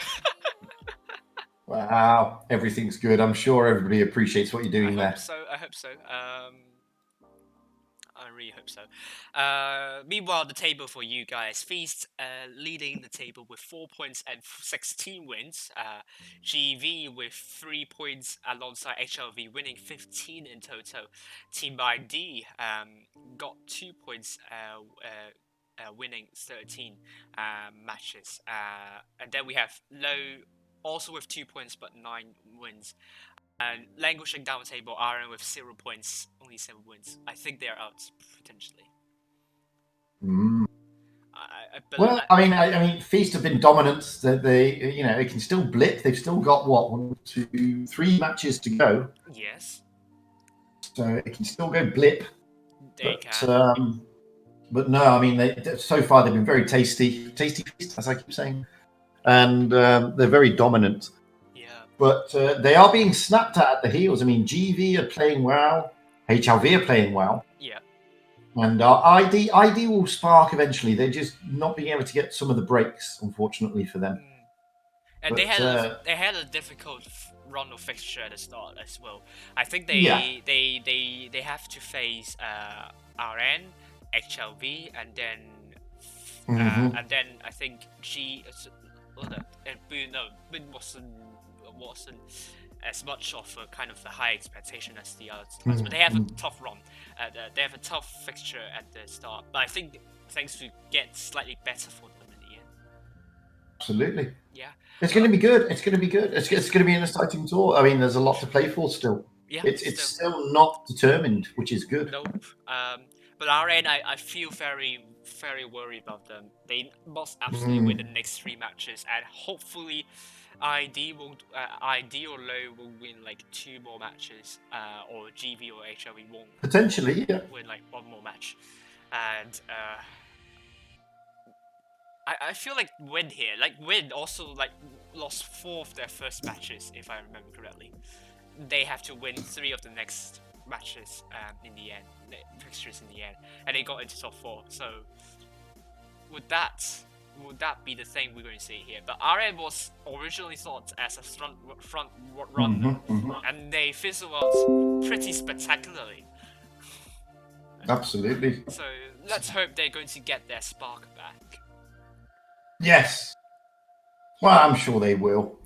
Wow, everything's good. I'm sure everybody appreciates what you're doing I there. hope so. I hope so. I really hope so. Meanwhile, the table for you guys. Feast leading the table with 4 points and 16 wins. GV with 3 points alongside HLV winning 15 in total. Team ID got 2 points winning 13 matches. And then we have Low also with 2 points but 9 wins. And languishing down the table, Aaron with 0 points, only 7 wins. I think they're out potentially. Mm. Well, I mean, Feast have been dominant. They, you know, it can still blip. They've still got what 1, 2, 3 matches to go. Yes. So it can still go blip. They can. But no, I mean, so far they've been very tasty Feast, as I keep saying, and they're very dominant. Yeah. But they are being snapped at the heels. I mean, GV are playing well. HLV are playing well. Yeah. And ID will spark eventually. They're just not being able to get some of the breaks, unfortunately for them. And but, they had a difficult run of fixture at the start as well. I think they have to face RN, HLV, and then I think Boone wasn't as much of a kind of the high expectation as the others, but they have a tough run. They have a tough fixture at the start, but I think things will get slightly better for them in the end. Absolutely. Yeah. It's going to be good. It's going to be good. It's going to be an exciting tour. I mean, there's a lot to play for still. Yeah. It's still not determined, which is good. Nope. But RN, I feel very, very worried about them. They must absolutely win the next 3 matches, and hopefully ID or Low will win like 2 more matches, or GV or HLV won't potentially win like 1 more match. And I feel like Win here, like Win also like lost 4 of their first matches, if I remember correctly. They have to win 3 of the next matches in the end, fixtures in the end, and they got into top 4. So would that be the thing we're going to see here? But RM was originally thought as a front runner, and they fizzled out pretty spectacularly. Absolutely. So let's hope they're going to get their spark back. Yes. Well, I'm sure they will.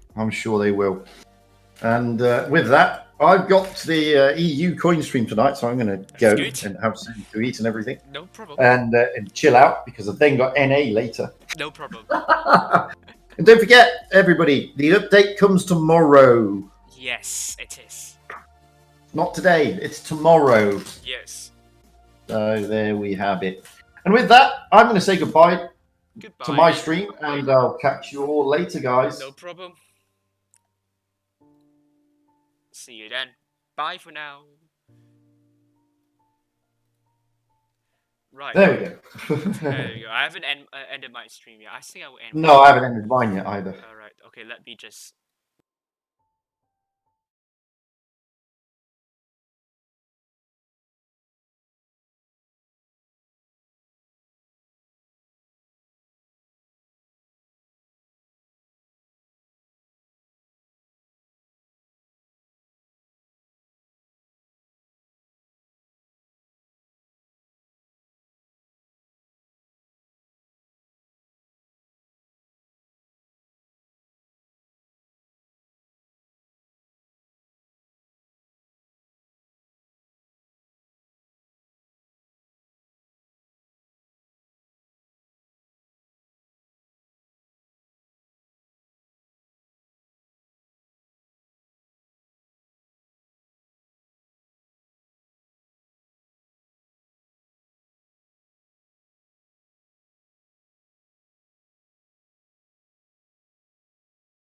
And with that, I've got the EU coin stream tonight, so I'm going to go and have something to eat and everything. No problem. And chill out because I've then got NA later. No problem. And don't forget, everybody, the update comes tomorrow. Yes, it is. Not today, it's tomorrow. Yes. So there we have it. And with that, I'm going to say goodbye to my stream, and I'll catch you all later, guys. No problem. See you then. Bye for now. Right. There we go. There you go. I haven't ended my stream yet. I think I will end. No, I haven't ended mine yet either. Alright, okay, let me just